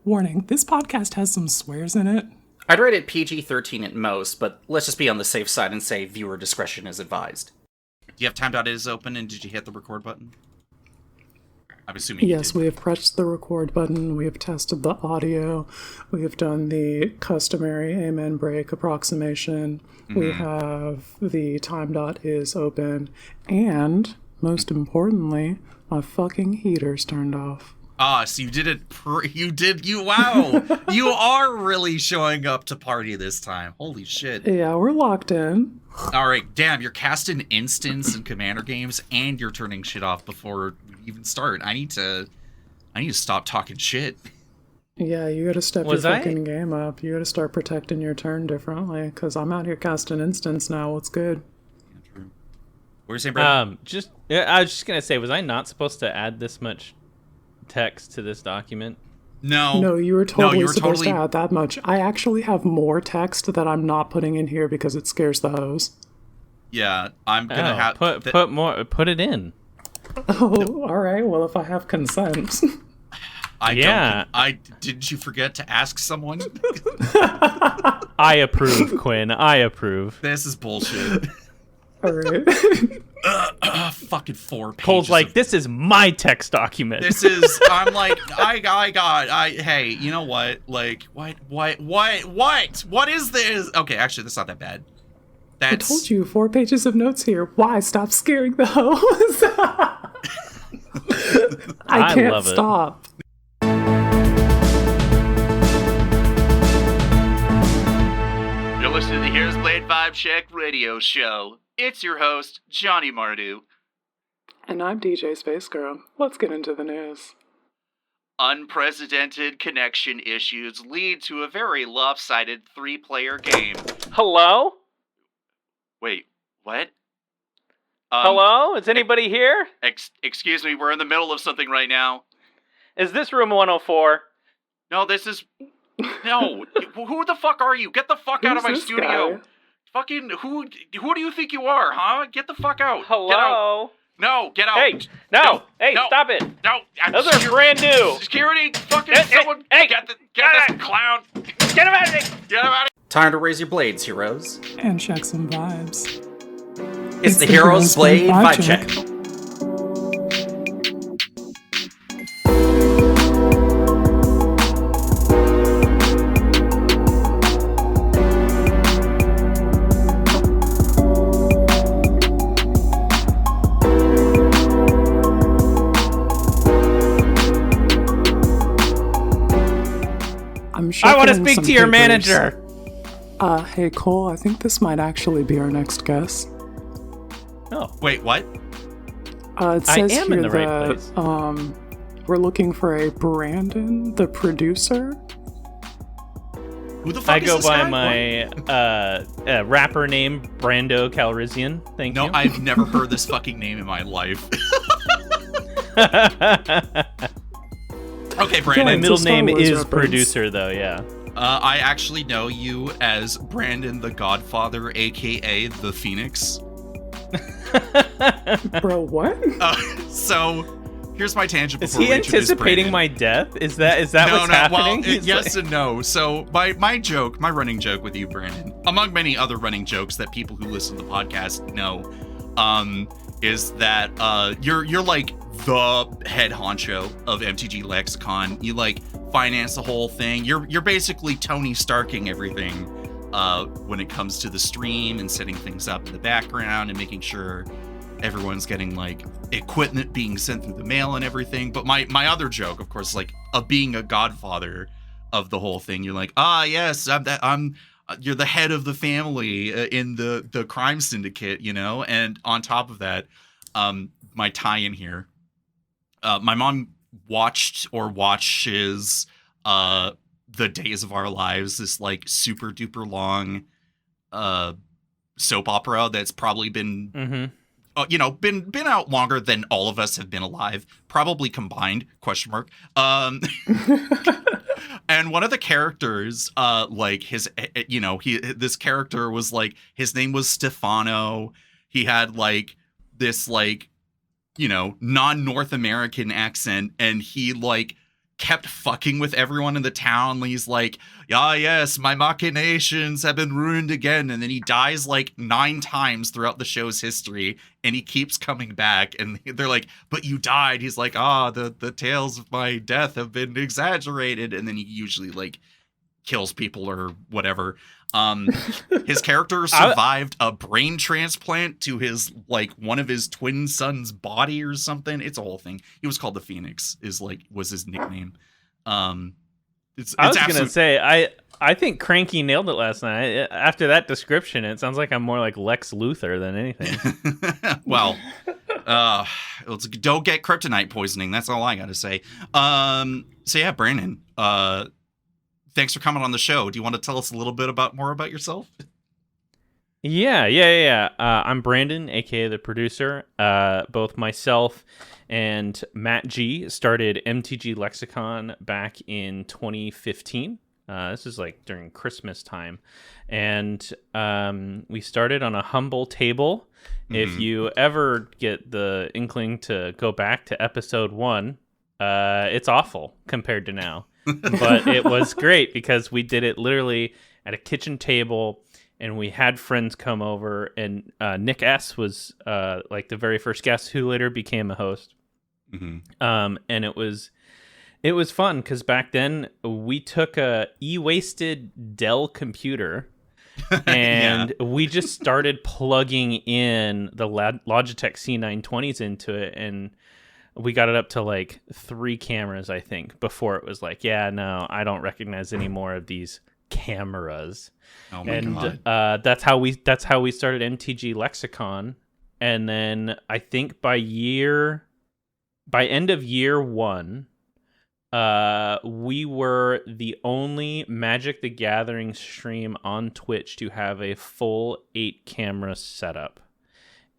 Warning, this podcast has some swears in it. I'd rate it PG-13 at most, but let's just be on the safe side and say viewer discretion is advised. Do you have time.is open, and did you hit the record button? I'm assuming yes, we have pressed the record button, we have tested the audio, we have done the customary amen break approximation, we have the time.is open, and, most importantly, my fucking heater's turned off. So you did it, wow! You are really showing up to party this time. Holy shit. Yeah, we're locked in. Alright, damn, you're casting instants and commander games, and you're turning shit off before we even start. I need to stop talking shit. Yeah, you gotta step your fucking game up. You gotta start protecting your turn differently, because I'm out here casting instants now. What's good? Yeah, true. What were you saying, Brandon? I was just gonna say, was I not supposed to add this much text to this document? No, you were totally supposed to add that much. I actually have more text that I'm not putting in here because it scares the hoes. Yeah, I'm gonna have put it in. Oh, all right. Well, if I have consent. Did you forget to ask someone? I approve, Quinn. I approve. This is bullshit. All right. Fucking 4 pages. Cole's like, this is my text document. I'm like, hey, you know what? Like, what is this? Okay, actually, that's not that bad. I told you, 4 pages of notes here. Why? Stop scaring the hoes. I can't stop. You're listening to the Here's Blade Vibe Check radio show. It's your host, Johnny Mardu. And I'm DJ Space Girl. Let's get into the news. Unprecedented connection issues lead to a very lopsided 3-player game. Hello? Wait, what? Hello? Is anybody here? Excuse me, we're in the middle of something right now. Is this room 104? No, this is... No, who the fuck are you? Get the fuck out of my studio. Guy? Fucking, who do you think you are, huh? Get the fuck out. Hello? Get out. No, get out. Hey, no, stop it. No, those are brand new. Security, fucking someone, get this clown. Get him out of here. Get him out of here. Time to raise your blades, heroes. And check some vibes. It's the Heroes Blade Vibe Check. I want to speak to your manager. Hey Cole, I think this might actually be our next guest. Oh, wait, what? It says I am here in the right that place. We're looking for a Brandon, the producer. Who the fuck is this guy? I go by my rapper name, Brando Calrizion. Thank you. No, I've never heard this fucking name in my life. Okay, Brandon. My middle name is producer, though, yeah. I actually know you as Brandon the Godfather, a.k.a. the Phoenix. Bro, what? So, here's my tangent before Is he anticipating my death? Is that what's happening? Well, yes and no. So, my running joke with you, Brandon, among many other running jokes that people who listen to the podcast know, is that you're like the head honcho of MTG Lexicon. You like finance the whole thing. You're basically Tony Starking everything when it comes to the stream and setting things up in the background and making sure everyone's getting like equipment being sent through the mail and everything. But my other joke, of course, like of being a godfather of the whole thing. You're like, yes, you're the head of the family in the crime syndicate, you know. And on top of that, my tie-in here. My mom watches The Days of Our Lives, this like super duper long soap opera that's probably been been out longer than all of us have been alive, probably combined, ? And one of the characters, like this character was like, his name was Stefano. He had like this like, non-North American accent, and he like kept fucking with everyone in the town. He's like, "Ah, yes, my machinations have been ruined again." And then he dies like 9 times throughout the show's history, and he keeps coming back. And they're like, "But you died." He's like, the tales of my death have been exaggerated. And then he usually like kills people or whatever. His character survived a brain transplant to his like one of his twin sons' body or something. It's a whole thing. He was called the Phoenix, was his nickname. It's I was gonna say I think Cranky nailed it last night. After that description, it sounds like I'm more like Lex Luthor than anything. Well, don't get kryptonite poisoning. That's all I gotta say. So yeah, Brandon. Thanks for coming on the show. Do you want to tell us a little bit more about yourself? Yeah. I'm Brandon, aka the producer. Both myself and Matt G started MTG Lexicon back in 2015. This is like during Christmas time. And we started on a humble table. Mm-hmm. If you ever get the inkling to go back to episode 1, it's awful compared to now. But it was great because we did it literally at a kitchen table, and we had friends come over, and Nick S was like the very first guest who later became a host. Mm-hmm. And it was fun because back then we took a e-wasted Dell computer and we just started plugging in the Logitech C920s into it, and we got it up to like 3 cameras, I think, before it was like, yeah, no, I don't recognize any more of these cameras. Oh my God. That's how we started MTG Lexicon. And then I think by end of year 1, we were the only Magic the Gathering stream on Twitch to have a full 8 camera setup.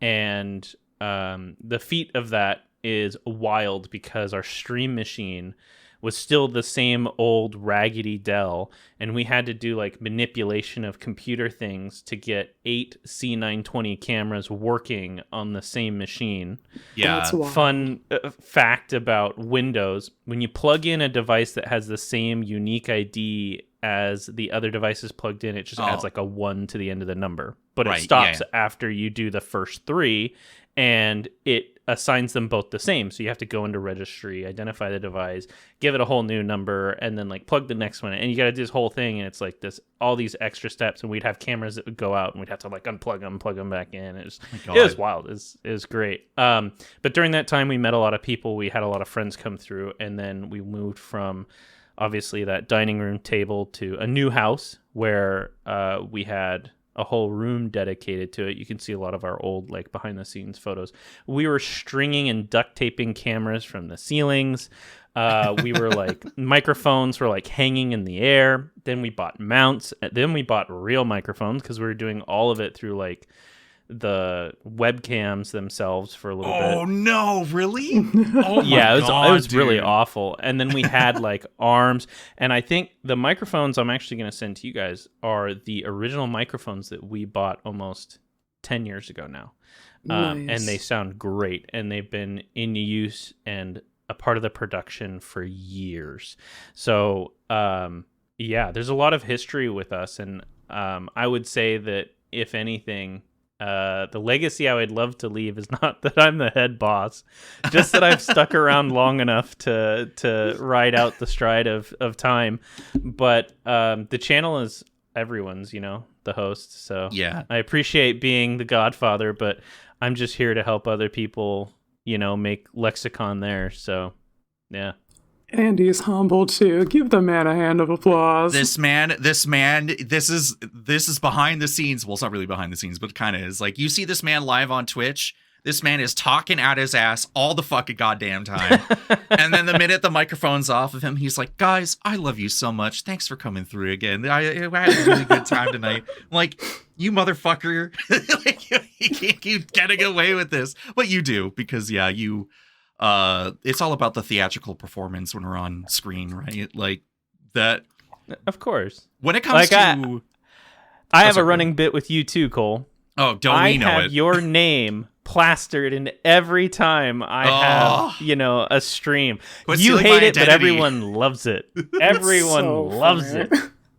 And the feat of that is wild because our stream machine was still the same old raggedy Dell, and we had to do like manipulation of computer things to get 8 C920 cameras working on the same machine. Yeah. Fun fact about Windows: when you plug in a device that has the same unique ID as the other devices plugged in, it just adds like a 1 to the end of the number. But it stops after you do the first 3, and it assigns them both the same. So you have to go into registry, identify the device, give it a whole new number, and then like plug the next one in. And you got to do this whole thing, and it's like all these extra steps, and we'd have cameras that would go out, and we'd have to like unplug them, plug them back in. It was wild. It was great. But during that time, we met a lot of people. We had a lot of friends come through, and then we moved from obviously that dining room table to a new house where we had a whole room dedicated to it. You can see a lot of our old like behind the scenes photos. We were stringing and duct taping cameras from the ceilings. We were like microphones were like hanging in the air. Then we bought mounts. Then we bought real microphones because we were doing all of it through like the webcams themselves for a little bit. Oh no, really? Oh yeah, God, it was really awful. And then we had like arms, and I think the microphones I'm actually going to send to you guys are the original microphones that we bought almost 10 years ago now. Nice. And they sound great, and they've been in use and a part of the production for years. So there's a lot of history with us, and I would say that if anything, the legacy I would love to leave is not that I'm the head boss, just that I've stuck around long enough to ride out the stride of time. But the channel is everyone's, the host. So yeah, I appreciate being the godfather, but I'm just here to help other people, make Lexicon there. So yeah. Andy's humble too. Give the man a hand of applause. This is behind the scenes. Well, it's not really behind the scenes, but it kind of is. Like, you see this man live on Twitch. This man is talking out his ass all the fucking goddamn time. And then the minute the microphone's off of him, he's like, guys, I love you so much. Thanks for coming through again. I had a really good time tonight. I'm like, you motherfucker. Like, you getting away with this. But you do, because you it's all about the theatrical performance when we're on screen, right? Like that. Of course. When it comes I have a running bit with you too, Cole. Oh, don't we know it? I have your name plastered in every time I have, a stream. You hate it, but everyone loves it. Everyone loves it.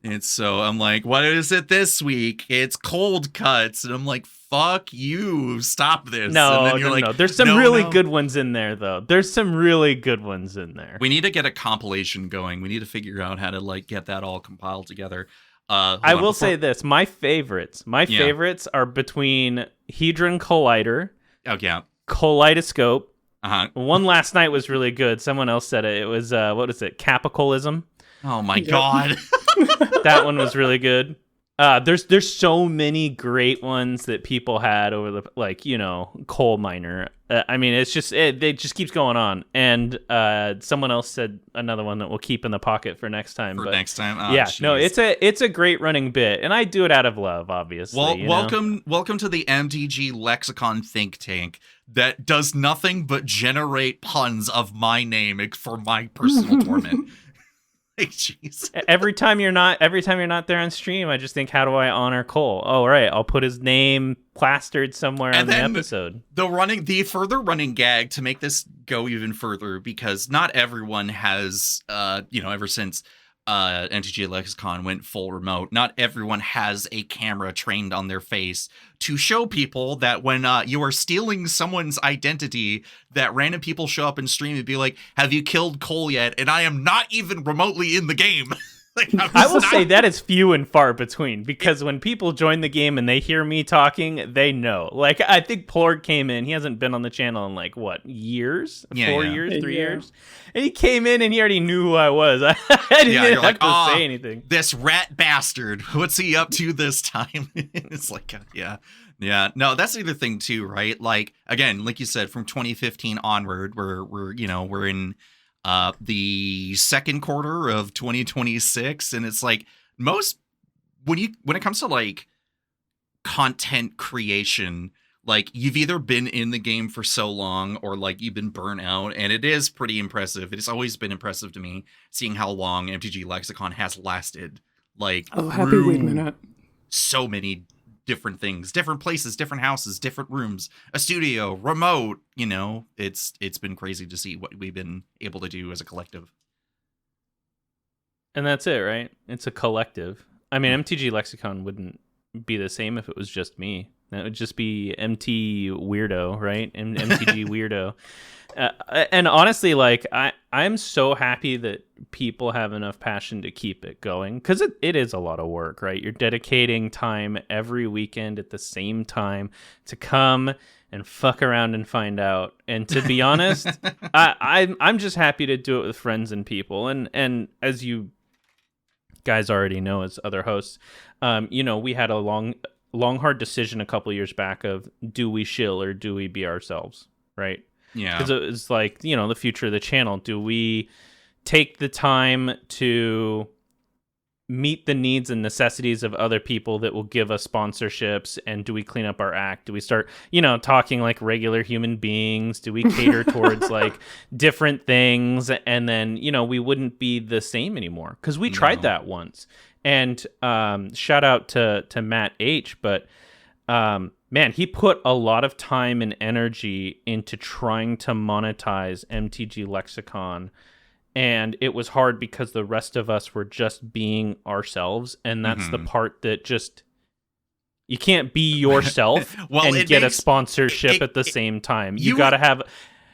It's so, I'm like, what is it this week? It's cold cuts. And I'm like, fuck you, stop this. No, and then you're no. There's some really good ones in there, though. There's some really good ones in there. We need to get a compilation going. We need to figure out how to, like, get that all compiled together. I will say this. My favorites are between Hedron Collider. Oh, yeah. Kaleidoscope. Uh-huh. One last night was really good. Someone else said it. It was, what is it? Capicolism. Oh, my God. That one was really good. There's so many great ones that people had over the coal miner. I mean, it's just it just keeps going on. And someone else said another one that we'll keep in the pocket for next time. Next time, geez. No, it's a great running bit, and I do it out of love, obviously. Well, welcome to the MTG Lexicon think tank that does nothing but generate puns of my name for my personal torment. Jeez. Every time you're not there on stream, I just think, how do I honor Cole? Oh, right, I'll put his name plastered somewhere on the episode. The further running gag to make this go even further, because not everyone has, ever since MTG Lexicon went full remote, not everyone has a camera trained on their face to show people that when you are stealing someone's identity, that random people show up and stream and be like, have you killed Cole yet? And I am not even remotely in the game. I will say that is few and far between, because when people join the game and they hear me talking, they know. Like, I think Plorg came in. He hasn't been on the channel in years? 4 years, 3 years? And he came in and he already knew who I was. I didn't have to say anything. This rat bastard. What's he up to this time? It's like, yeah. No, that's the other thing too, right? Like, again, like you said, from 2015 onward, we're in the second quarter of 2026, and it's like when it comes to like content creation, like you've either been in the game for so long or like you've been burnt out, and it is pretty impressive. It's always been impressive to me seeing how long MTG Lexicon has lasted. Like, happy weed minute. So many different things, different places, different houses, different rooms, a studio, remote, it's been crazy to see what we've been able to do as a collective. And that's it, right? It's a collective. I mean, MTG Lexicon wouldn't be the same if it was just me. That would just be MT Weirdo, right? MTG Weirdo. And honestly, like, I'm so happy that people have enough passion to keep it going, because it is a lot of work, right? You're dedicating time every weekend at the same time to come and fuck around and find out. And to be honest, I'm just happy to do it with friends and people. And as you guys already know, as other hosts, we had a long hard decision a couple years back of, do we shill or do we be ourselves, right? Yeah. Because it's like, the future of the channel. Do we take the time to meet the needs and necessities of other people that will give us sponsorships? And do we clean up our act? Do we start, talking like regular human beings? Do we cater towards like different things? And then, we wouldn't be the same anymore, because we tried that once. And shout out to Matt H, but man, he put a lot of time and energy into trying to monetize MTG Lexicon, and it was hard because the rest of us were just being ourselves, and that's the part that just, you can't be yourself and get a sponsorship at the same time. You gotta have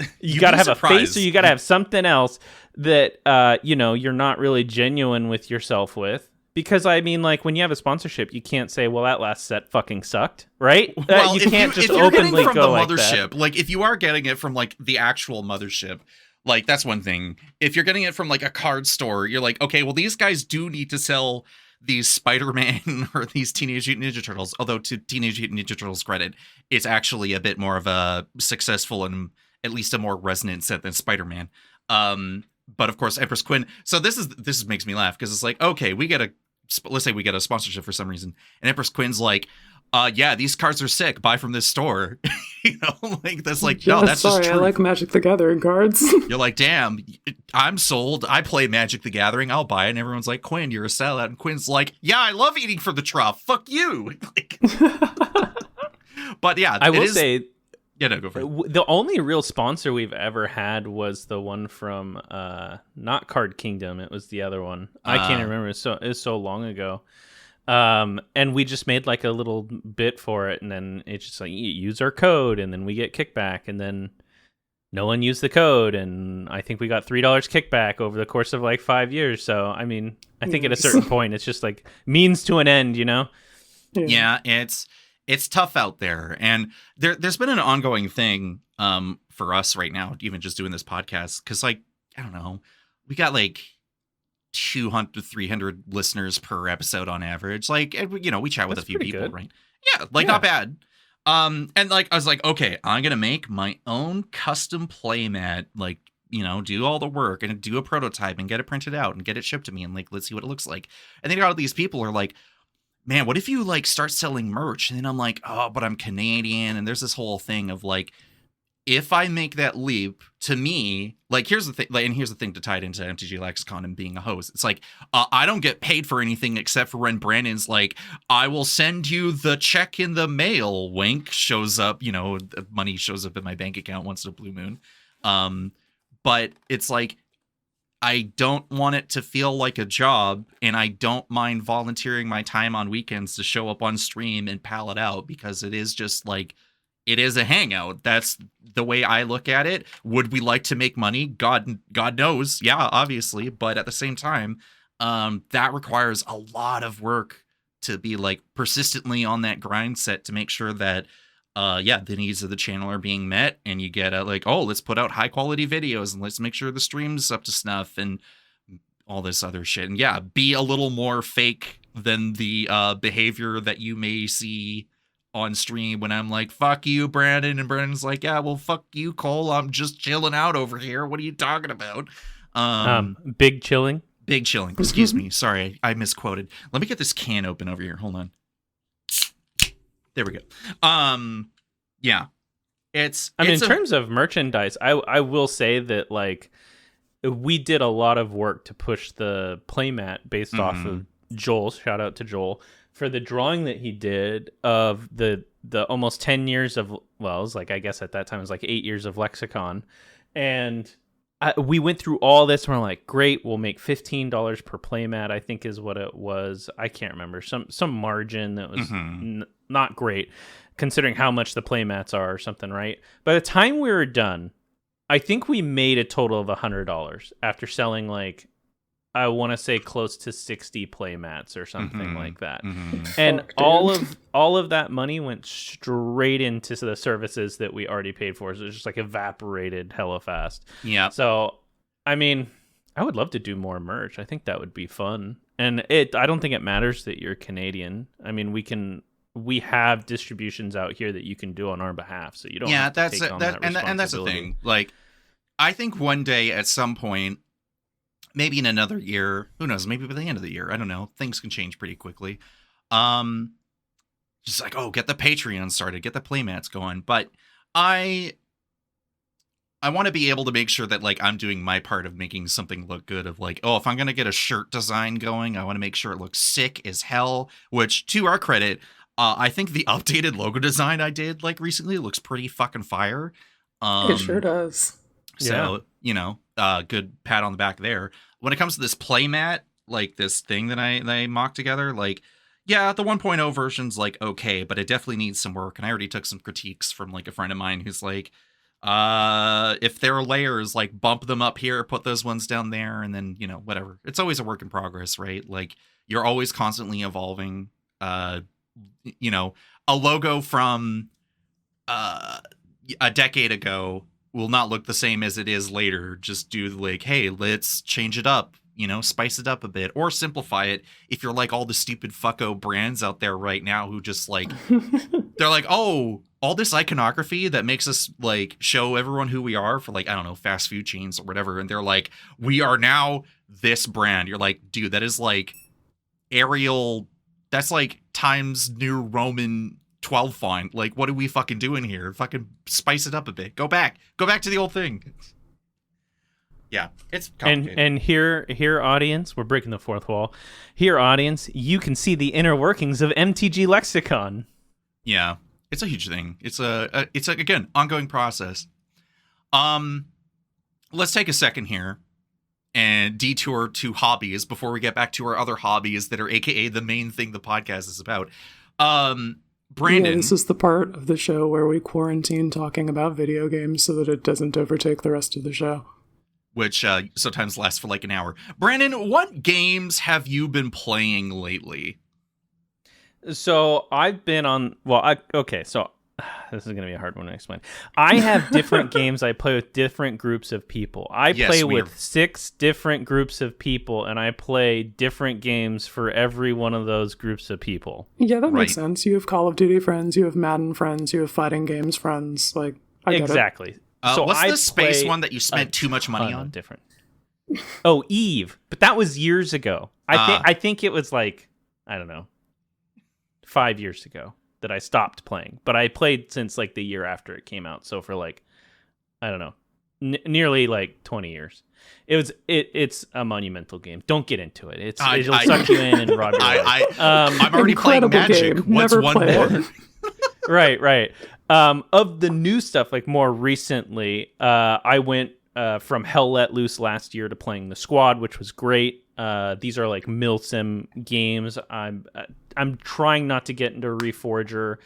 a face, or you gotta have something else that you're not really genuine with yourself with. Because, I mean, like, when you have a sponsorship, you can't say, well, that last set fucking sucked, right? Well, you can't just if you're openly getting from go the like mothership, that. Like, if you are getting it from, like, the actual mothership, like, that's one thing. If you're getting it from, like, a card store, you're like, okay, well, these guys do need to sell these Spider-Man or these Teenage Mutant Ninja Turtles. Although, to Teenage Mutant Ninja Turtles' credit, it's actually a bit more of a successful and at least a more resonant set than Spider-Man. But, of course, Empress Quinn. So this makes me laugh, because it's like, okay, let's say we get a sponsorship for some reason, and Empress Quinn's like, yeah, these cards are sick, buy from this store. Like, that's like, no, that's sorry, just true. I like Magic the Gathering cards. You're like, damn, I'm sold. I play Magic the Gathering, I'll buy it. And everyone's like, Quinn, you're a sellout. And Quinn's like, yeah, I love eating from the trough, fuck you. But yeah, I will say, Yeah, no, go for it. The only real sponsor we've ever had was the one from not Card Kingdom. It was the other one. I can't remember. It was so long ago. And we just made like a little bit for it, and then it's just like, you use our code, and then we get kickback, and then no one used the code, and I think we got $3 kickback over the course of like 5 years. So I mean, I think at a certain point, it's just like means to an end, you know? Yeah, it's tough out there, and there's been an ongoing thing for us right now, even just doing this podcast, because like, I don't know, we got like 200 to 300 listeners per episode on average. Like, you know, we chat with a few people, right? Yeah, like not bad. And like I was like, okay, I'm gonna make my own custom playmat, like, you know, do all the work and do a prototype and get it printed out and get it shipped to me, and like, let's see what it looks like. And then all these people are like, man, what if you like start selling merch? And then I'm like, oh, but I'm Canadian. And there's this whole thing of like, if I make that leap, to me, like, here's the thing, like, and here's the thing to tie it into MTG Lexicon and being a host. It's like, I don't get paid for anything except for when Brandon's like, I will send you the check in the mail, wink, shows up, you know, money shows up in my bank account once in a blue moon. But it's like, I don't want it to feel like a job, and I don't mind volunteering my time on weekends to show up on stream and pal it out, because it is just like, it is a hangout. That's the way I look at it. Would we like to make money? God knows. Yeah, obviously. But at the same time, that requires a lot of work to be like persistently on that grind set to make sure that the needs of the channel are being met, and you get like, oh, let's put out high quality videos, and let's make sure the stream's up to snuff, and all this other shit. And yeah, be a little more fake than the behavior that you may see on stream when I'm like, fuck you, Brandon, and Brandon's like, yeah, well, fuck you, Cole, I'm just chilling out over here. What are you talking about? Big chilling. Excuse me. Sorry, I misquoted. Let me get this can open over here. Hold on. There we go. Yeah. In terms of merchandise, I will say that like we did a lot of work to push the playmat based off of Joel. Shout out to Joel for the drawing that he did of the almost 10 years of, well, it was like, I guess at that time it was like 8 years of Lexicon, and we went through all this, and we're like, great, we'll make $15 per playmat, I think is what it was. I can't remember, some margin that was not great considering how much the playmats are or something, right? By the time we were done, I think we made a total of $100 after selling like, I want to say close to 60 playmats or something like that. And all of that money went straight into the services that we already paid for. So it was just like evaporated hella fast. Yeah. So, I mean, I would love to do more merch. I think that would be fun. And I don't think it matters that you're Canadian. I mean, we have distributions out here that you can do on our behalf. So you don't have to take on that responsibility. And that's the thing. Like, I think one day at some point, maybe in another year, who knows, maybe by the end of the year, I don't know, things can change pretty quickly. Just like, oh, get the Patreon started, get the playmats going. But I want to be able to make sure that like I'm doing my part of making something look good, of like, oh, if I'm going to get a shirt design going, I want to make sure it looks sick as hell, which to our credit, I think the updated logo design I did like recently looks pretty fucking fire. It sure does. So, you know, good pat on the back there. When it comes to this playmat, like this thing that I mocked together, like, yeah, the 1.0 version's like okay, but it definitely needs some work. And I already took some critiques from like a friend of mine who's like, if there are layers, like bump them up here, put those ones down there, and then, you know, whatever. It's always a work in progress, right? Like, you're always constantly evolving. You know, a logo from a decade ago will not look the same as it is later. Just do like, hey, let's change it up, you know, spice it up a bit, or simplify it. If you're like all the stupid fucko brands out there right now who just like, they're like, oh, all this iconography that makes us like show everyone who we are for like, I don't know, fast food chains or whatever. And they're like, we are now this brand. You're like, dude, that is like Arial. That's like Times New Roman 12 font. Like, what are we fucking doing here? Fucking spice it up a bit. Go back to the old thing. Yeah, it's complicated. And here, audience, we're breaking the fourth wall. Here, audience, you can see the inner workings of MTG Lexicon. Yeah, It's a huge thing. It's again, ongoing process. Let's take a second here and detour to hobbies before we get back to our other hobbies that are AKA the main thing the podcast is about. Brandon. Yeah, this is the part of the show where we quarantine talking about video games so that it doesn't overtake the rest of the show. Which sometimes lasts for like an hour. Brandon, what games have you been playing lately? So I've been on. So this is going to be a hard one to explain. I have different games I play with different groups of people. I play with 6 different groups of people, and I play different games for every one of those groups of people. Yeah, that makes sense. You have Call of Duty friends, you have Madden friends, you have fighting games friends. Like, I get exactly. it. So what's the space one that you spent too much money on? Different. Oh, Eve, but that was years ago. I think it was like, I don't know, 5 years ago that I stopped playing, but I played since like the year after it came out. So for like, I don't know, nearly like 20 years. It's a monumental game. Don't get into it. It'll suck you in and rob your life. I'm already playing Magic. What's one more? Right. Of the new stuff, like more recently, I went from Hell Let Loose last year to playing the Squad, which was great. These are like milsim games. I'm trying not to get into Reforger,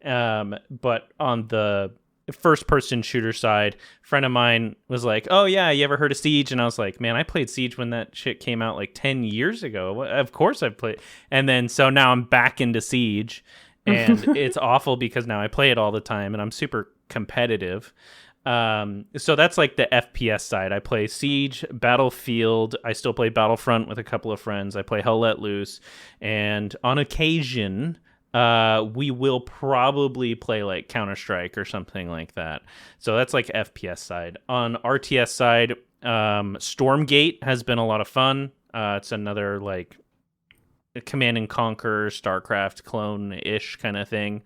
but on the first-person shooter side, a friend of mine was like, "Oh yeah, you ever heard of Siege?" And I was like, "Man, I played Siege when that shit came out like 10 years ago. Of course I've played." And then so now I'm back into Siege, and it's awful because now I play it all the time, and I'm super competitive. So that's like the FPS side. I play Siege, Battlefield. I still play Battlefront with a couple of friends. I play Hell Let Loose. And on occasion, we will probably play like Counter-Strike or something like that. So that's like FPS side. On RTS side, Stormgate has been a lot of fun. It's another like Command and Conquer, StarCraft clone-ish kind of thing.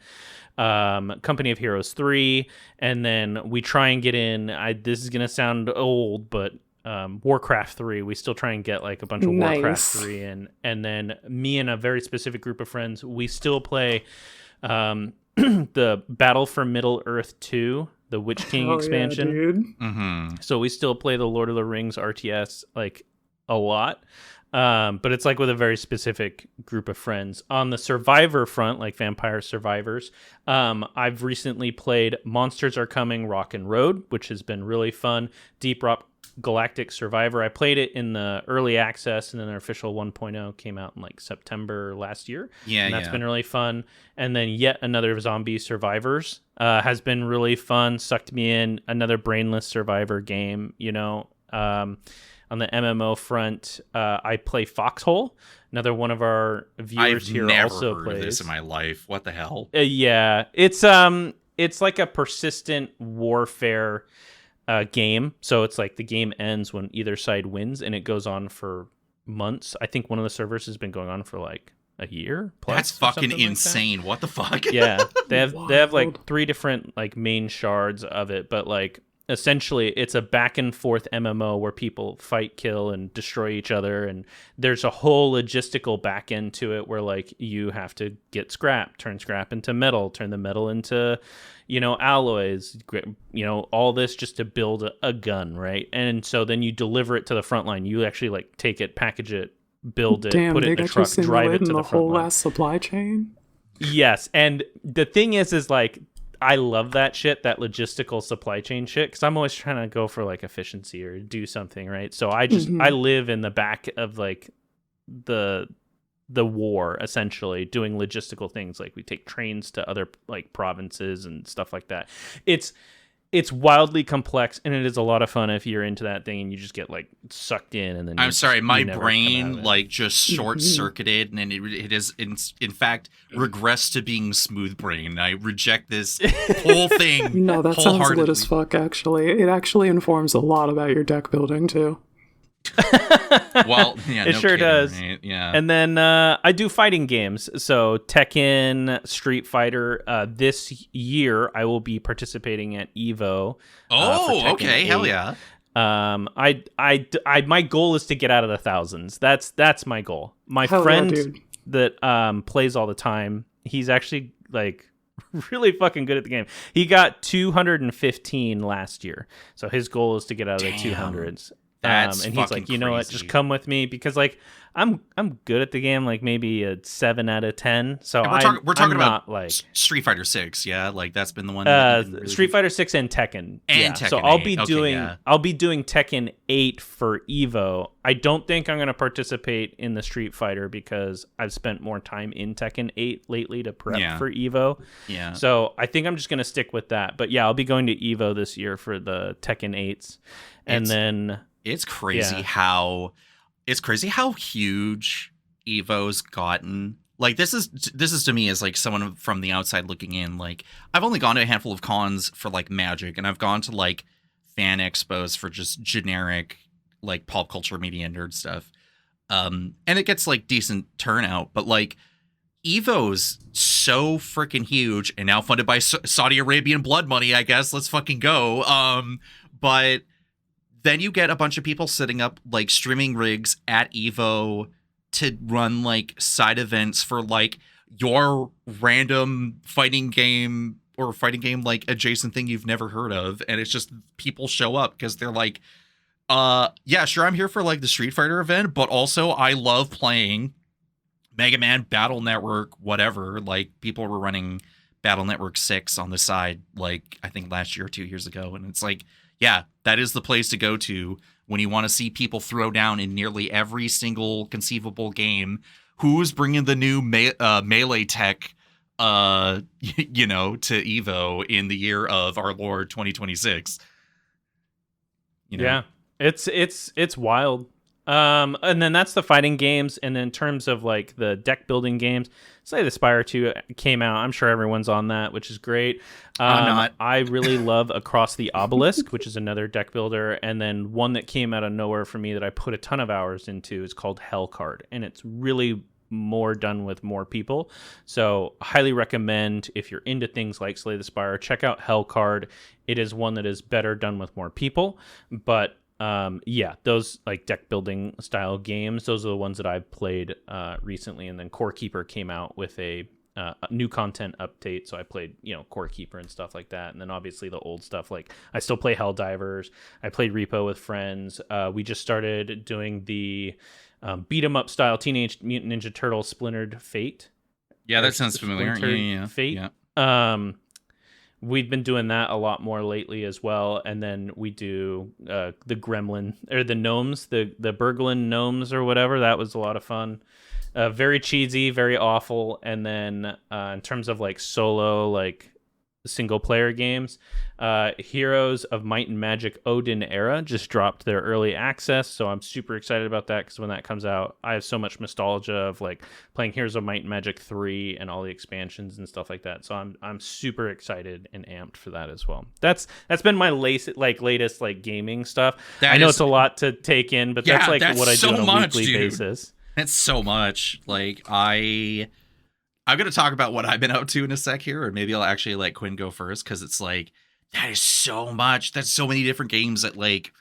Company of Heroes 3, and then we try and get in, this is going to sound old, but Warcraft 3, we still try and get like a bunch of Warcraft 3 in, and then me and a very specific group of friends, we still play the Battle for Middle-earth 2, the Witch King expansion. Yeah, dude. Mm-hmm. So we still play the Lord of the Rings RTS like a lot. But it's like with a very specific group of friends. On the Survivor front, like Vampire Survivors, I've recently played Monsters Are Coming Rock and Road, which has been really fun. Deep Rock Galactic Survivor. I played it in the early access, and then their official 1.0 came out in like September last year. Yeah, and that's been really fun. And then yet another Zombie Survivors has been really fun. Sucked me in. Another brainless Survivor game, you know. On the MMO front, I play Foxhole. Another one of our viewers here also heard plays. of this in my life. What the hell? Yeah, it's like a persistent warfare game. So it's like the game ends when either side wins, and it goes on for months. I think one of the servers has been going on for like a year plus. That's fucking insane. Like that. What the fuck? Yeah, they have like 3 different like main shards of it, but like. Essentially, it's a back and forth MMO where people fight, kill, and destroy each other. And there's a whole logistical back end to it where like you have to get scrap, turn scrap into metal, turn the metal into, alloys, all this just to build a gun, right? And so then you deliver it to the front line. You actually like take it, package it, build it, put it in a truck, drive it to the front whole line. last supply chain. Yes, and the thing is like. I love that shit, that logistical supply chain shit, because I'm always trying to go for like efficiency or do something, right? So I live in the back of like the war, essentially, doing logistical things. Like we take trains to other like provinces and stuff like that. It's wildly complex, and it is a lot of fun if you're into that thing and you just get like sucked in. And then I'm sorry, my brain like just short circuited, and it is in fact regressed to being smooth brain. I reject this whole thing. No, that sounds lit as fuck. Actually, it actually informs a lot about your deck building too. Well, yeah, it sure does. Right? Yeah, and then I do fighting games. So Tekken, Street Fighter. This year I will be participating at Evo. Oh, okay, 8. hell yeah. My goal is to get out of the thousands. That's my goal. My hell friend yeah, that plays all the time. He's actually like really fucking good at the game. He got 215 last year, so his goal is to get out of the 200s. And he's like, you know what, just come with me, because like I'm good at the game, like maybe a 7 out of 10. So we're talking about like Street Fighter 6, yeah, like that's been the one. Really Street Fighter 6 and Tekken, Tekken so 8. I'll be doing Tekken 8 for Evo. I don't think I'm going to participate in the Street Fighter because I've spent more time in Tekken 8 lately to prep for Evo. Yeah. So I think I'm just going to stick with that. But yeah, I'll be going to Evo this year for the Tekken 8s, and then. It's crazy how huge Evo's gotten. Like this is to me as like someone from the outside looking in. Like I've only gone to a handful of cons for like Magic, and I've gone to like fan expos for just generic like pop culture media nerd stuff. And it gets like decent turnout, but like Evo's so freaking huge, and now funded by Saudi Arabian blood money, I guess. Let's fucking go. But then you get a bunch of people setting up like streaming rigs at Evo to run like side events for like your random fighting game like adjacent thing you've never heard of. And it's just people show up because they're like, yeah, sure, I'm here for like the Street Fighter event, but also I love playing Mega Man, Battle Network, whatever. Like people were running Battle Network 6 on the side, like I think last year or 2 years ago. And it's like, yeah, that is the place to go to when you want to see people throw down in nearly every single conceivable game. Who's bringing the new melee tech, to Evo in the year of our Lord 2026? Yeah, it's wild. And then that's the fighting games, and then in terms of like the deck building games, Slay the Spire 2 came out. I'm sure everyone's on that, which is great. I'm not. I really love Across the Obelisk, which is another deck builder, and then one that came out of nowhere for me that I put a ton of hours into is called Hellcard, and it's really more done with more people. So highly recommend, if you're into things like Slay the Spire, check out Hellcard. It is one that is better done with more people, but those like deck building style games, those are the ones that I've played recently. And then Core Keeper came out with a new content update, so I played Core Keeper and stuff like that. And then obviously the old stuff, like I still play Helldivers. I played Repo with friends. We just started doing the beat 'em up style Teenage Mutant Ninja Turtles Splintered Fate. Yeah, that sounds familiar. Yeah. Fate. Yeah. We've been doing that a lot more lately as well, and then we do the Gremlin or the gnomes, the Berglin gnomes or whatever. That was a lot of fun. Very cheesy, very awful. And then in terms of like solo, like single player games, Heroes of Might and Magic Odin Era just dropped their early access, so I'm super excited about that, because when that comes out, I have so much nostalgia of like playing Heroes of Might and Magic 3 and all the expansions and stuff like that. So I'm super excited and amped for that as well. That's been my latest like gaming stuff. I know it's a lot to take in, but that's like what I do on a weekly basis. That's so much. Like I'm going to talk about what I've been up to in a sec here, or maybe I'll actually let Quinn go first, because it's like, that is so much. That's so many different games that, like,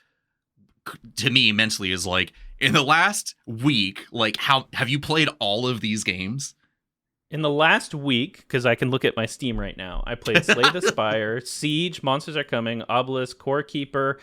to me, mentally is like, in the last week, like, how have you played all of these games? In the last week, because I can look at my Steam right now, I played Slay the Spire, Siege, Monsters Are Coming, Obelisk, Core Keeper,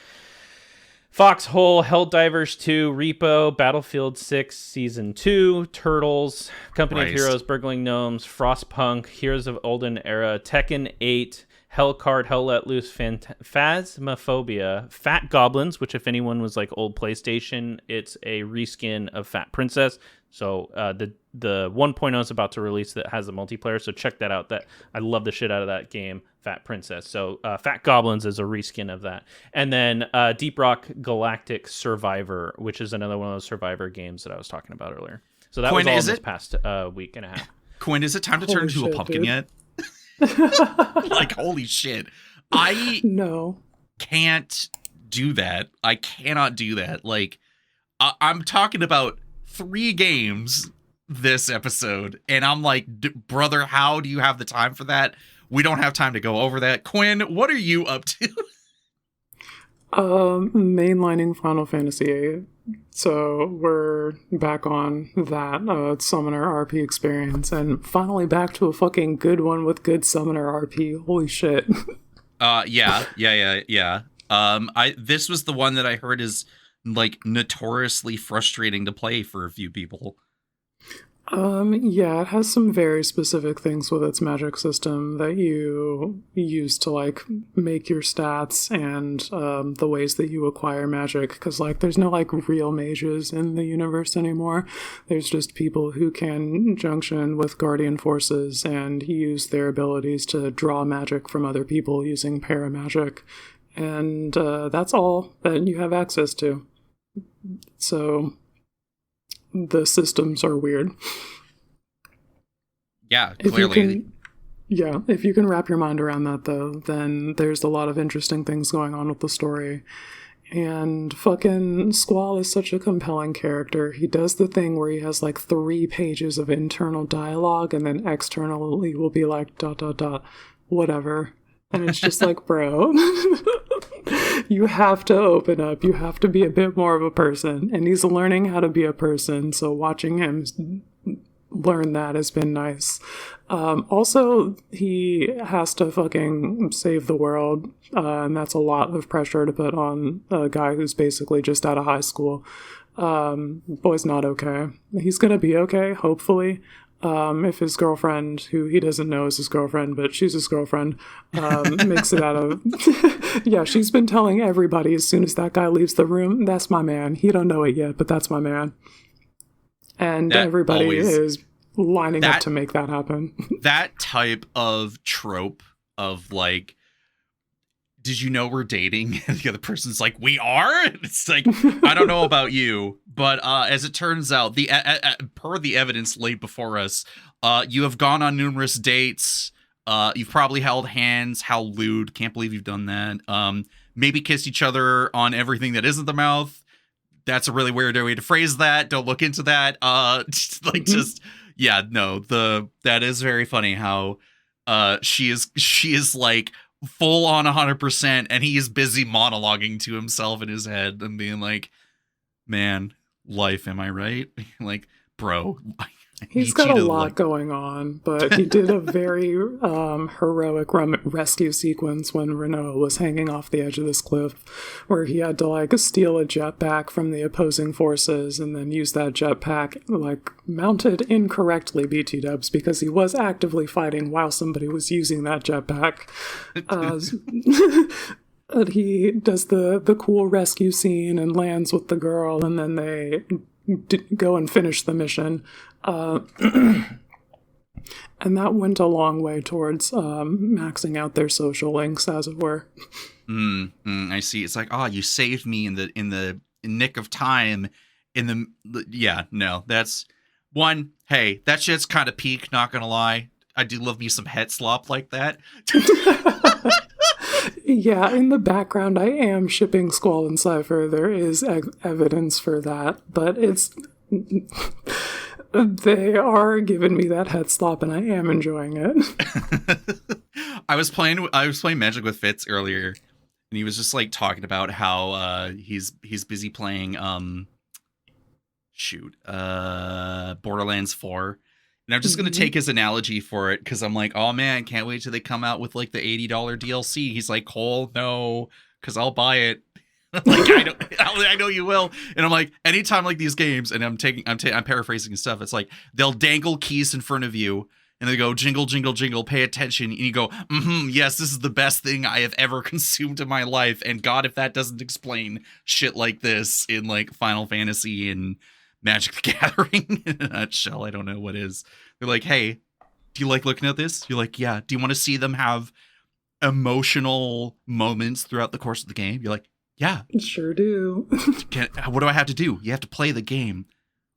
Foxhole, Helldivers 2, Repo, Battlefield 6 Season 2, Turtles, Company of Heroes, Burgling Gnomes, Frostpunk, Heroes of Olden Era, Tekken 8, Hellcard, Hell Let Loose, Phasmophobia, Fat Goblins, which if anyone was like old PlayStation, it's a reskin of Fat Princess. So the 1.0 is about to release that has a multiplayer, so check that out. That I love the shit out of that game, Fat Princess. So Fat Goblins is a reskin of that. And then Deep Rock Galactic Survivor, which is another one of those Survivor games that I was talking about earlier. So that was all in this past week and a half. Quinn, is it time to turn into a pumpkin yet? Like, holy shit. No. Can't do that. I cannot do that. Like, I'm talking about 3 games this episode, and I'm like, brother, how do you have the time for that? We don't have time to go over that. Quinn, what are you up to? Mainlining Final Fantasy VIII. So we're back on that Summoner RP experience, and finally back to a fucking good one with good Summoner RP. Holy shit. Yeah. This was the one that I heard is like notoriously frustrating to play for a few people. Yeah, it has some very specific things with its magic system that you use to, like, make your stats and the ways that you acquire magic, because, like, there's no, like, real mages in the universe anymore. There's just people who can junction with guardian forces and use their abilities to draw magic from other people using paramagic, and that's all that you have access to. So the systems are weird. Yeah, clearly. If you can wrap your mind around that, though, then there's a lot of interesting things going on with the story. And fucking Squall is such a compelling character. He does the thing where he has like 3 pages of internal dialogue, and then externally will be like ... whatever. And it's just like, bro, you have to open up. You have to be a bit more of a person. And he's learning how to be a person, so watching him learn that has been nice. Also, he has to fucking save the world, and that's a lot of pressure to put on a guy who's basically just out of high school. Boy's not okay. He's gonna be okay, hopefully. If his girlfriend, who he doesn't know is his girlfriend, but she's his girlfriend, makes it out of... Yeah, she's been telling everybody as soon as that guy leaves the room, that's my man. He don't know it yet, but that's my man. And that everybody is lining up to make that happen. That type of trope of, like, did you know we're dating? And the other person's like, we are? It's like, I don't know about you, but as it turns out, per the evidence laid before us, you have gone on numerous dates. You've probably held hands. How lewd. Can't believe you've done that. Maybe kissed each other on everything that isn't the mouth. That's a really weird way to phrase that. Don't look into that. That is very funny how she is like full on 100%, and he is busy monologuing to himself in his head and being like, man, life, am I right? Like, bro, he's got a lot going on, but he did a very heroic rescue sequence when Renault was hanging off the edge of this cliff, where he had to, like, steal a jetpack from the opposing forces and then use that jetpack, like, mounted incorrectly, BT dubs, because he was actively fighting while somebody was using that jetpack. But he does the cool rescue scene and lands with the girl, and then they go and finish the mission. And that went a long way towards maxing out their social links, as it were. I see. It's like, you saved me in the nick of time. That's one. Hey, that shit's kind of peak. Not gonna lie, I do love me some head slop like that. Yeah, in the background, I am shipping Squall and Cypher. There is evidence for that, but it's... They are giving me that head slop, and I am enjoying it. I was playing Magic with Fitz earlier, and he was just like talking about how he's busy playing Borderlands 4. And I'm just going to take his analogy for it, because I'm like, oh man, can't wait till they come out with like the $80 DLC. He's like, Cole, no, because I'll buy it. Like, I know you will. And I'm like, anytime like these games, and I'm paraphrasing stuff, it's like they'll dangle keys in front of you and they go jingle, jingle, jingle, pay attention. And you go, yes, this is the best thing I have ever consumed in my life. And God, if that doesn't explain shit like this in like Final Fantasy and Magic the Gathering in a nutshell, I don't know what is. They're like, hey, do you like looking at this? You're like, yeah. Do you want to see them have emotional moments throughout the course of the game? You're like, yeah. Sure do. What do I have to do? You have to play the game.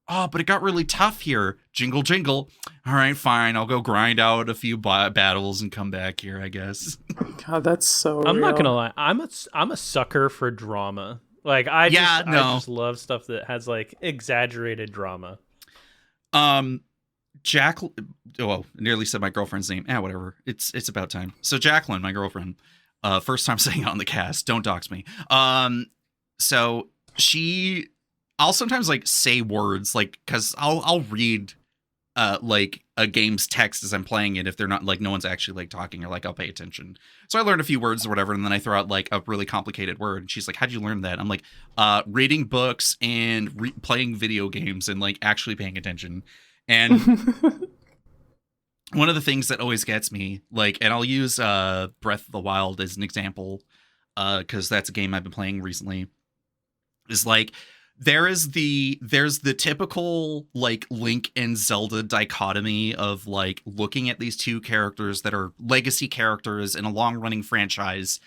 Oh, but it got really tough here. Jingle, jingle. All right, fine. I'll go grind out a few battles and come back here, I guess. God, that's so I'm real. not gonna lie. I'm a sucker for drama. Like, I just love stuff that has like exaggerated drama. Nearly said my girlfriend's name. Whatever. It's about time. So Jacqueline, my girlfriend, First time saying it on the cast. Don't dox me. So I'll sometimes like say words like, cause I'll read like a game's text as I'm playing it if they're not like no one's actually like talking, or like I'll pay attention. So I learned a few words or whatever, and then I throw out like a really complicated word. And she's like, "How'd you learn that?" I'm like, reading books and playing video games and like actually paying attention. And one of the things that always gets me, like, and I'll use Breath of the Wild as an example, because that's a game I've been playing recently, is like there's the typical like Link and Zelda dichotomy of like looking at these two characters that are legacy characters in a long-running franchise,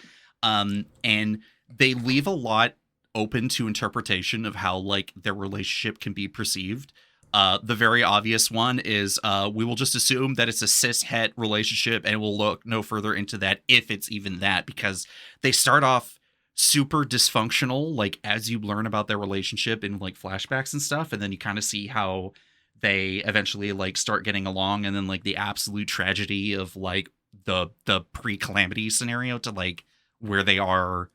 and they leave a lot open to interpretation of how like their relationship can be perceived. The very obvious one is we will just assume that it's a cis-het relationship, and we'll look no further into that if it's even that, because they start off super dysfunctional, like as you learn about their relationship in like flashbacks and stuff, and then you kind of see how they eventually like start getting along, and then like the absolute tragedy of like the pre-calamity scenario to like where they are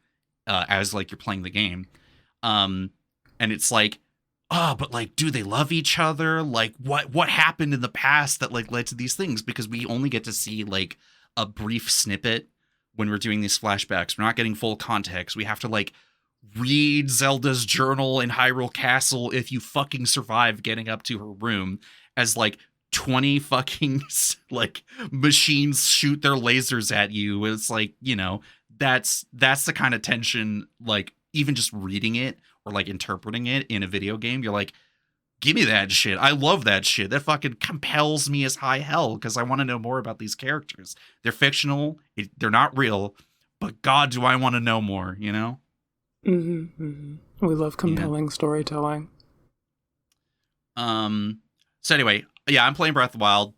as like you're playing the game. And it's like, oh, but like, do they love each other? Like what happened in the past that like led to these things? Because we only get to see like a brief snippet when we're doing these flashbacks. We're not getting full context. We have to like read Zelda's journal in Hyrule Castle if you fucking survive getting up to her room, as like 20 fucking like machines shoot their lasers at you. It's like, you know, that's the kind of tension, like even just reading it or like interpreting it in a video game, you're like, give me that shit. I love that shit. That fucking compels me as high hell, because I want to know more about these characters. They're fictional. They're not real. But God, do I want to know more, you know? Mm-hmm, mm-hmm. We love compelling storytelling. So anyway, yeah, I'm playing Breath of the Wild.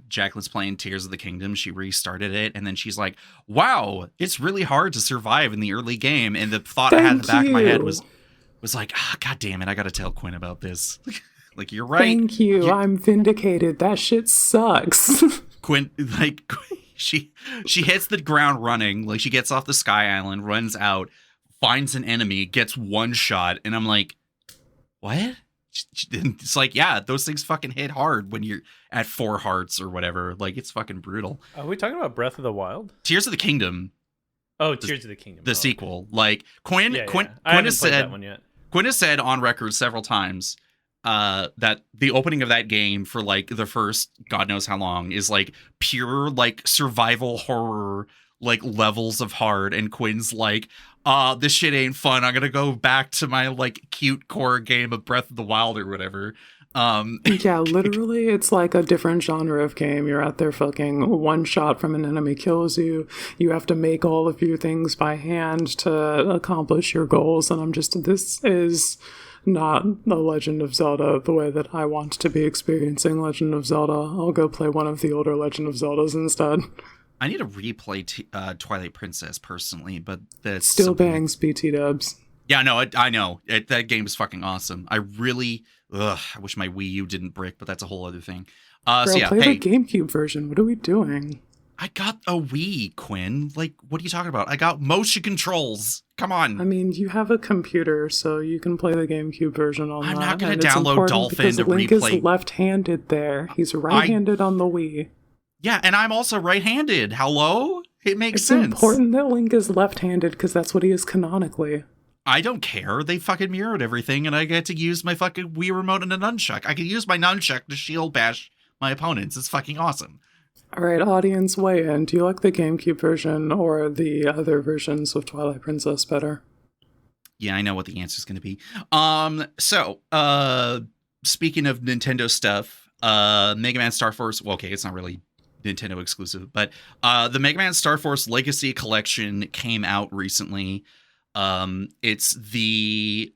Jacqueline's playing Tears of the Kingdom. She restarted it, and then she's like, wow, it's really hard to survive in the early game. And the thought I had in the back of my head was like, God damn it, I gotta tell Quinn about this. Like, you're right. Thank you. I'm vindicated. That shit sucks. Quinn, like, she hits the ground running. Like, she gets off the Sky Island, runs out, finds an enemy, gets one shot, and I'm like, what? It's like, yeah, those things fucking hit hard when you're at 4 hearts or whatever. Like, it's fucking brutal. Are we talking about Breath of the Wild? Tears of the Kingdom. Oh, Tears of the Kingdom. The sequel. Like, Quinn has said that one yet. Quinn has said on record several times that the opening of that game for like the first God knows how long is like pure like survival horror, like levels of hard. And Quinn's like, this shit ain't fun. I'm gonna go back to my like cute core game of Breath of the Wild or whatever. Yeah, literally, it's like a different genre of game. You're out there fucking one shot from an enemy kills you. You have to make all of your things by hand to accomplish your goals. And I'm just, this is not The Legend of Zelda the way that I want to be experiencing Legend of Zelda. I'll go play one of the older Legend of Zeldas instead. I need to replay Twilight Princess personally, but that's still bangs BT dubs. Yeah, no, I know. That game is fucking awesome. I really, I wish my Wii U didn't brick, but that's a whole other thing. Bro, so yeah, play the GameCube version. What are we doing? I got a Wii, Quinn. Like, what are you talking about? I got motion controls. Come on. I mean, you have a computer, so you can play the GameCube version on that. I'm not going to download Dolphin to Link replay. Link is left-handed there. He's right-handed on the Wii. Yeah, and I'm also right-handed. Hello? It makes sense. It's important that Link is left-handed because that's what he is canonically. I don't care. They fucking mirrored everything, and I get to use my fucking Wii remote and a nunchuck. I can use my nunchuck to shield bash my opponents. It's fucking awesome. All right, audience, weigh in. Do you like the GameCube version or the other versions of Twilight Princess better? Yeah, I know what the answer is going to be. So, speaking of Nintendo stuff, Mega Man Star Force, well, okay, it's not really Nintendo exclusive, but the Mega Man Star Force Legacy Collection came out recently. It's the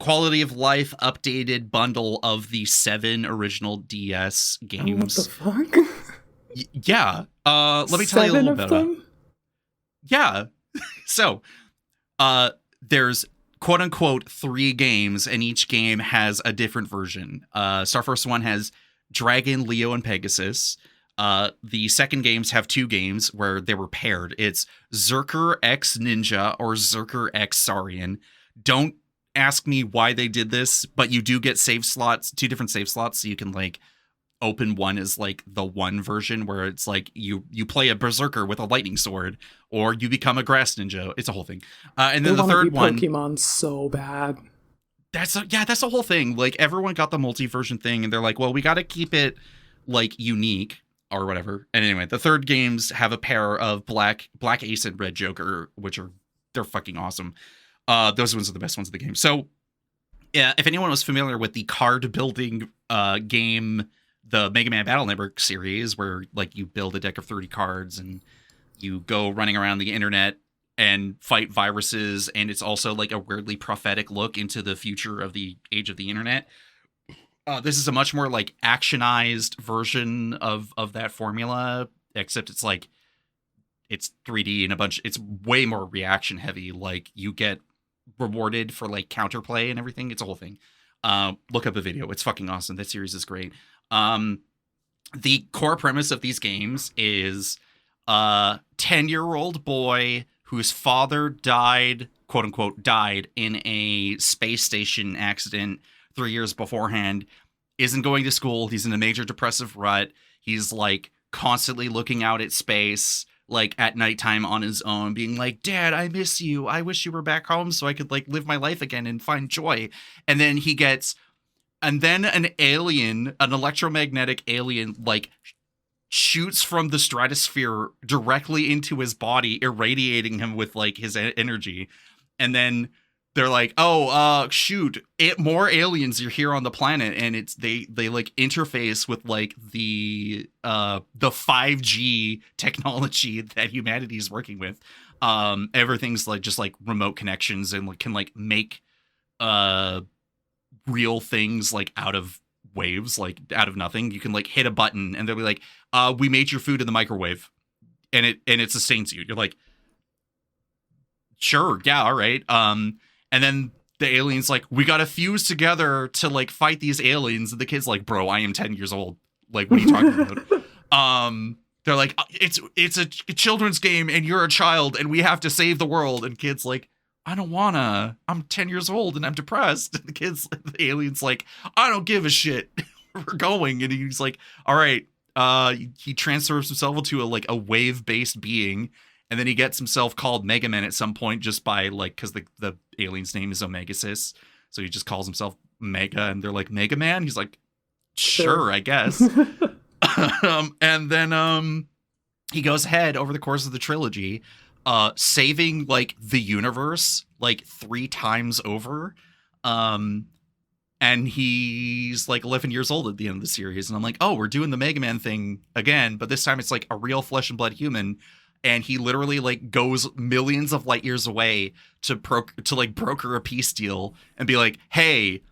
quality of life updated bundle of the 7 original DS games. Oh, what the fuck? Yeah. Let me tell you a little bit about it. Yeah. So, there's quote unquote 3 games, and each game has a different version. Star Force 1 has Dragon, Leo, and Pegasus. The second games have two games where they were paired. It's Zerker X Ninja or Zerker X Saurian. Don't ask me why they did this, but you do get save slots, two different save slots, so you can like open one as like the one version where it's like you play a berserker with a lightning sword, or you become a grass ninja. It's a whole thing. And then the third one, Pokemon so bad. That's the whole thing. Like everyone got the multi-version thing, and they're like, well, we got to keep it like unique or whatever. And anyway, the third games have a pair of Black Ace and Red Joker, they're fucking awesome. Those ones are the best ones of the game. So, yeah, if anyone was familiar with the card building game, the Mega Man Battle Network series, where like you build a deck of 30 cards and you go running around the internet and fight viruses, and it's also like a weirdly prophetic look into the future of the age of the internet. This is a much more like actionized version of that formula, except it's like it's 3D and it's way more reaction heavy. Like you get rewarded for like counterplay and everything. It's a whole thing. Look up a video. It's fucking awesome. That series is great. The core premise of these games is a 10-year-old boy whose father died, quote unquote, died in a space station accident 3 years beforehand, isn't going to school. He's in a major depressive rut. He's like constantly looking out at space, like at nighttime on his own, being like, Dad, I miss you. I wish you were back home so I could like live my life again and find joy. And then an alien, an electromagnetic alien, like shoots from the stratosphere directly into his body, irradiating him with like his energy. And then they're like, shoot, more aliens are here on the planet, and it's they like interface with like the 5G technology that humanity is working with. Everything's like just like remote connections, and like can like make real things like out of waves, like out of nothing. You can like hit a button and they'll be like, we made your food in the microwave, and it sustains you. You're like, sure, yeah, all right. And then the alien's like, we gotta fuse together to like fight these aliens. And the kid's like, bro, I am 10 years old. Like, what are you talking about? They're like, it's a children's game and you're a child and we have to save the world. And kid's like, I don't wanna. I'm 10 years old and I'm depressed. And the alien's like, I don't give a shit. We're going. And he's like, all right. He transfers himself into a wave-based being. And then he gets himself called Mega Man at some point, just by like, because the alien's name is Omegasis, so he just calls himself Mega, and they're like, Mega Man? He's like, sure, I guess. And then he goes ahead over the course of the trilogy, saving like the universe like 3 times over. And he's like 11 years old at the end of the series, and I'm like, oh, we're doing the Mega Man thing again, but this time it's like a real flesh and blood human. And he literally like goes millions of light years away to broker a peace deal and be like, hey,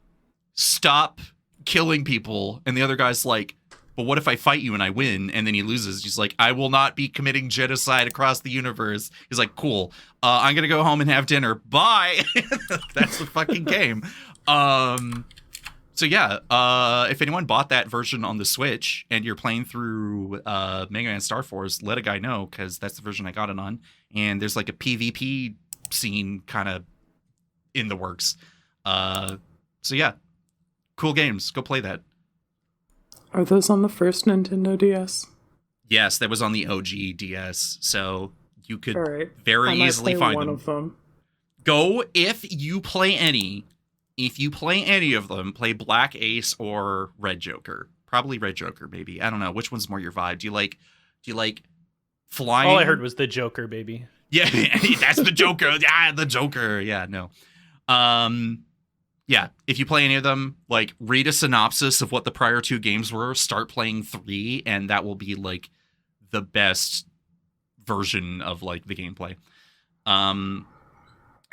stop killing people. And the other guy's like, but what if I fight you and I win? And then he loses. He's like, I will not be committing genocide across the universe. He's like, cool. I'm going to go home and have dinner. Bye. That's the fucking game. So yeah, if anyone bought that version on the Switch and you're playing through Mega Man Star Force, let a guy know, because that's the version I got it on. And there's like a PvP scene kind of in the works. So yeah, cool games. Go play that. Are those on the first Nintendo DS? Yes, that was on the OG DS. So you could very easily find one them. Of them. Go, if you play any of them, play Black Ace or Red Joker. Probably Red Joker, maybe. I don't know. Which one's more your vibe? Do you like flying? All I heard was the Joker, baby. Yeah, that's the Joker. Yeah, the Joker. Yeah, no. Yeah, if you play any of them, like read a synopsis of what the prior 2 games were, start playing 3, and that will be like the best version of like the gameplay. And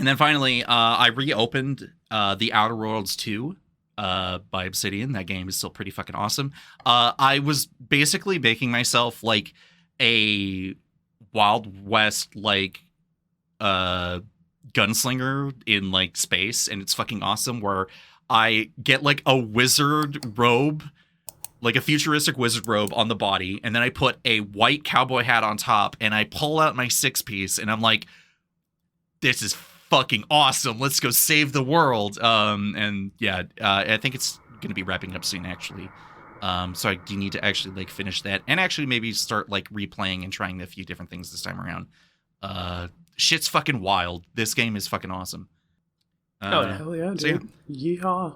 then finally, I reopened The Outer Worlds 2 by Obsidian. That game is still pretty fucking awesome. I was basically making myself like a Wild West like gunslinger in like space, and it's fucking awesome, where I get like a wizard robe like a futuristic wizard robe on the body, and then I put a white cowboy hat on top, and I pull out my 6-piece, and I'm like, this is fucking awesome. Let's go save the world. And yeah, I think it's going to be wrapping up soon, actually. So I do need to actually like finish that and actually maybe start like replaying and trying a few different things this time around. Shit's fucking wild. This game is fucking awesome. Hell yeah, dude. So Yeehaw.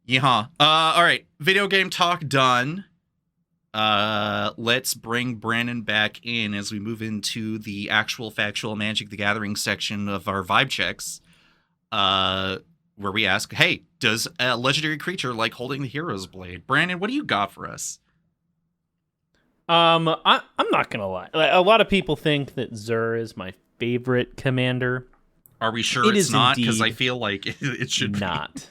Yeehaw. All right. Video game talk done. Let's bring Brandon back in as we move into the actual factual Magic the Gathering section of our vibe checks. Where we ask, hey, does a legendary creature like holding the hero's blade? Brandon, what do you got for us? I'm not gonna lie. Like, a lot of people think that Zur is my favorite commander. Are we sure it's not? Because I feel like it should be. Not.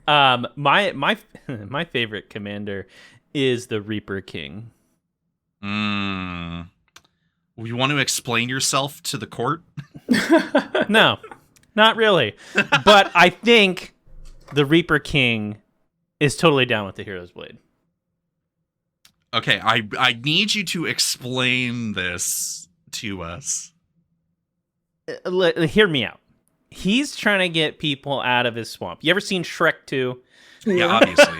My favorite commander is the Reaper King. You want to explain yourself to the court? No, not really. But I think the Reaper King is totally down with the Hero's Blade. Okay, I need you to explain this to us. Hear me out. He's trying to get people out of his swamp. You ever seen Shrek 2? Yeah, obviously.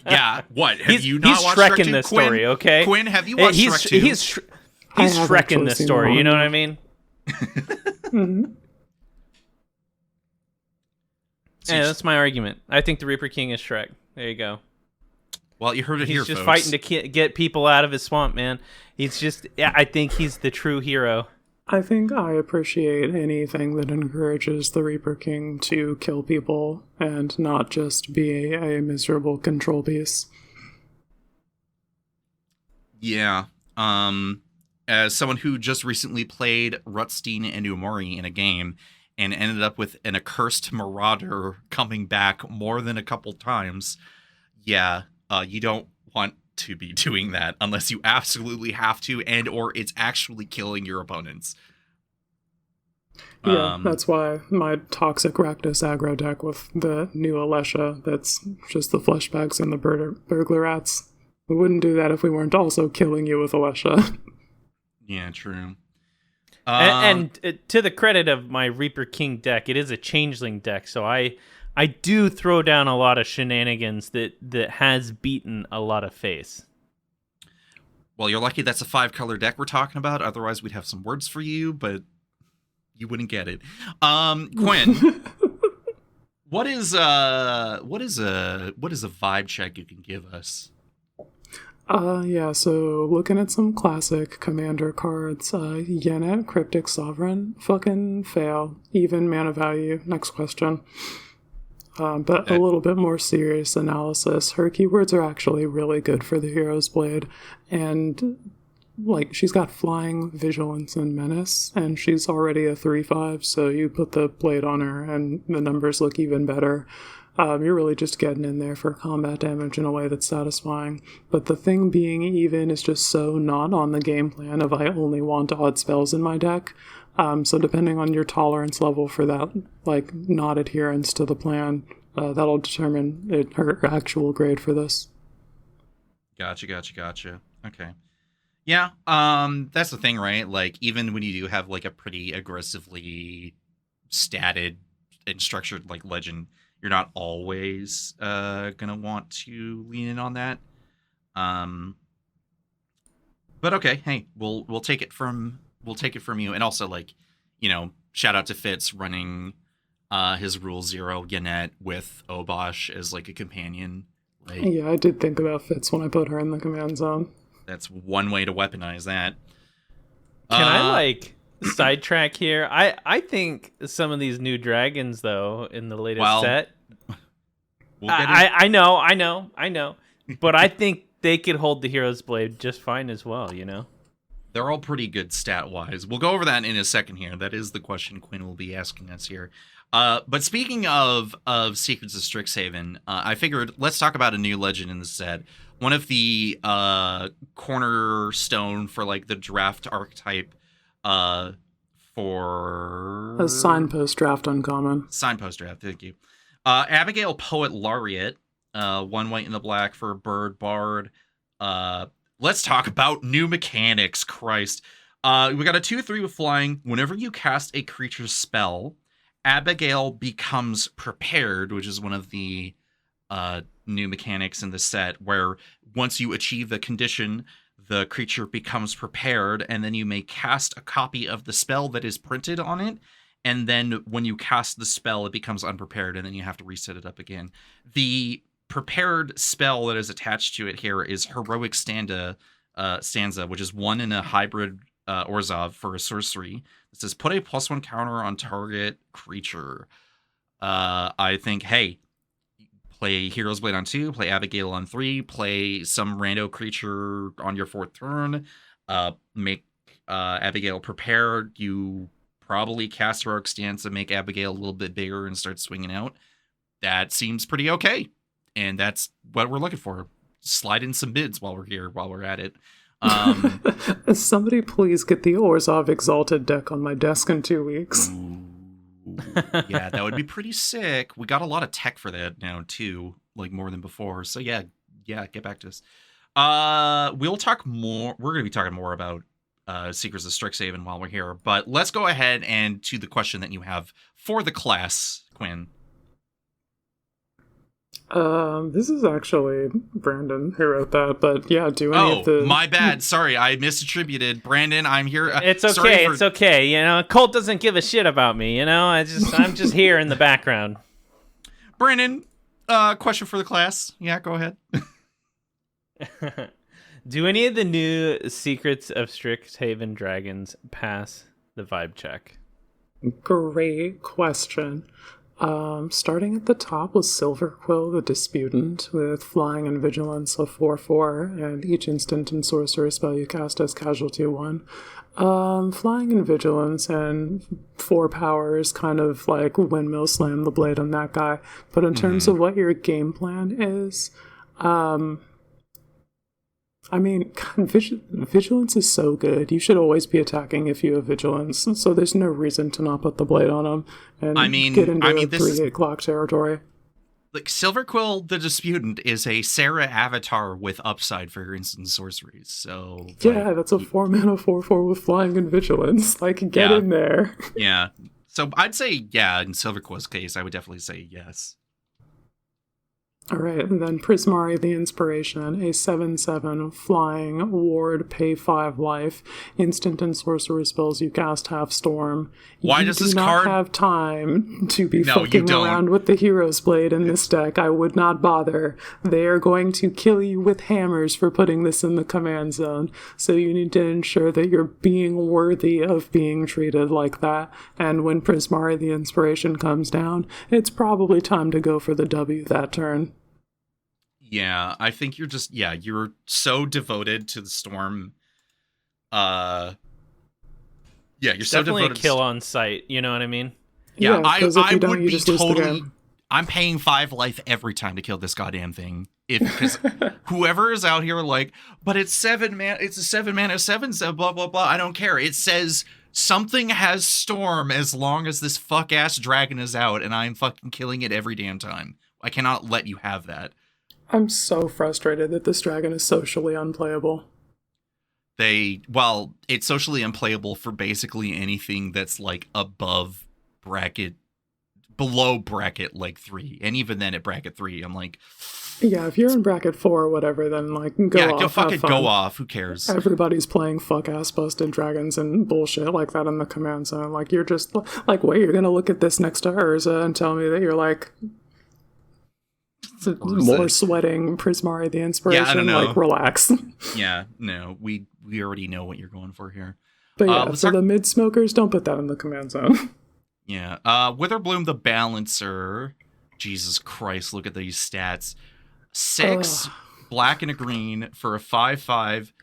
Yeah, what? Have you not watched Shrek 2? He's Shrek in this story, okay? Quinn, have you watched Shrek 2? He's Shrek in this story, you know what I mean? Mm-hmm. Yeah, that's my argument. I think the Reaper King is Shrek. There you go. Well, you heard it here, He's just folks. fighting to get people out of his swamp, man. I think he's the true hero. I think I appreciate anything that encourages the Reaper King to kill people and not just be a miserable control piece. Yeah. As someone who just recently played Rutstein and Umori in a game and ended up with an accursed marauder coming back more than a couple times, yeah, you don't want to be doing that unless you absolutely have to and or it's actually killing your opponents. Yeah, that's why my Toxic Rakdos aggro deck with the new Alesha, that's just the fleshbacks and the burglar rats. We wouldn't do that if we weren't also killing you with Alesha. Yeah, true. And to the credit of my Reaper King deck, it is a changeling deck, so I do throw down a lot of shenanigans that has beaten a lot of face. Well, you're lucky that's a 5-color deck we're talking about. Otherwise, we'd have some words for you, but you wouldn't get it. Quinn, what is a vibe check you can give us? Yeah, so looking at some classic commander cards, Yenet, Cryptic Sovereign, fucking fail. Even mana value. Next question. But a little bit more serious analysis. Her keywords are actually really good for the Hero's Blade, and like she's got Flying, Vigilance, and Menace, and she's already a 3/5, so you put the blade on her and the numbers look even better. You're really just getting in there for combat damage in a way that's satisfying. But the thing being even is just so not on the game plan of I only want odd spells in my deck. So depending on your tolerance level for that, like, not adherence to the plan, that'll determine her actual grade for this. Gotcha. Okay. Yeah, that's the thing, right? Like, even when you do have, like, a pretty aggressively statted and structured, like, legend, you're not always gonna want to lean in on that. But okay, hey, we'll take it from you. And also, like, you know, shout out to Fitz running his Rule 0 Yannette with Obosh as like a companion. Like, yeah, I did think about Fitz when I put her in the command zone. That's one way to weaponize that. Can I like sidetrack here? I think some of these new dragons, though, in the latest set, I know, but I think they could hold the Hero's Blade just fine as well. You know, they're all pretty good stat wise. We'll go over that in a second here. That is the question Quinn will be asking us here. But speaking of Secrets of Strixhaven, I figured let's talk about a new legend in the set. One of the cornerstone for like the draft archetype for a signpost draft uncommon. Signpost draft, thank you. Abigail Poet Laureate 1 white and the black for a bird bard. Let's talk about new mechanics. Christ. We got a 2/3 with flying. Whenever you cast a creature's spell, Abigail becomes prepared, which is one of the new mechanics in the set, where once you achieve the condition, the creature becomes prepared, and then you may cast a copy of the spell that is printed on it. And then when you cast the spell, it becomes unprepared, and then you have to reset it up again. The prepared spell that is attached to it here is Heroic Stanza, which is 1 in a hybrid Orzhov for a sorcery. It says, put a +1 counter on target creature. I think, hey, play Hero's Blade on 2, play Abigail on 3, play some rando creature on your 4th turn, make Abigail prepared. You probably cast Heroic Stanza, make Abigail a little bit bigger and start swinging out. That seems pretty okay. And that's what we're looking for. Slide in some bids while we're here, while we're at it. Somebody please get the Orzhov Exalted deck on my desk in 2 weeks. Yeah, that would be pretty sick. We got a lot of tech for that now too, like more than before. So yeah, get back to us. We'll talk more. We're going to be talking more about Secrets of Strixhaven while we're here, but let's go ahead and to the question that you have for the class, Quinn. This is actually Brandon who wrote that, but yeah, do any of the... my bad. Sorry, I misattributed. Brandon, I'm here. It's okay. It's okay. You know, Colt doesn't give a shit about me. You know, I'm just here in the background. Brandon, question for the class. Yeah, go ahead. Do any of the new Secrets of Strixhaven dragons pass the vibe check? Great question. Starting at the top was Silverquill the Disputant with Flying and Vigilance of 4/4, and each instant and sorcerer spell you cast as casualty 1. Flying and Vigilance and 4 powers kind of like windmill slam the blade on that guy. But in terms of what your game plan is, I mean, Vigilance is so good. You should always be attacking if you have Vigilance, so there's no reason to not put the blade on him and get into 3-8 clock territory. Like, Silverquill the Disputant is a Sarah avatar with upside for your instant sorceries, so... Yeah, that's a 4-mana 4/4 with Flying and Vigilance. Like, get in there. Yeah. So I'd say, yeah, in Silverquill's case, I would definitely say yes. Alright, and then Prismari the Inspiration, a 7/7 flying ward, pay 5 life, instant and sorcerer spells you cast have storm. Why does this card... You do not have time to be fucking around with the Hero's Blade in this deck. I would not bother. They are going to kill you with hammers for putting this in the command zone, so you need to ensure that you're being worthy of being treated like that, and when Prismari the Inspiration comes down, it's probably time to go for the W that turn. Yeah, I think you're just, you're so devoted to the storm. You're so devoted. Definitely a kill on sight, you know what I mean? Yeah, I would be totally... I'm paying 5 life every time to kill this goddamn thing. Because whoever is out here like, but it's 7 mana, it's a 7 mana 7, blah, blah, blah. I don't care. It says something has storm as long as this fuck-ass dragon is out, and I'm fucking killing it every damn time. I cannot let you have that. I'm so frustrated that this dragon is socially unplayable. It's socially unplayable for basically anything that's like above bracket, below bracket like 3. And even then at bracket 3, I'm like... Yeah, if you're in bracket 4 or whatever, then like go off. Yeah, fucking go off. Who cares? Everybody's playing fuck-ass busted dragons and bullshit like that in the command zone. Like, you're just like, wait, you're gonna look at this next to Urza and tell me that you're like... more sweating Prismari the Inspiration. Yeah, I don't know. Like, relax. Yeah, no, we already know what you're going for here. But yeah, for the mid smokers, don't put that in the command zone. Yeah, Witherbloom the Balancer. Jesus Christ, look at these stats. 6 black and a green for a 5/5.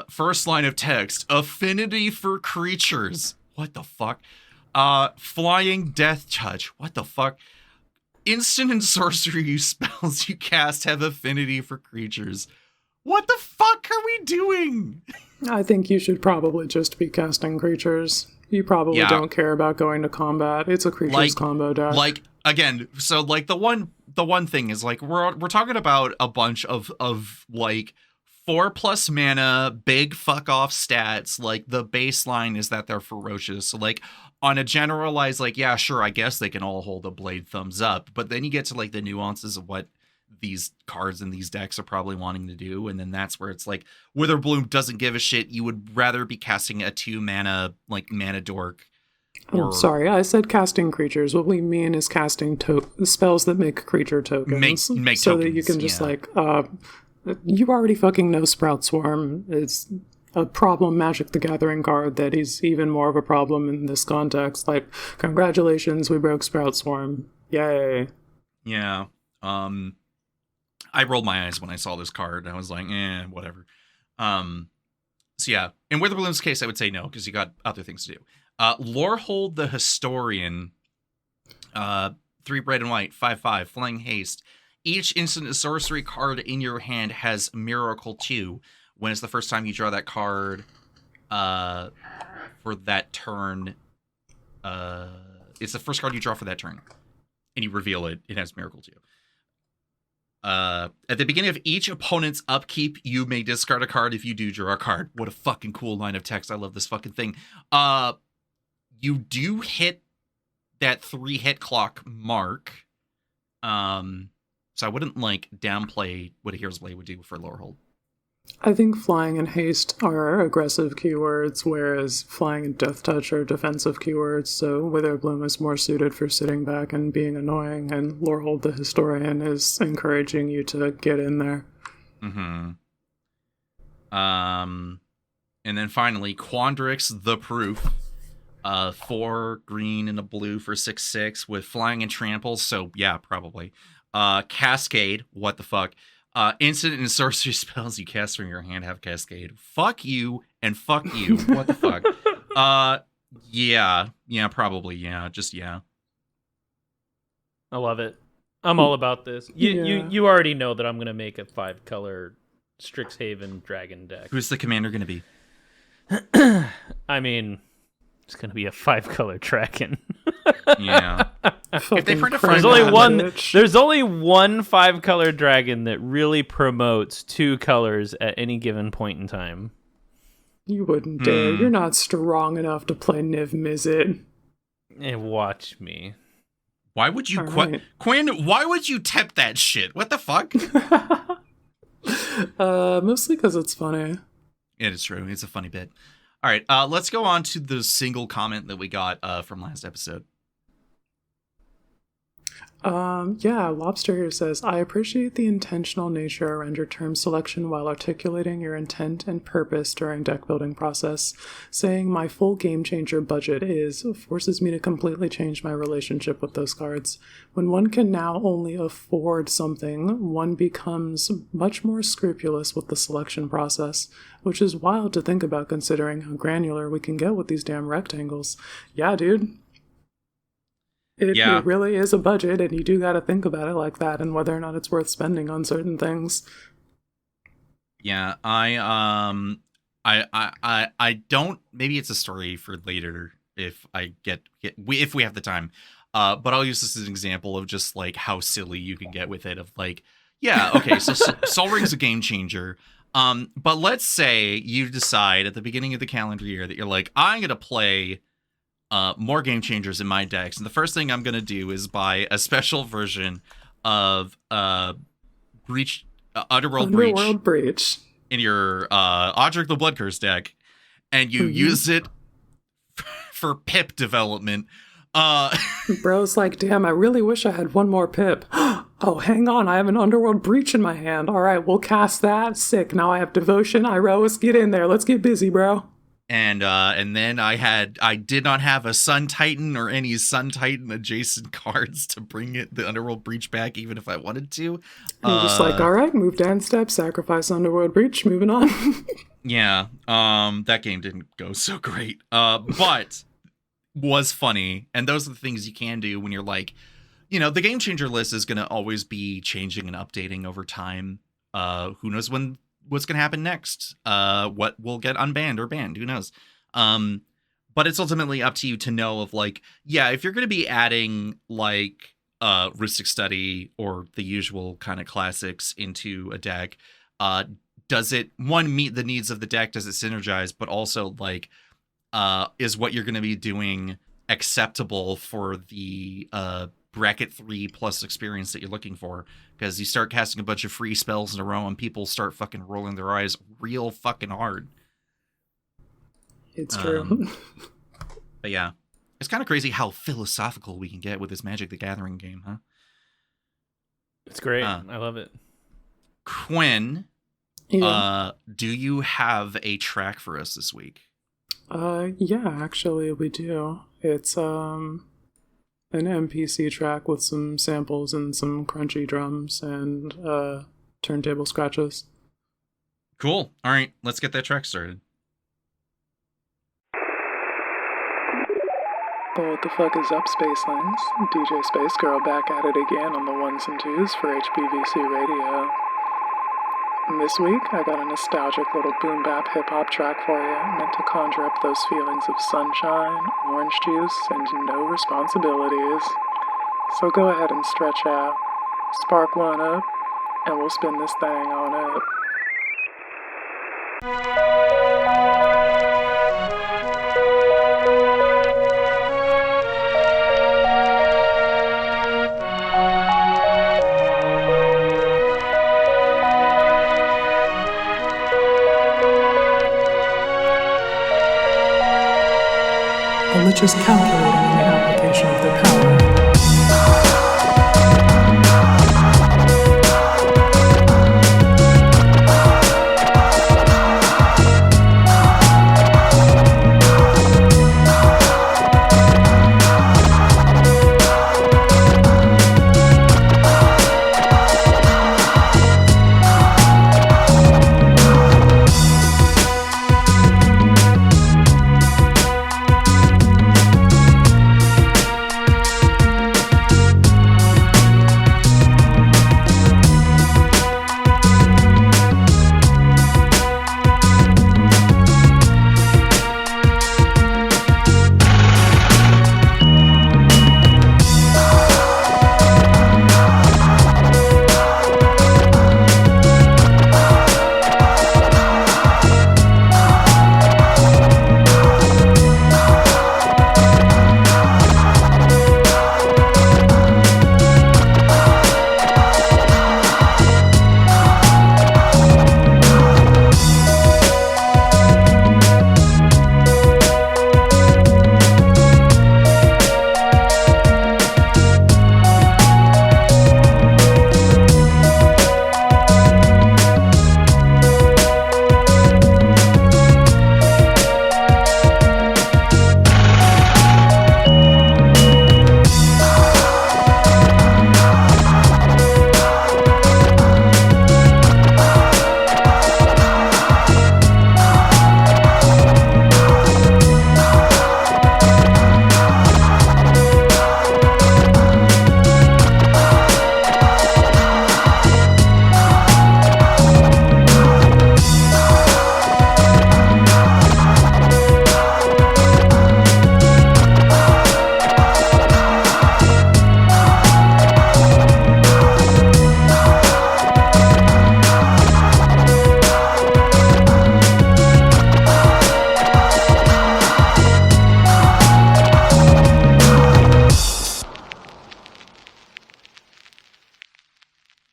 First line of text: affinity for creatures. What the fuck? Flying Death Touch. What the fuck? Instant and sorcery spells you cast have affinity for creatures. What the fuck are we doing? I think you should probably just be casting creatures. You probably don't care about going to combat. It's a creatures combo deck. Like, again, so like the one the one thing is like we're talking about a bunch of like 4+ mana, big fuck off stats. Like the baseline is that they're ferocious. So like on a generalized, like, yeah, sure, I guess they can all hold a blade thumbs up. But then you get to like the nuances of what these cards and these decks are probably wanting to do. And then that's where it's like Witherbloom doesn't give a shit. You would rather be casting a 2 mana, like mana dork. Oh, sorry, I said casting creatures. What we mean is casting spells that make creature tokens. Make so tokens, that you can just you already fucking know Sprout Swarm. It's a problem Magic the Gathering card that is even more of a problem in this context. Like, congratulations, we broke Sprout Swarm. Yay. Yeah. I rolled my eyes when I saw this card. I was like, whatever. So yeah, in Witherbloom's case, I would say no, because you got other things to do. Lorehold the Historian, 3 red and white, 5/5, flying haste. Each instant and sorcery card in your hand has Miracle 2. When it's the first time you draw that card for that turn, it's the first card you draw for that turn, and you reveal it, it has Miracle 2. At the beginning of each opponent's upkeep, you may discard a card if you do draw a card. What a fucking cool line of text. I love this fucking thing. You do hit that 3 hit clock mark. So I wouldn't like downplay what a Hero's Blade would do for Lorehold. I think flying and haste are aggressive keywords, whereas flying and death touch are defensive keywords, so Witherbloom is more suited for sitting back and being annoying, and Lorehold the Historian is encouraging you to get in there. Mm-hmm. And then finally, Quandrix the Proof. 4 green and a blue for 6/6 with flying and trample, so yeah, probably. Cascade, what the fuck? Instant and sorcery spells you cast from your hand have Cascade. Fuck you and fuck you. What the fuck? Yeah, probably, yeah, just yeah. I love it. I'm all about this. You already know that I'm gonna make a 5-color Strixhaven Dragon deck. Who's the commander gonna be? I mean, it's gonna be a 5-color Dragon. Yeah. If they print a there's only one 5-color dragon that really promotes 2 colors at any given point in time. You wouldn't dare. You're not strong enough to play Niv Mizzet. Watch me. Why would you right. Quinn, why would you tip that shit? What the fuck? Mostly because it's funny. It is true. It's a funny bit. All right, let's go on to the single comment that we got from last episode. Lobster here says, I appreciate the intentional nature around your term selection while articulating your intent and purpose during deck building process. Saying my full game changer budget forces me to completely change my relationship with those cards. When one can now only afford something, one becomes much more scrupulous with the selection process, which is wild to think about considering how granular we can get with these damn rectangles. Yeah, dude. It really is a budget, and you do got to think about it like that, and whether or not it's worth spending on certain things. Yeah, I don't. Maybe it's a story for later if I if we have the time. But I'll use this as an example of just like how silly you can get with it. Of like, yeah, okay, so Sol Ring's a game changer. But let's say you decide at the beginning of the calendar year that you're like, I'm gonna play more game changers in my decks, and the first thing I'm gonna do is buy a special version of Underworld Breach in your Audric the Bloodcurse deck, and you use it for pip development. Bro's like, damn, I really wish I had one more pip. Oh, hang on, I have an Underworld Breach in my hand. All right, we'll cast that. Sick. Now I have Devotion, Iroas. Get in there. Let's get busy, bro. And then I did not have a Sun Titan or any Sun Titan adjacent cards to bring the Underworld Breach back, even if I wanted to. I'm just like, all right, move down step, sacrifice Underworld Breach, moving on. Yeah, that game didn't go so great, but was funny. And those are the things you can do when you're like, the game changer list is going to always be changing and updating over time. Who knows what's going to happen next? What will get unbanned or banned? Who knows? But it's ultimately up to you to know of like, yeah, if you're going to be adding like Rhystic Study or the usual kind of classics into a deck, does it, one, meet the needs of the deck? Does it synergize? But also, like, is what you're going to be doing acceptable for the bracket 3 plus experience that you're looking for? Because you start casting a bunch of free spells in a row and people start fucking rolling their eyes real fucking hard. It's true. But yeah, it's kind of crazy how philosophical we can get with this Magic the Gathering game, huh? It's great. I love it. Quinn, do you have a track for us this week? Yeah, actually we do. It's an MPC track with some samples and some crunchy drums and turntable scratches. Cool. All right, let's get that track started. What the fuck is up, Spacelings? DJ Space Girl back at it again on the ones and twos for HBVC Radio. And this week, I got a nostalgic little boom bap hip hop track for you, meant to conjure up those feelings of sunshine, orange juice, and no responsibilities. So go ahead and stretch out, spark one up, and we'll spin this thing on up. The lich is calculating on the application of their power.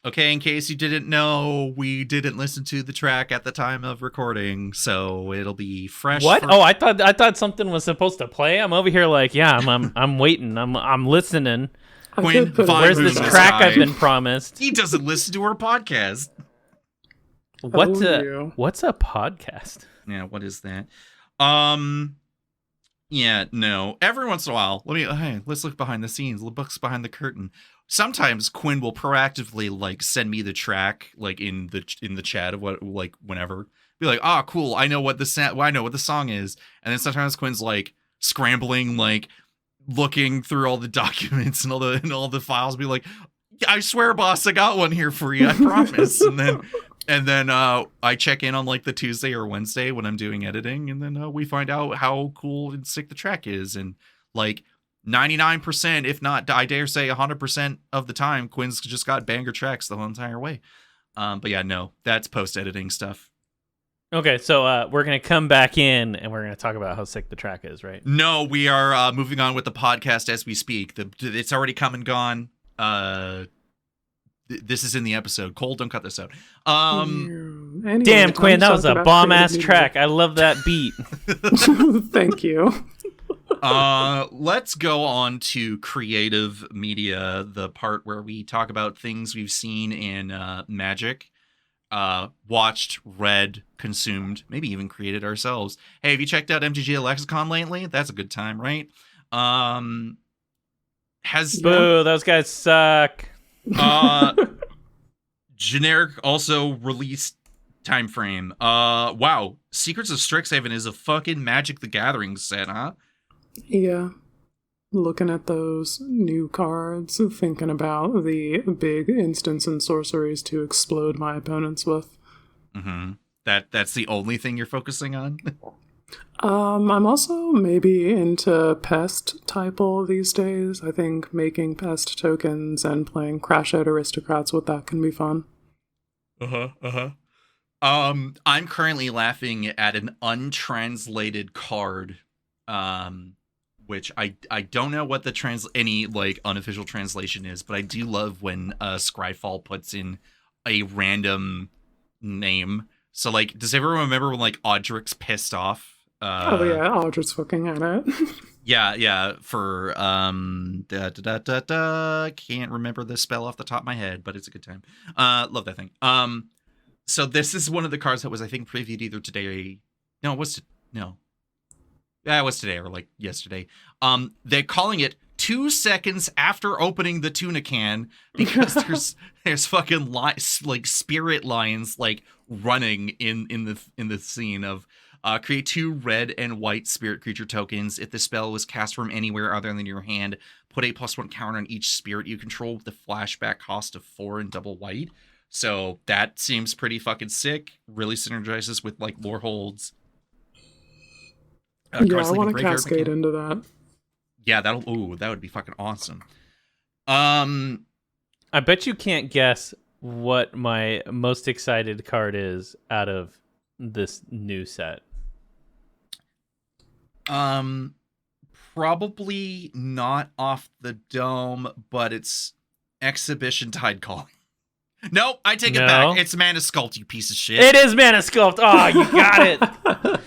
Okay, in case you didn't know, we didn't listen to the track at the time of recording, so it'll be fresh. What? Oh, I thought something was supposed to play. I'm over here like, yeah, I'm waiting. I'm listening. Quinn, where's this track I've been promised? He doesn't listen to our podcast. What's a podcast? Yeah, what is that? Yeah, no. Every once in a while, let's look behind the scenes. The book's behind the curtain. Sometimes Quinn will proactively like send me the track like in the chat of what like whenever. Be like, cool, I know what the song is. And then sometimes Quinn's like scrambling, like looking through all the documents and all the files, be like, I swear, boss, I got one here for you, I promise. And then I check in on like the Tuesday or Wednesday when I'm doing editing, and then we find out how cool and sick the track is. And like 99%, if not, I dare say 100% of the time, Quinn's just got banger tracks the whole entire way. But yeah, no, that's post-editing stuff. Okay, so we're going to come back in and we're going to talk about how sick the track is, right? No, we are moving on with the podcast as we speak. It's already come and gone. This is in the episode. Cole, don't cut this out. Anyway, Damn, Quinn, that was a bomb-ass creative track. I love that beat. media. Thank you. Let's go on to creative media, the part where we talk about things we've seen in Magic, watched, read, consumed, maybe even created ourselves. Hey, have you checked out MTGL Lexicon lately? That's a good time, right? Boo, those guys suck. Generic also released time frame. Wow, Secrets of Strixhaven is a fucking Magic the Gathering set, huh? Yeah. Looking at those new cards, thinking about the big instants and sorceries to explode my opponents with. Mm-hmm. That's the only thing you're focusing on? I'm also maybe into pest typal these days. I think making pest tokens and playing Crash Out Aristocrats with that can be fun. I'm currently laughing at an untranslated card, which I don't know what the any like unofficial translation is, but I do love when Scryfall puts in a random name. So like, does everyone remember when like Audric's pissed off? Oh yeah, Audric's fucking at it. Yeah, for can't remember the spell off the top of my head, but it's a good time. Love that thing. So this is one of the cards that was, I think, previewed either today. No, it was no. Yeah, it was today or like yesterday. They're calling it 2 seconds after opening the tuna can because there's fucking like spirit lines like running in the scene of create 2 red and white spirit creature tokens. If the spell was cast from anywhere other than your hand, put a +1 counter on each spirit you control with the flashback cost of 4 and double white. So that seems pretty fucking sick. Really synergizes with like lore holds. Yeah, I want to cascade into that. Yeah, that would be fucking awesome. I bet you can't guess what my most excited card is out of this new set. Probably not Off the Dome, but it's Exhibition Tide Calling. Nope, I take it back. It's Mana Sculpt, you piece of shit. It is Mana Sculpt. Oh, you got it.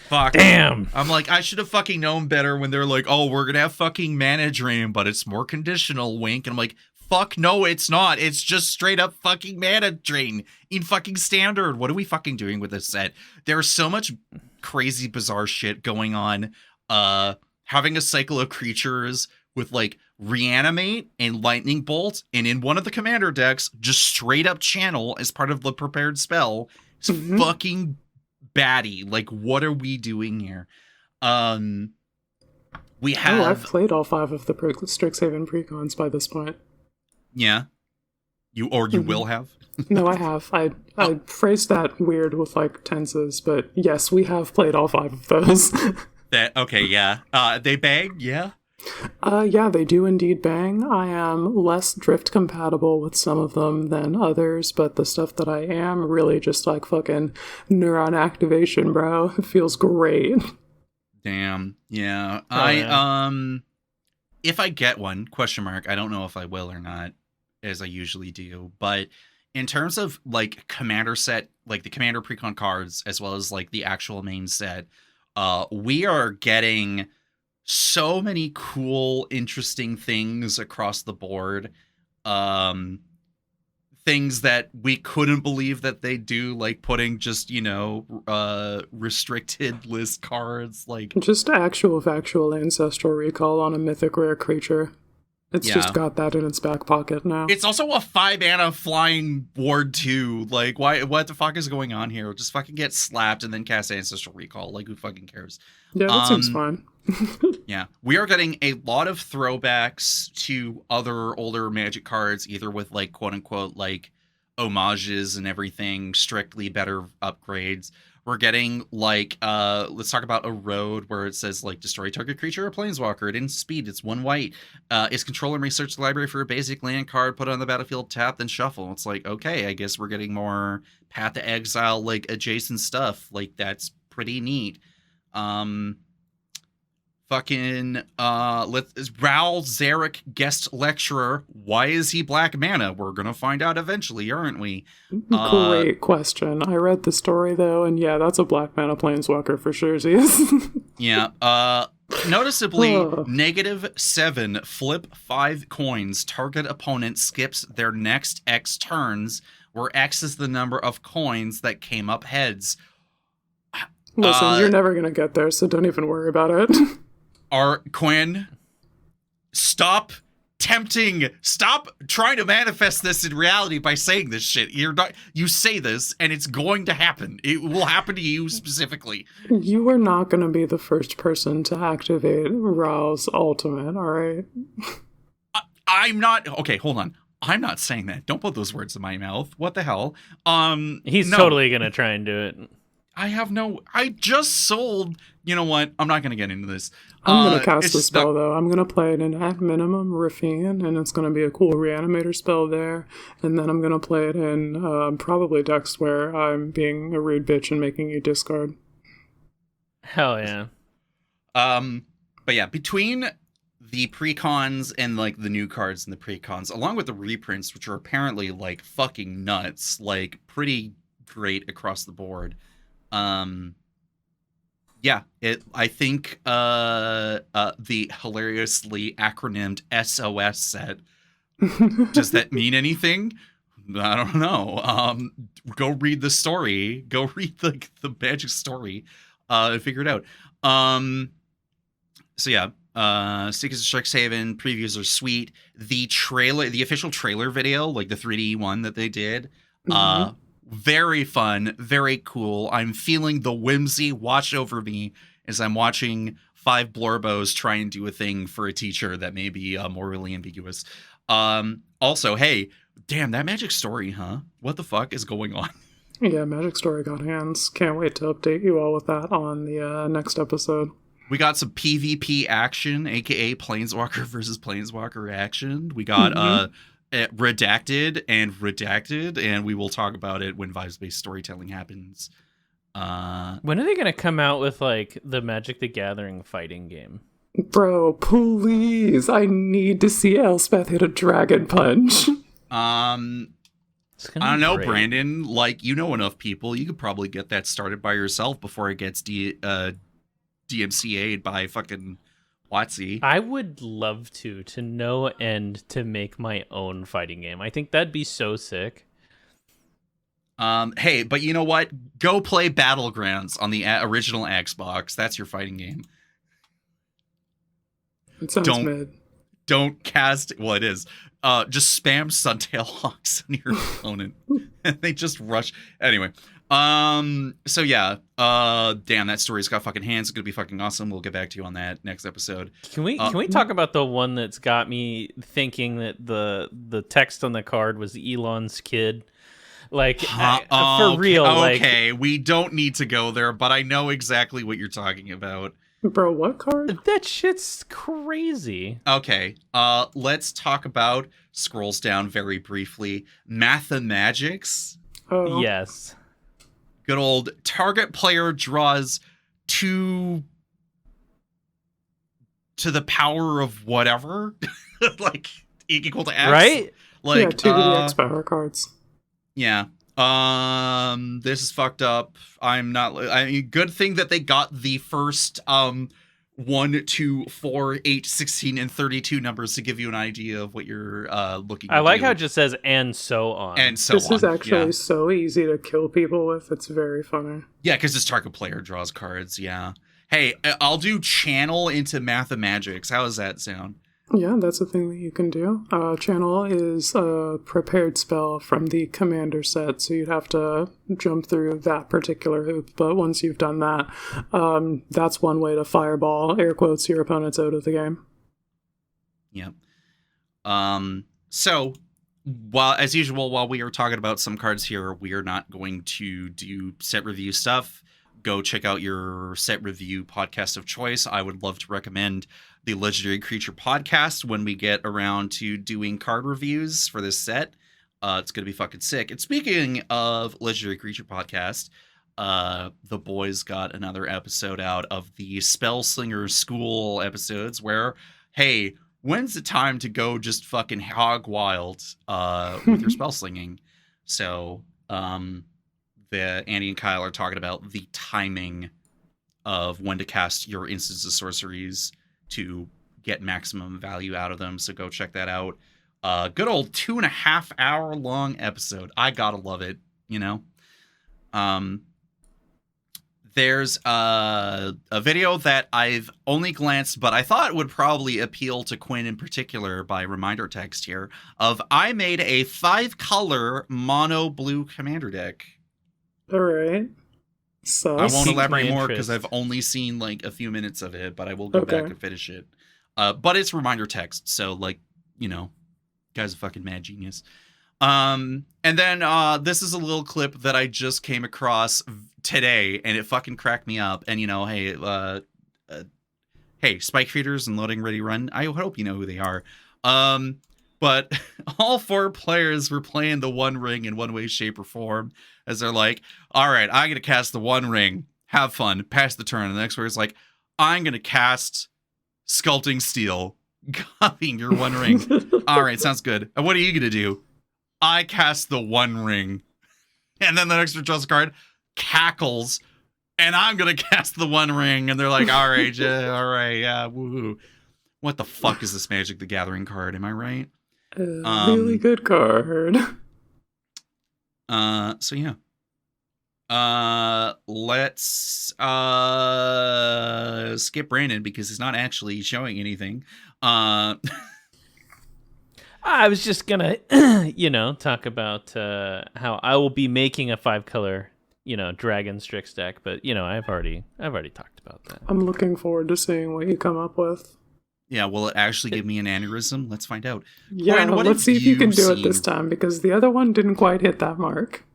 Fuck. Damn. I'm like, I should have fucking known better when they're like, oh, we're gonna have fucking Mana Drain, but it's more conditional, wink. And I'm like, fuck no, it's not. It's just straight up fucking Mana Drain in fucking Standard. What are we fucking doing with this set? There's so much crazy, bizarre shit going on. Having a cycle of creatures with like Reanimate and Lightning Bolt, and in one of the commander decks, just straight up channel as part of the prepared spell. It's fucking batty. Like, what are we doing here? We have. I've played all 5 of the Strixhaven precons by this point. Yeah, you will have. No, I have. I phrased that weird with like tenses, but yes, we have played all 5 of those. Okay, yeah. They bang, yeah. Yeah, they do indeed bang. I am less drift compatible with some of them than others, but the stuff that I am really just like fucking neuron activation, bro. It feels great. Damn. Yeah. If I get one, I don't know if I will or not, as I usually do, but in terms of like commander set, like the commander precon cards, as well as like the actual main set, we are getting so many cool, interesting things across the board. Things that we couldn't believe that they do, like putting just, restricted list cards, like just actual factual ancestral recall on a mythic rare creature. It's just got that in its back pocket now. It's also a 5-mana flying ward 2. Like, why? What the fuck is going on here? Just fucking get slapped and then cast Ancestral Recall. Like, who fucking cares? Yeah, that seems fine. Yeah. We are getting a lot of throwbacks to other older Magic cards, either with, like, quote-unquote, like, homages and everything, strictly better upgrades. We're getting like let's talk about a road where it says like destroy target creature or planeswalker. It in speed, it's 1 white. Its controller may search the library for a basic land card, put it on the battlefield, tap, then shuffle. It's like, okay, I guess we're getting more Path to Exile like adjacent stuff. Like that's pretty neat. Fucking let's Raoul Zarek, guest lecturer. Why is he black mana? We're gonna find out eventually, aren't we? Great question. I read the story though, and yeah, that's a black mana planeswalker for sure. Yeah. Noticeably, -7, flip 5 coins. Target opponent skips their next X turns, where X is the number of coins that came up heads. Listen, you're never gonna get there, so don't even worry about it. Quinn, stop stop trying to manifest this in reality by saying this shit. You say this and it's going to happen. It will happen to you specifically. You are not going to be the first person to activate Rao's ultimate, all right? I'm not. Okay, hold on. I'm not saying that. Don't put those words in my mouth. What the hell? He's totally going to try and do it. I just sold. You know what? I'm not going to get into this. I'm going to cast a spell, though. I'm going to play it in at minimum Raffian, and it's going to be a cool Reanimator spell there. And then I'm going to play it in probably decks where I'm being a rude bitch and making you discard. Hell yeah. But yeah, between the precons and like the new cards and the precons, along with the reprints, which are apparently like fucking nuts, like pretty great across the board. Yeah, I think the hilariously acronymed SOS set. Does that mean anything? I don't know. Go read the story. Go read the magic story. And figure it out. So yeah, Secrets of Strixhaven previews are sweet. The official trailer video, like the 3D one that they did, very fun, very cool. I'm feeling the whimsy wash over me as I'm watching 5 Blorbos try and do a thing for a teacher that may be morally ambiguous. Also, hey, damn, that magic story, huh? What the fuck is going on? Yeah, Magic Story got hands. Can't wait to update you all with that on the next episode. We got some PvP action, aka Planeswalker versus Planeswalker action. We got Redacted, and we will talk about it when vibes-based storytelling happens. When are they going to come out with like the Magic the Gathering fighting game? Bro, please! I need to see Elspeth hit a dragon punch. I don't know, Brandon. Like, you know enough people. You could probably get that started by yourself before it gets DMCA'd by fucking WotC. I would love to no end to make my own fighting game. I think that'd be so sick. Hey, but you know what? Go play Battlegrounds on the original Xbox. That's your fighting game. It sounds mid. Don't cast. Well, it is. Just spam Suntail Hawks on your opponent, and they just rush. Anyway, so yeah. Damn, that story's got fucking hands. It's gonna be fucking awesome. We'll get back to you on that next episode. Can we talk about the one that's got me thinking that the text on the card was Elon's kid? Like, for real. Okay, we don't need to go there, but I know exactly what you're talking about. Bro, what card? That shit's crazy. Okay, let's talk about, scrolls down very briefly, Mathemagics. Oh. Yes. Good old target player draws 2 to the power of whatever. Like, equal to X. Right? Like, yeah, 2 to the X power cards. Yeah. This is fucked up. I mean, good thing that they got the first 1, 2, 4, 8, 16, and 32 numbers to give you an idea of what you're looking. I like how it just says "and so on." And so this on. Is actually so easy to kill people with. It's very funny. Yeah, because this target player draws cards. Yeah. Hey, I'll do channel into Mathemagics. How does that sound? Yeah, that's a thing that you can do. Channel is a prepared spell from the commander set, so you'd have to jump through that particular hoop. But once you've done that, that's one way to fireball, air quotes, your opponents out of the game. Yep. So, as usual, while we are talking about some cards here, we are not going to do set review stuff. go check out your set review podcast of choice. I would love to recommend the Legendary Creature podcast when we get around to doing card reviews for this set. It's going to be fucking sick. And speaking of Legendary Creature podcast, the boys got another episode out of the Spellslinger School episodes where, hey, when's the time to go just fucking hog wild with your spell slinging? So Andy and Kyle are talking about the timing of when to cast your instants of sorceries to get maximum value out of them. So go check that out. Good old 2.5 hour long episode. I gotta love it, you know? There's a video that I've only glanced, but I thought would probably appeal to Quinn in particular by reminder text here, of I made a 5-color mono blue commander deck. All right. So I won't elaborate more because I've only seen like a few minutes of it, but I will go back and finish it. But it's reminder text, so like, you know, guy's a fucking mad genius. And then this is a little clip that I just came across today, and it fucking cracked me up. And you know, hey, Spike Feeders and Loading Ready Run, I hope you know who they are. But all 4 players were playing the One Ring in one way, shape, or form, as they're like, all right, I'm gonna cast the One Ring, have fun, pass the turn. And the next player is like, I'm gonna cast Sculpting Steel, copying your One Ring. All right, sounds good. And what are you gonna do? I cast the One Ring. And then the next draws a card, cackles, and I'm gonna cast the One Ring. And they're like, all right, yeah, woohoo. What the fuck is this Magic the Gathering card? Am I right? Really good card. So yeah. Let's skip Brandon because he's not actually showing anything. I was just gonna, talk about how I will be making a 5-color, Dragon Strix deck, but I've already talked about that. I'm looking forward to seeing what you come up with. Yeah, will it actually give me an aneurysm? Let's find out. Yeah, Quinn, let's see if you can do it this time, because the other one didn't quite hit that mark.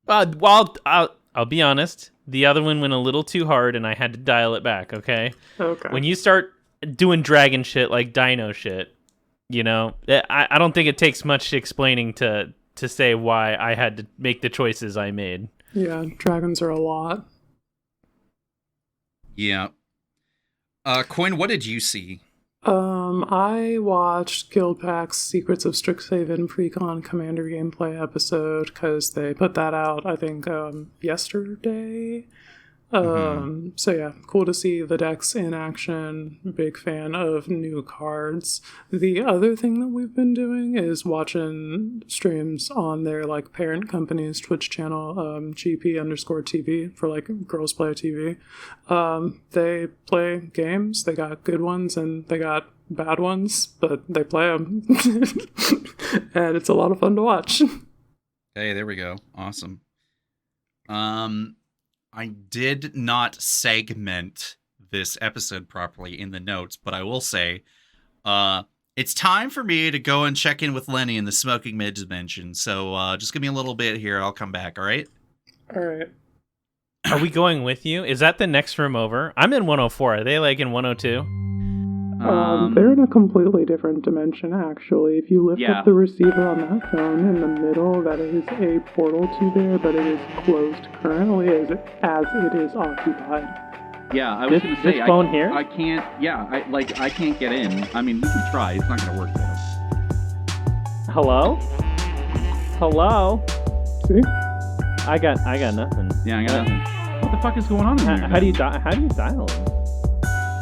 Well, I'll be honest. The other one went a little too hard, and I had to dial it back. Okay. When you start doing dragon shit like dino shit, I don't think it takes much explaining to say why I had to make the choices I made. Yeah, dragons are a lot. Yeah. Quinn, what did you see? I watched Guildpack's Secrets of Strixhaven Precon Commander gameplay episode because they put that out, I think, yesterday. So yeah, cool to see the decks in action. Big fan of new cards. The other thing that we've been doing is watching streams on their parent company's Twitch channel, GP_TV for Girls Play TV. They play games. They got good ones and they got bad ones, but they play them, and it's a lot of fun to watch. Hey, there we go. Awesome. I did not segment this episode properly in the notes, but I will say, it's time for me to go and check in with Lenny in the Smoking Mid Dimension. So just give me a little bit here. I'll come back. All right. All right. Are we going with you? Is that the next room over? I'm in 104. Are they in 102? They're in a completely different dimension, actually. If you lift up the receiver on that phone in the middle, that is a portal to there, but it is closed currently as it is occupied. Yeah, I was going to say, this phone here? I can't, I can't get in. I mean, we can try. It's not going to work though. Hello? See? I got nothing. Yeah, I got nothing. What the fuck is going on in here? How do you dial in?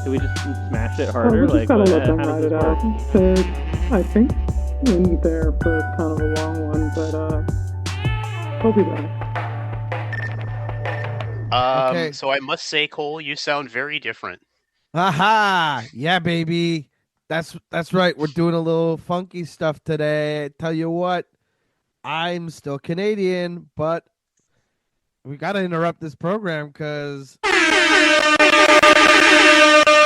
Do we just smash it harder? We just gotta let them ride it out. They're, I think, in there for kind of a long one, but they'll be back. Okay. So I must say, Cole, you sound very different. Aha! Yeah, baby. That's right. We're doing a little funky stuff today. I tell you what, I'm still Canadian, but we gotta interrupt this program because.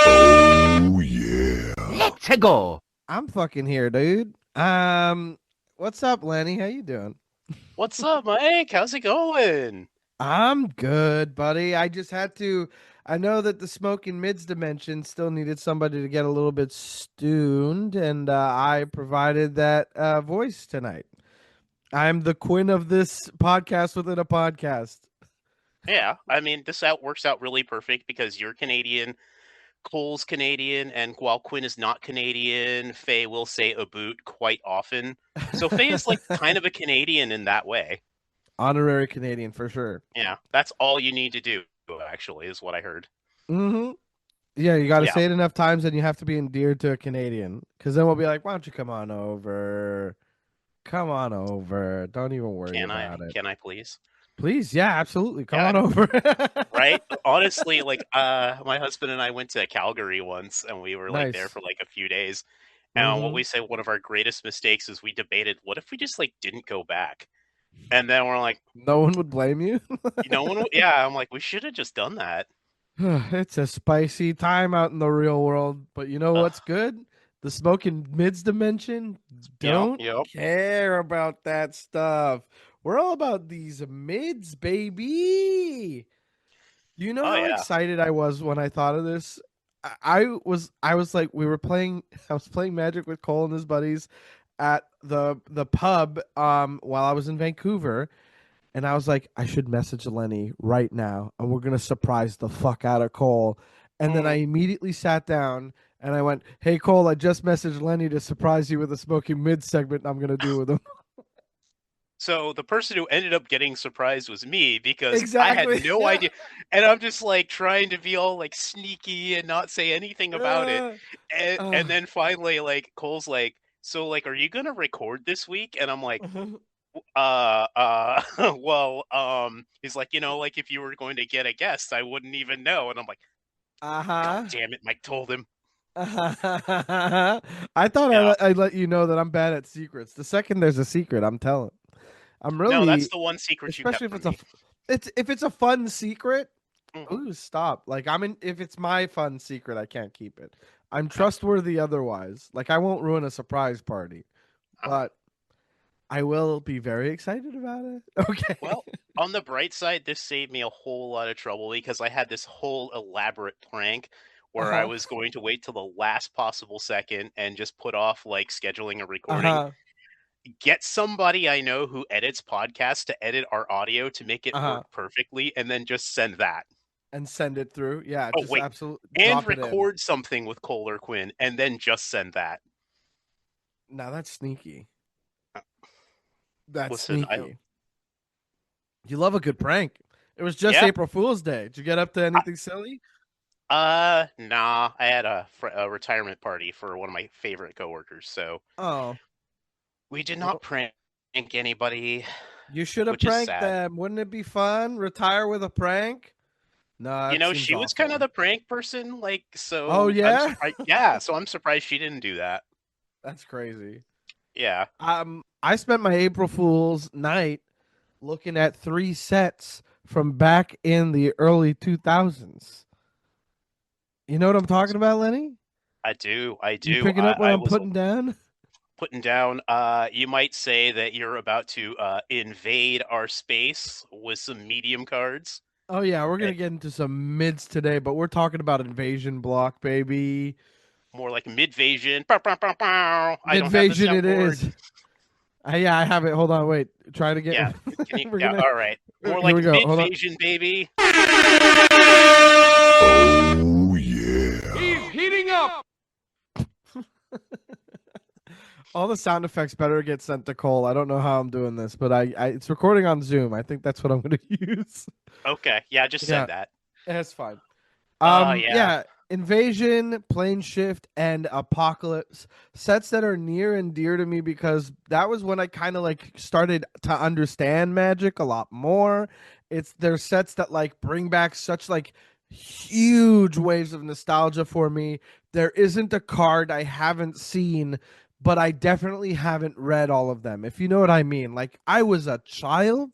Oh yeah. Let's go. I'm fucking here, dude. What's up, Lenny? How you doing? What's up, Mike? How's it going? I'm good, buddy. I just had to. I know that the smoking mids dimension still needed somebody to get a little bit stoned, and I provided that voice tonight. I'm the Quinn of this podcast within a podcast. Yeah, I mean, works out really perfect because you're Canadian, Cole's Canadian, and while Quinn is not Canadian, Faye will say a boot quite often. So Faye is like kind of a Canadian in that way. Honorary Canadian for sure. Yeah, that's all you need to do, actually, is what I heard. Mm-hmm. Yeah, you got to Yeah. say it enough times, and you have to be endeared to a Canadian, because then we'll be like, "Why don't you come on over? Come on over. Don't even worry about it. Can I please? Please, yeah, absolutely. Come Yeah. on over." Right? Honestly, like my husband and I went to Calgary once, and we were like there Nice. for like a few days. And what Mhm. we say one of our greatest mistakes is we debated, what if we just like didn't go back? And then we're like, No one would blame you. no one. Yeah, I'm like, we should have just done that. It's a spicy time out in the real world, but you know Ugh. what's good? The smoking mids dimension don't Yep. care about that stuff. We're all about these mids, baby. You know Oh how yeah. excited I was when I thought of this? I was like, we were playing I was playing Magic with Cole and his buddies at the pub while I was in Vancouver, and I was like, I should message Lenny right now, and we're gonna surprise the fuck out of Cole. And then I immediately sat down and I went, "Hey Cole, I just messaged Lenny to surprise you with a smoking mid segment I'm gonna do with him." So the person who ended up getting surprised was me because I Exactly. had no idea, and I'm just like trying to be all like sneaky and not say anything about it. And then finally, like Cole's like, "So like, are you gonna record this week?" And I'm like, well, he's like, like if you were going to get a guest, I wouldn't even know. And I'm like, God damn it, Mike told him. I thought Yeah. I'd let you know that I'm bad at secrets. The second there's a secret, I'm telling. I'm No, that's really, the one secret you especially kept if from it's me. if it's a fun secret. Mhm. Ooh, stop! Like if it's my fun secret, I can't keep it. I'm trustworthy otherwise. Like I won't ruin a surprise party, but I will be very excited about it. Okay. Well, on the bright side, this saved me a whole lot of trouble because I had this whole elaborate prank where I Uh-huh. was going to wait till the last possible second and just put off like scheduling a recording. Uh-huh. Get somebody I know who edits podcasts to edit our audio to make it Uh-huh. work perfectly, and then just send that. And send it through. Yeah, Oh, just wait. absolutely And drop it in. record something with Cole or Quinn, and then just send that. Now that's sneaky. That's Listen, sneaky. You love a good prank. It was just Yeah. April Fool's Day. Did you get up to anything silly? Nah. I had a retirement party for one of my favorite coworkers, so Oh, we did well, not prank anybody, you should have which is pranked sad. them. Wouldn't it be fun? Retire with a prank? No, that seems She was kind of awful. the prank person, like, Oh so I'm yeah, surprised. Yeah, so I'm surprised she didn't do that. that's crazy. Yeah. I spent my April Fool's night looking at 3 sets from back in the early 2000s. You know what I'm talking about, Lenny? I do. You picking up what I I'm was putting down? putting down. You might say that you're about to invade our space with some medium cards. Oh yeah, we're gonna get into some mids today, but we're talking about invasion block, baby. More like midvasion. Pow, pow, pow, pow. I don't have the Midvasion, it soundboard. is. Yeah, I have it. Hold on, wait. Try it again. Yeah. Can you, We're yeah. gonna. All right. More Here like we go. Hold on. midvasion, baby. Oh yeah. He's heating up. All the sound effects better get sent to Cole. I don't know how I'm doing this, but I it's recording on Zoom. I think that's what I'm gonna use. Okay. Yeah. Just Yeah. send that. That's fine. Yeah. Invasion, plane shift, and apocalypse, sets that are near and dear to me because that was when I kind of like started to understand Magic a lot more. They're sets that like bring back such like huge waves of nostalgia for me. There isn't a card I haven't seen, but I definitely haven't read all of them, if you know what I mean. Like I was a child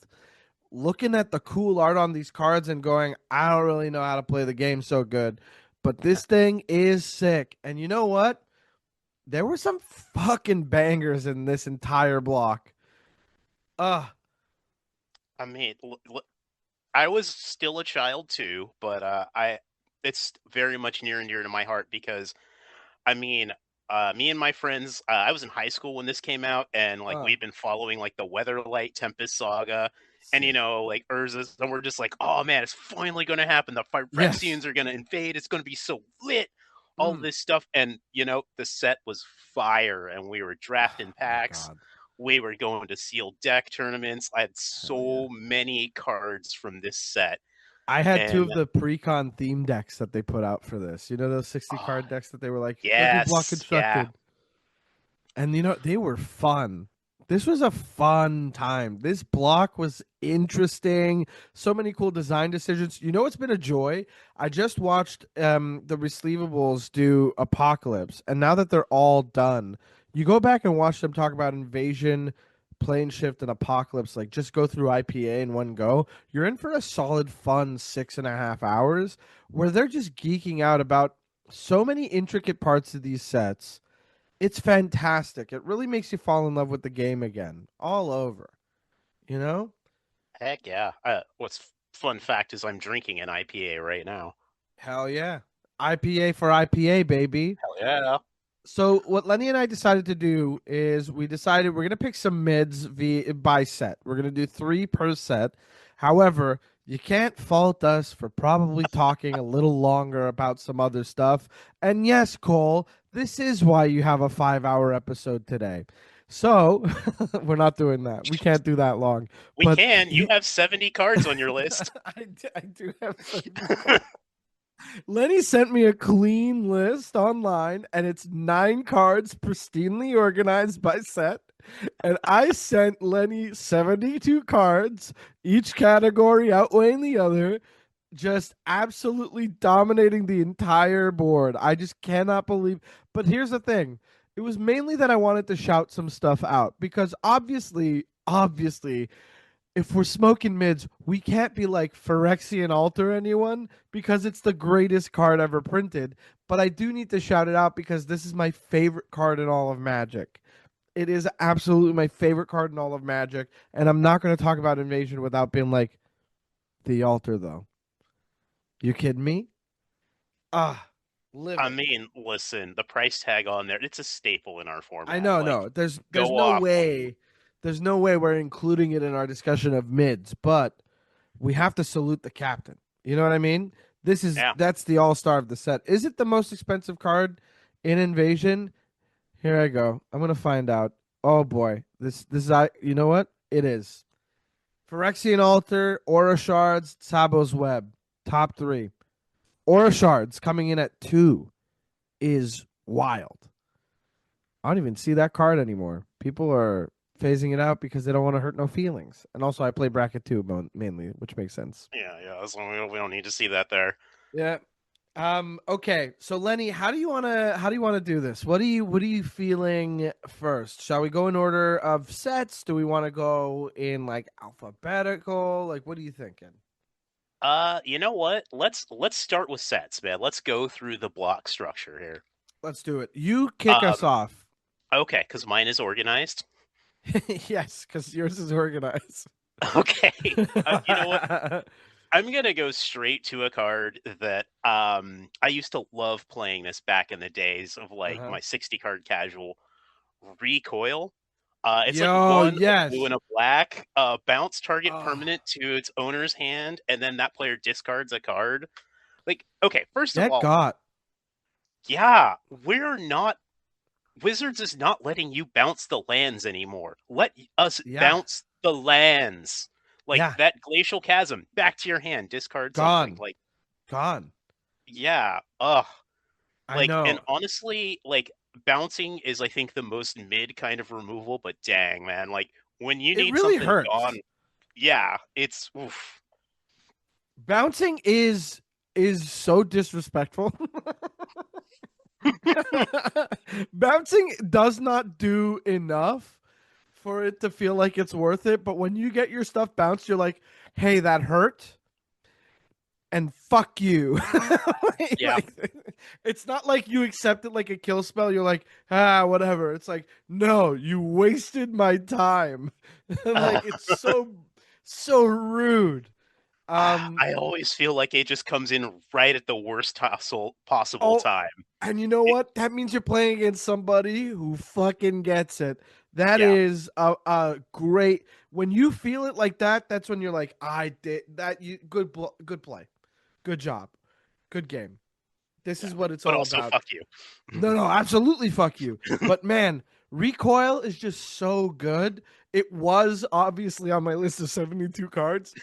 looking at the cool art on these cards and going, I don't really know how to play the game so good, but this thing is sick. And you know what? There were some fucking bangers in this entire block. I mean, I was still a child too, but it's very much near and dear to my heart because I mean, me and my friends, I was in high school when this came out, and like we've been following like the Weatherlight Tempest saga, and Sick. like Urza's, and we're just like, oh man, it's finally going to happen. The Yes. Phyrexians are going to invade. It's going to be so lit. All Mm. this stuff, and the set was fire, and we were drafting My packs. God. We were going to sealed deck tournaments. I had Hell yeah. so many cards from this set, I had two and of the pre-con theme decks that they put out for this. You know those 60 oh, card decks that they were like, go do block yes, yeah. constructed. And they were fun. This was a fun time. This block was interesting. So many cool design decisions. You know it's been a joy? I just watched the Receivables do Apocalypse, and now that they're all done, you go back and watch them talk about Invasion, Plane Shift, and Apocalypse, like just go through IPA in one go. You're in for a solid fun 6.5 hours where they're just geeking out about so many intricate parts of these sets. It's fantastic. It really makes you fall in love with the game again, all over. You know? Heck yeah. What's fun fact is I'm drinking an IPA right now. Hell yeah. IPA for IPA, baby. Hell yeah. So what Lenny and I decided to do is we decided we're gonna pick some mids by set. We're gonna do 3 per set. However, you can't fault us for probably talking a little longer about some other stuff. And yes, Cole, this is why you have a 5-hour episode today. So we're not doing that. We can't do that long. We But can. You have 70 cards on your list. I do have 70. Lenny sent me a clean list online, and it's 9 cards pristinely organized by set. And I sent Lenny 72 cards, each category outweighing the other, just absolutely dominating the entire board. I just cannot believe. But here's the thing. It was mainly that I wanted to shout some stuff out because obviously, if we're smoking mids, we can't be like Phyrexian Altar anyone because it's the greatest card ever printed. But I do need to shout it out because this is my favorite card in all of Magic. It is absolutely my favorite card in all of Magic. And I'm not going to talk about Invasion without being like, the Altar, though. You kidding me? I mean, listen, the price tag on there, it's a staple in our format. I know, like, no. There's go no off. way. There's no way we're including it in our discussion of mids, but we have to salute the captain. You know what I mean? That's the all-star of the set. Is it the most expensive card in Invasion? Here I go. I'm gonna find out. Oh boy. This is you know what? It is. Phyrexian Altar, Aura Shards, Sabo's Web. Top 3. Aura Shards coming in at 2 is wild. I don't even see that card anymore. People are phasing it out because they don't want to hurt no feelings. And also, I play bracket 2 mainly, which makes sense. Yeah. As long as we don't need to see that there. Yeah. Okay. So Lenny, how do you want to do this? What are you feeling first? Shall we go in order of sets? Do we want to go in like alphabetical? Like, what are you thinking? You know what? Let's start with sets, man. Let's go through the block structure here. Let's do it. You kick us off. Okay, because mine is organized. Yes, because yours is organized. Okay. You know what? I'm gonna go straight to a card that I used to love playing this back in the days of like my 60 card casual. Recoil. It's like 1 blue and a black. Bounce target permanent to its owner's hand, and then that player discards a card. Like, okay, first of all, yeah, we're not. Wizards is not letting you bounce the lands anymore. Let us bounce the lands. Like that Glacial Chasm, back to your hand, discard something. Like, gone. Yeah. Ugh. I know. And honestly, like, bouncing is, I think, the most mid kind of removal. But dang, man, like when you need really something hurts. gone, yeah, it's oof. Bouncing is so disrespectful. Bouncing does not do enough for it to feel like it's worth it. But when you get your stuff bounced, you're like, hey, that hurt. And fuck you. Yeah. It's not like you accept it like a kill spell. You're like, whatever. It's like, no, you wasted my time. Like, it's so rude. I always feel like it just comes in right at the worst possible Oh, time. and you know what? That means you're playing against somebody who fucking gets it. That Yeah. is a great. When you feel it like that, that's when you're like, I did that. You good play, good job, good game. This is what it's But all also, about. fuck you. No, absolutely fuck you. But man, Recoil is just so good. It was obviously on my list of 72 cards,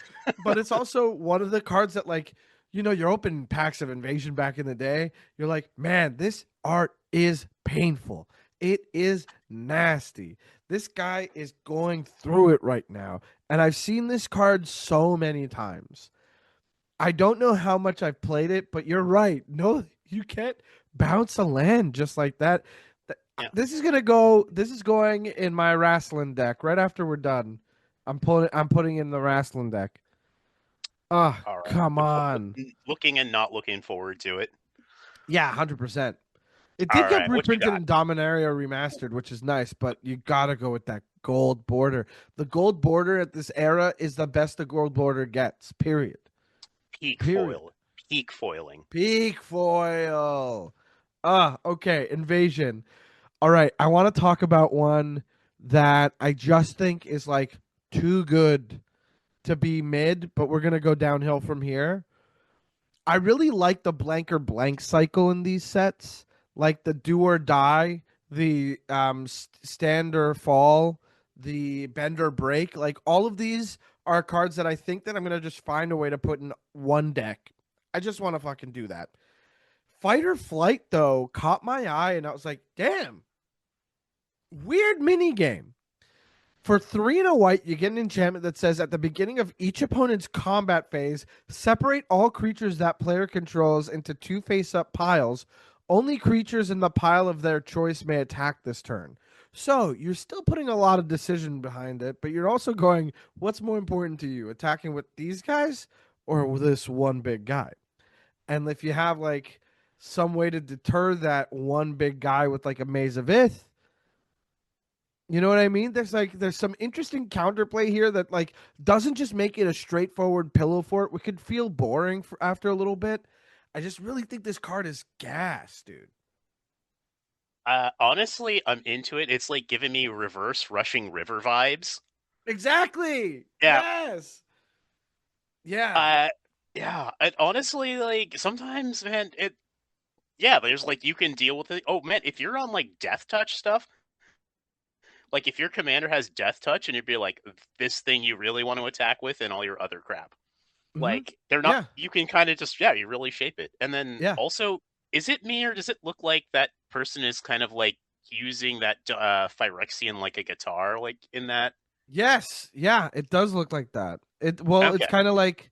but it's also one of the cards that, like, you know, you're opening packs of Invasion back in the day. You're like, man, this art is painful. It is nasty. This guy is going through it right now. And I've seen this card so many times. I don't know how much I've played it, but you're right. No, you can't bounce a land just like that. Yeah. This is going in my wrestling deck right after we're done. I'm putting in the wrestling deck. Oh, All right. come on. Looking and not looking forward to it. Yeah, 100%. It All did get right, what you reprinted got? in Dominaria Remastered, which is nice, but you gotta go with that gold border. The gold border at this era is the best the gold border gets, period. Peak Period. foil. Peak foiling. Peak foil. Okay. Invasion. All right. I want to talk about one that I just think is like too good to be mid, but we're going to go downhill from here. I really like the blank or blank cycle in these sets, like the do or die, the stand or fall, the bend or break. Like all of these are cards that I think that I'm going to just find a way to put in one deck. I just want to fucking do that. Fight or Flight, though, caught my eye, and I was like, damn. Weird mini game. For 3 and a white, you get an enchantment that says at the beginning of each opponent's combat phase, separate all creatures that player controls into 2 face-up piles. Only creatures in the pile of their choice may attack this turn. So you're still putting a lot of decision behind it, but you're also going, what's more important to you, attacking with these guys or with this one big guy? And if you have like some way to deter that one big guy with like a Maze of Ith, you know what I mean? There's some interesting counterplay here that like doesn't just make it a straightforward pillow fort. We could feel boring after a little bit. I just really think this card is gas, dude. Honestly, I'm into it. It's like giving me reverse Rushing River vibes. Exactly. Yeah. Yes. Yeah. Yeah. And honestly, like sometimes, man, there's like you can deal with it. Oh man, if you're on like Death Touch stuff, like if your commander has Death Touch and you'd be like this thing you really want to attack with and all your other crap. Mhm. Like they're not. Yeah. You can kind of just you really shape it. And then also, is it me or does it look like that person is kind of like using that Phyrexian like a guitar, like in that? Yes. Yeah, it does look like that. It's kind of like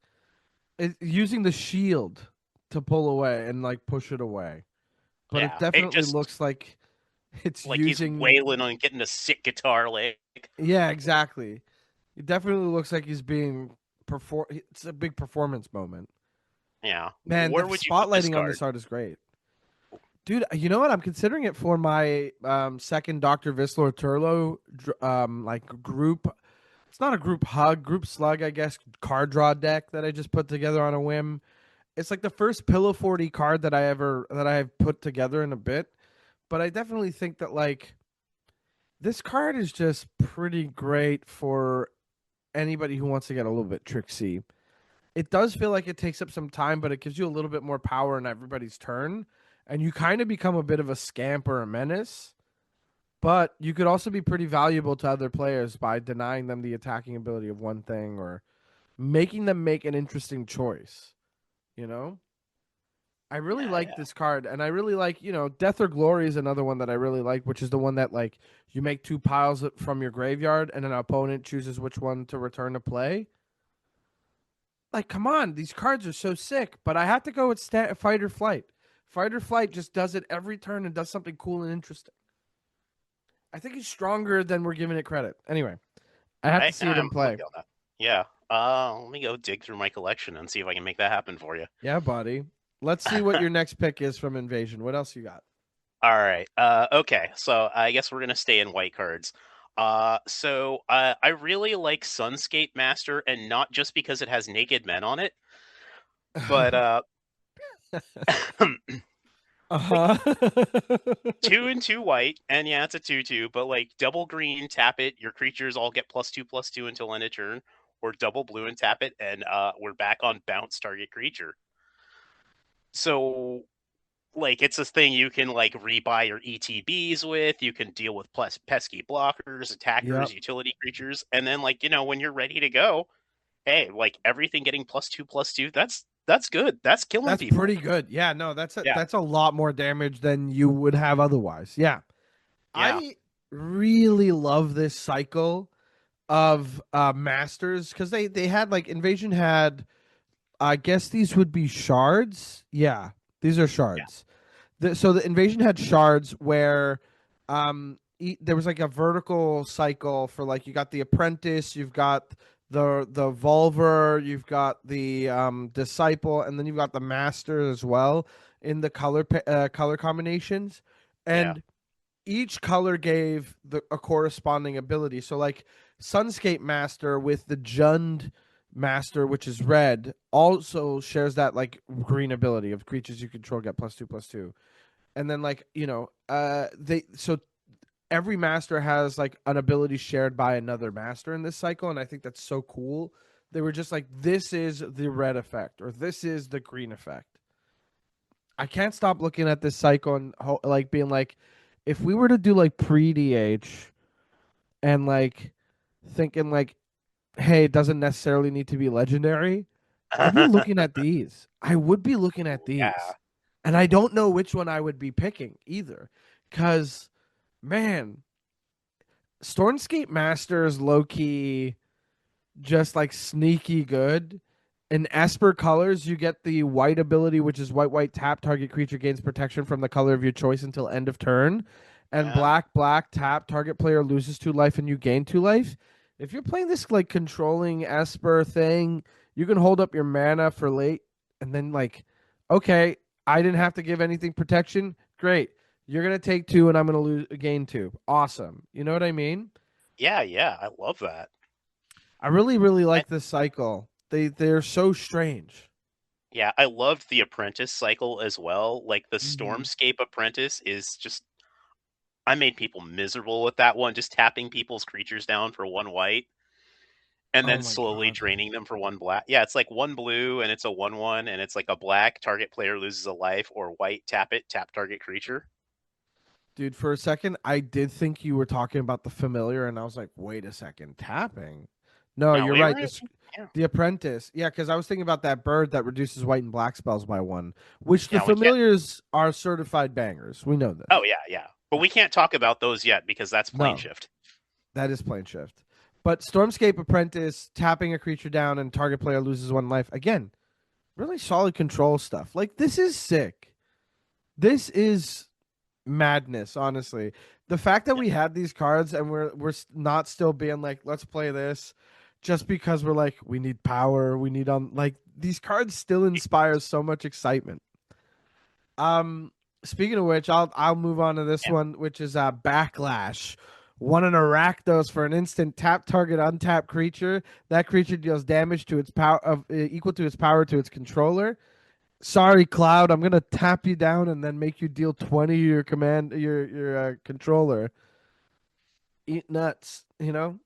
using the shield to pull away and like push it away. But it definitely looks like it's like using he's wailing on getting a sick guitar lick. Yeah, exactly. It definitely looks like he's being it's a big performance moment. Yeah. Man, where the would you put this spotlighting on this art is great. Dude, you know what? I'm considering it for my second Dr. Visler Turlo like group. It's not a group hug, group slug, I guess, card draw deck that I just put together on a whim. It's like the first Pillow 40 card that I have put together in a bit. But I definitely think that like this card is just pretty great for anybody who wants to get a little bit tricksy. It does feel like it takes up some time, but it gives you a little bit more power in everybody's turn. And you kind of become a bit of a scamp or a menace. But you could also be pretty valuable to other players by denying them the attacking ability of one thing or making them make an interesting choice. You know? I really like this card, and I really like, Death or Glory is another one that I really like, which is the one that, like, you make 2 piles from your graveyard, and an opponent chooses which one to return to play. Like, come on, these cards are so sick, but I have to go with Fight or Flight. Fight or Flight just does it every turn and does something cool and interesting. I think it's stronger than we're giving it credit. Anyway, I have to see it in play. Yeah. Let me go dig through my collection and see if I can make that happen for you. Yeah, buddy. Let's see what your next pick is from Invasion. What else you got? All right. Okay. So I guess we're going to stay in white cards. I really like Sunscape Master, and not just because it has naked men on it, but Uh-huh. 2 and 2 white, and yeah, it's a 2/2, but like double green, tap it, your creatures all get +2/+2 until end of turn, or double blue and tap it, and we're back on bounce target creature. So like it's a thing you can like rebuy your ETBs with, you can deal with plus pesky blockers, attackers, Yep. utility creatures, and then like, when you're ready to go, hey, like everything getting +2/+2, that's good. That's killing That's people. pretty good. Yeah, no, Yeah. that's a lot more damage than you would have otherwise. Yeah. Yeah. I really love this cycle of masters because they had like Invasion had, I guess these would be shards. Yeah, these are shards. So the Invasion had shards where there was like a vertical cycle for like you got the apprentice, you've got the Volver, you've got the disciple, and then you've got the master as well in the color combinations, and each color gave a corresponding ability. So like Sunscape Master with the Jund Master, which is red, also shares that like green ability of creatures you control get +2/+2. And then like, so every master has like an ability shared by another master in this cycle, and I think that's so cool. They were just like, this is the red effect or this is the green effect. I can't stop looking at this cycle and like being like, if we were to do like pre-DH and like thinking like, hey, it doesn't necessarily need to be legendary, I'd be looking at these. I would be looking at these. Yeah. And I don't know which one I would be picking either. Because, man, Stormscape Master is low-key just like sneaky good. In Esper colors, you get the white ability, which is white tap. Target creature gains protection from the color of your choice until end of turn. And black tap. Target player loses 2 life and you gain 2 life. If you're playing this like controlling Esper thing, you can hold up your mana for late. And then like, okay, I didn't have to give anything protection. Great. You're going to take 2 and I'm going to gain 2. Awesome. You know what I mean? Yeah, I love that. I really, really like this cycle. They're so strange. Yeah, I loved the apprentice cycle as well. Like the Stormscape apprentice is just, I made people miserable with that one, just tapping people's creatures down for 1 white and then slowly draining them for 1 black. Yeah, it's like 1 blue and it's a 1/1 and it's like a black, target player loses a life, or white, tap it, tap target creature. Dude, for a second, I did think you were talking about the familiar, and I was like, wait a second, tapping? No, you're right. The apprentice. Yeah, because I was thinking about that bird that reduces white and black spells by 1, which the familiars are certified bangers. We know that. Oh, yeah. But we can't talk about those yet because that's plane shift. That is plane shift. But Stormscape Apprentice, tapping a creature down and target player loses 1 life. Again, really solid control stuff. Like, this is sick. This is madness, honestly. The fact that we had these cards and we're not still being like, let's play this just because we're like, we need power, we need like these cards still inspire so much excitement. Speaking of which, I'll move on to this one, which is Backlash. 1 an Arachnos for an instant, tap target untapped creature. That creature deals damage to its power of equal to its power to its controller. Sorry, Cloud, I'm gonna tap you down and then make you deal 20 to your controller. Eat nuts, you know.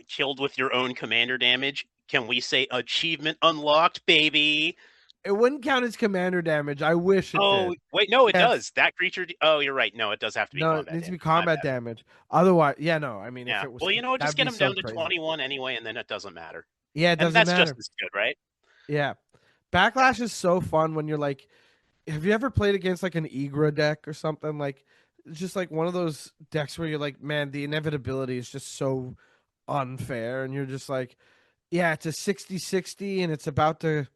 Killed with your own commander damage. Can we say achievement unlocked, baby? It wouldn't count as commander damage. I wish it did. Wait, no, it does. That creature. Oh, you're right. No, it does have to be. No, combat it needs to be damage. combat damage. Otherwise, yeah, no. I mean, Yeah. if it was, Well, just get him down to crazy. 21 anyway, and then it doesn't matter. Yeah, it doesn't and that's matter. just as good, right? Yeah, Backlash is so fun when you're like, have you ever played against like an Igra deck or something? Like, it's just like one of those decks where you're like, man, the inevitability is just so unfair, and you're just like, yeah, it's a 60-60 and it's about to,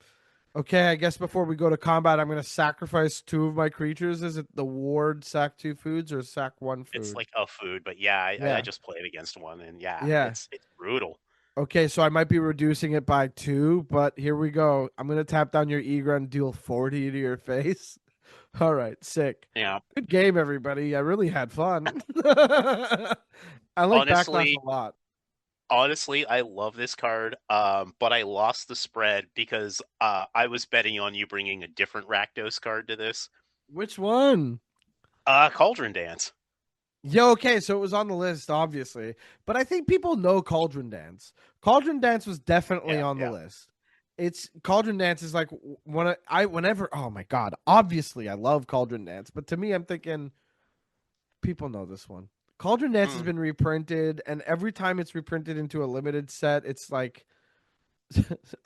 okay, I guess before we go to combat, I'm going to sacrifice 2 of my creatures. Is it the ward sack 2 foods or sack 1 food? It's like a food, but I just played against one, and it's brutal. Okay, so I might be reducing it by 2, but here we go. I'm going to tap down your Igra and deal 40 to your face. All right, sick. Yeah. Good game, everybody. I really had fun. I like Backlash a lot. Honestly, I love this card, but I lost the spread because I was betting on you bringing a different Rakdos card to this. Which one? Cauldron Dance. Yeah, okay, so it was on the list, obviously. But I think people know Cauldron Dance. Cauldron Dance was definitely on the list. It's Cauldron Dance is like whenever oh my god, obviously I love Cauldron Dance, but to me I'm thinking people know this one. Cauldron Dance has been reprinted, and every time it's reprinted into a limited set, it's like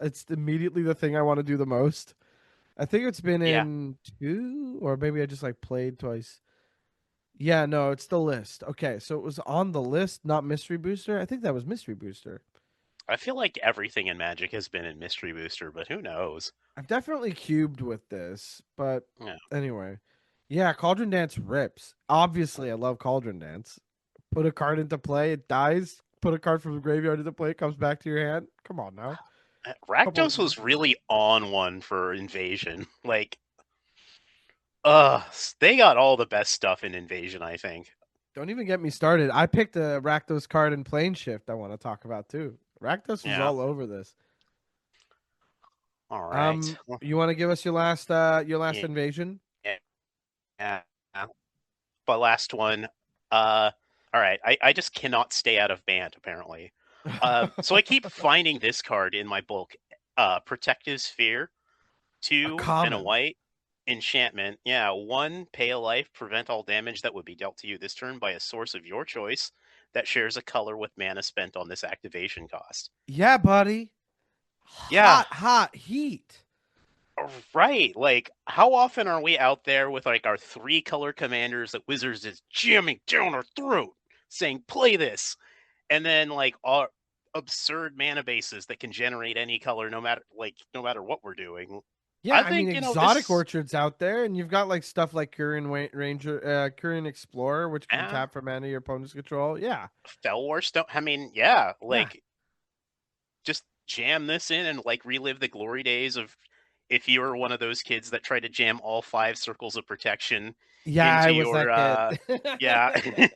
it's immediately the thing I want to do the most. I think it's been in 2, or maybe I just like played twice. Yeah, no, it's the list. Okay, so it was on the list, not Mystery Booster. I think that was Mystery Booster. I feel like everything in Magic has been in Mystery Booster, but who knows? I've definitely cubed with this, but anyway. Yeah, Cauldron Dance rips. Obviously, I love Cauldron Dance. Put a card into play, it dies. Put a card from the graveyard into play, it comes back to your hand. Come on now. Rakdos was really on one for Invasion. Like, they got all the best stuff in Invasion, I think. Don't even get me started. I picked a Rakdos card in Plane Shift I want to talk about too. Rakdos was all over this. All right. You want to give us your last invasion? Yeah. But last one. All right. I just cannot stay out of Bant, apparently. So I keep finding this card in my bulk. Protective Sphere. 2 and a white. Enchantment. Yeah, 1, pay a life, prevent all damage that would be dealt to you this turn by a source of your choice that shares a color with mana spent on this activation cost. Yeah, buddy. Hot heat. Right. Like, how often are we out there with like our 3-color commanders that Wizards is jamming down our throat, saying, play this, and then like our absurd mana bases that can generate any color no matter what we're doing. Yeah, I mean, exotic orchards out there, and you've got like stuff like Curian Explorer, which can tap for mana your opponent's control. Yeah, Fellwar Stone. I mean, just jam this in and like relive the glory days of if you were one of those kids that tried to jam all 5 circles of protection. Yeah, into that kid.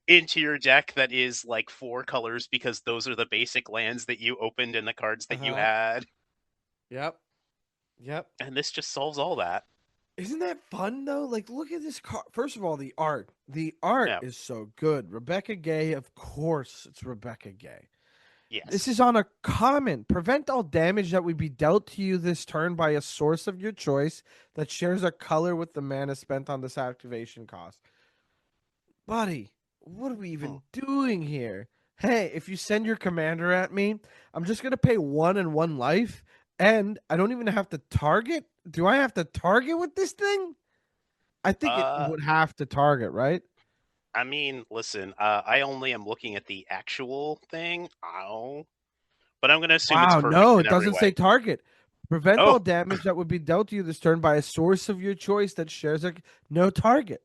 Into your deck that is like 4 colors because those are the basic lands that you opened and the cards that you had. Yep. And this just solves all that. Isn't that fun though? Like, look at this card. First of all, the art. The art is so good. Rebecca Gay, of course, it's Rebecca Gay. Yes. This is on a common. Prevent all damage that would be dealt to you this turn by a source of your choice that shares a color with the mana spent on this activation cost. Buddy, what are we even doing here? Hey, if you send your commander at me, I'm just going to pay 1 and 1 life. And I don't even have to target. Do I have to target with this thing? I think it would have to target, right? I mean, listen, I only am looking at the actual thing. But I'm going to assume it's perfect. No, it doesn't say target. Prevent all damage that would be dealt to you this turn by a source of your choice that shares no target.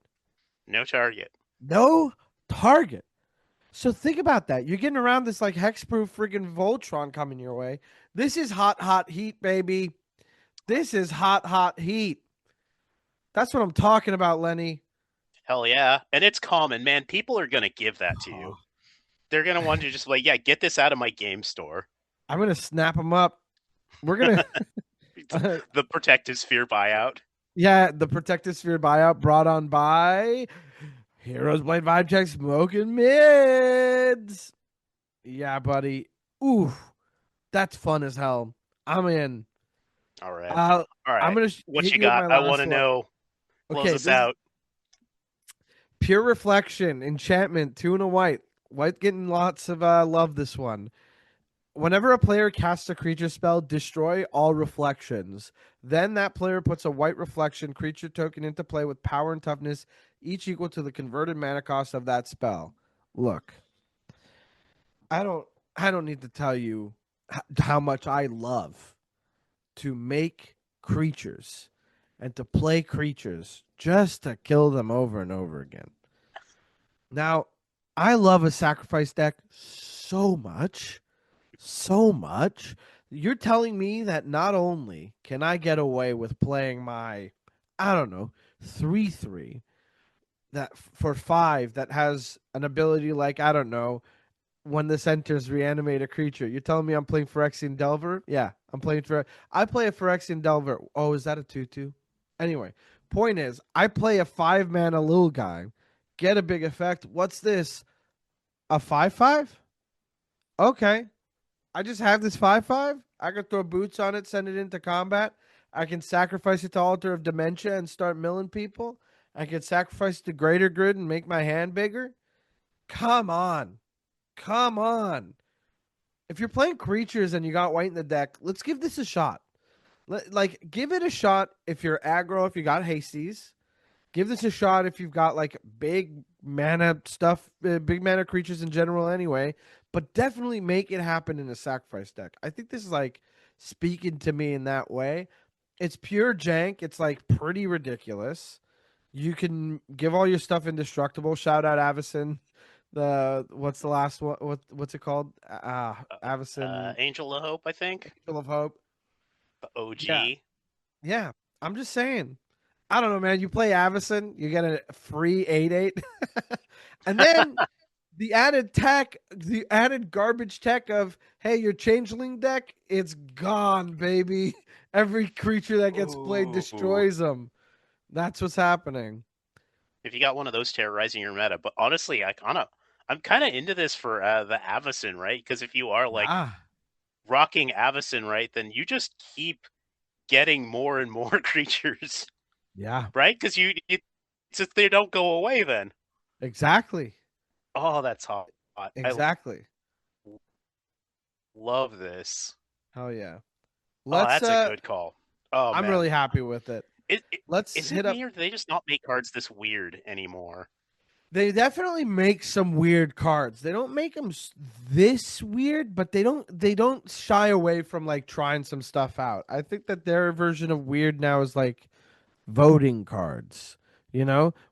No target. No target. So think about that. You're getting around this like hexproof friggin' Voltron coming your way. This is hot heat, baby. This is hot heat. That's what I'm talking about, Lenny. Hell yeah. And it's common, man. People are going to give that to you. They're going to want to just like, get this out of my game store. I'm going to snap them up. We're going to... The Protective Sphere buyout. Yeah, the Protective Sphere buyout brought on by... Heroes Blade Vibe Check smoking mids. Yeah, buddy. Ooh, that's fun as hell. I'm in. All right. All right. I'm gonna. What you got? I want to know. Close us out. Pure Reflection, Enchantment, 2 and a white. White getting lots of love this one. Whenever a player casts a creature spell, destroy all reflections. Then that player puts a white reflection creature token into play with power and toughness, each equal to the converted mana cost of that spell. Look, I don't need to tell you how much I love to make creatures and to play creatures just to kill them over and over again. Now, I love a sacrifice deck so much. You're telling me that not only can I get away with playing my, I don't know, 3/3 that for 5 that has an ability like, I don't know, when this enters, reanimate a creature. You're telling me I'm playing Phyrexian Delver? Yeah, I'm playing for. I play a Phyrexian Delver. Oh, is that a 2/2? Anyway, point is, I play a 5-mana little guy, get a big effect. What's this? A 5/5? Okay, I just have this 5/5. I could throw boots on it, send it into combat. I can sacrifice it to Altar of Dementia and start milling people. I can sacrifice it to Greater Grid and make my hand bigger. Come on. Come on. If you're playing creatures and you got white in the deck, let's give this a shot. Like, give it a shot if you're aggro, if you got hasties. Give this a shot if you've got, like, big mana stuff, big mana creatures in general anyway. But definitely make it happen in a sacrifice deck. I think this is, like, speaking to me in that way. It's pure jank. It's, like, pretty ridiculous. You can give all your stuff indestructible. Shout out Avacyn. What's the last one? What's it called? Avacyn. Angel of Hope, I think. Angel of Hope. The OG. Yeah. I'm just saying. I don't know, man. You play Avacyn, you get a free 8/8, and then the added garbage tech of, hey, your changeling deck, it's gone, baby. Every creature that gets played destroys them. That's what's happening. If you got one of those terrorizing your meta, but honestly, I'm kind of into this for the Avacyn, right? Because if you are like rocking Avacyn, right, then you just keep getting more and more creatures. Yeah. Right? Because they don't go away then. Exactly. Oh, that's hot. Exactly. I love this. Hell yeah. That's a good call. Oh, I'm really happy with it. Let's hit up. Or do they just not make cards this weird anymore? They definitely make some weird cards. They don't make them this weird, but they don't shy away from like trying some stuff out. I think that their version of weird now is like voting cards,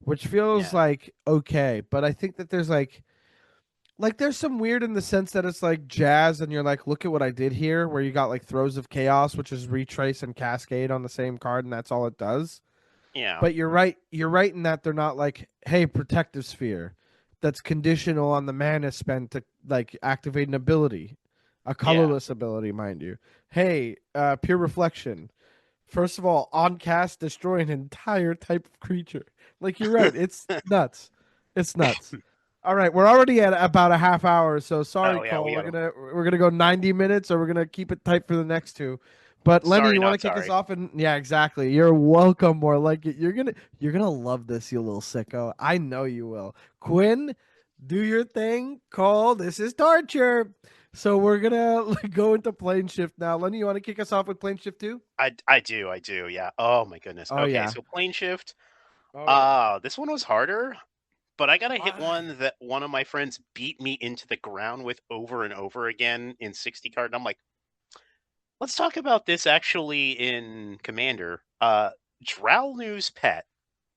which feels like okay. But I think that there's like there's some weird in the sense that it's like jazz, and you're like, look at what I did here, where you got like Throes of Chaos, which is retrace and cascade on the same card, and that's all it does. Yeah. But you're right in that they're not like, hey, Protective Sphere, that's conditional on the mana spent to like activate an ability, a colorless ability, mind you. Hey, Pure Reflection. First of all, on cast, destroy an entire type of creature. Like, you're right. It's nuts. It's nuts. All right, we're already at about a half hour, so sorry, Cole. We're gonna go 90 minutes, or we're gonna keep it tight for the next two. But Lenny, you want to kick us off? And yeah, exactly. You're welcome. More like it. You're gonna love this, you little sicko. I know you will. Quinn, do your thing. Cole, this is torture. So we're gonna go into Plane Shift now. Lenny, you want to kick us off with Plane Shift too? I do. Yeah. Oh my goodness. Oh, okay, yeah. so Plane Shift. Oh. This one was harder, but I gotta hit one that one of my friends beat me into the ground with over and over again in 60 card. And I'm like, let's talk about this actually in Commander. Drowlnew's Pet.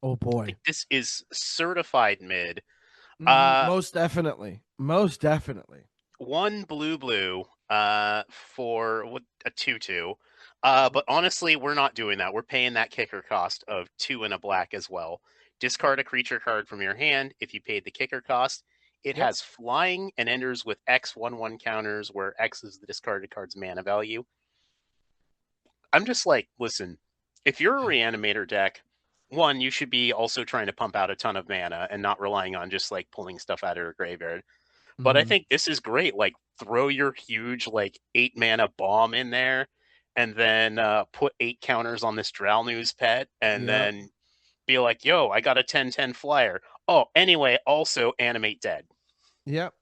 Oh boy. I think this is certified mid. Most definitely. Most definitely. 1 blue for a 2/2. But honestly, we're not doing that. We're paying that kicker cost of 2 and a black as well. Discard a creature card from your hand. If you paid the kicker cost, it has flying and enters with X 1/1 counters, where X is the discarded card's mana value. I'm just like, listen, if you're a Reanimator deck, one, you should be also trying to pump out a ton of mana and not relying on just like pulling stuff out of your graveyard. But I think this is great. Like, throw your huge like 8 mana bomb in there, and then put 8 counters on this Drowlnew's Pet, and then be like, yo, I got a 10/10 flyer. Oh, anyway, also animate dead. Yep.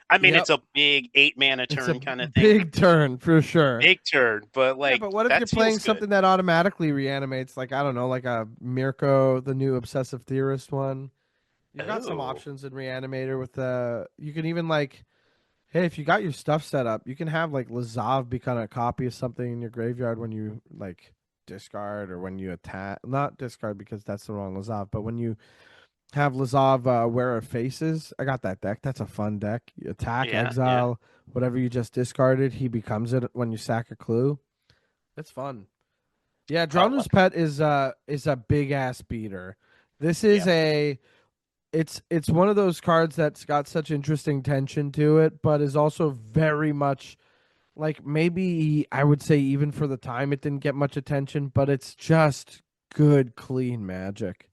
I mean, it's a big 8 mana turn kind of thing. Big turn for sure. Big turn, but like, but what if you're playing something that automatically reanimates, like, I don't know, like a Mirko, the new Obsessive Theorist one? You've got some options in Reanimator with you can even like, hey, if you got your stuff set up, you can have like Lazav become a copy of something in your graveyard when you like discard, or when you attack. Not discard, because that's the wrong Lazav, but when you have Lazav Wearer of Faces. I got that deck. That's a fun deck. You attack, exile, whatever you just discarded, he becomes it when you sack a clue. It's fun. Yeah, Drowner's Pet is a big ass beater. This is it's one of those cards that's got such interesting tension to it, but is also very much like, maybe I would say even for the time it didn't get much attention, but it's just good, clean Magic.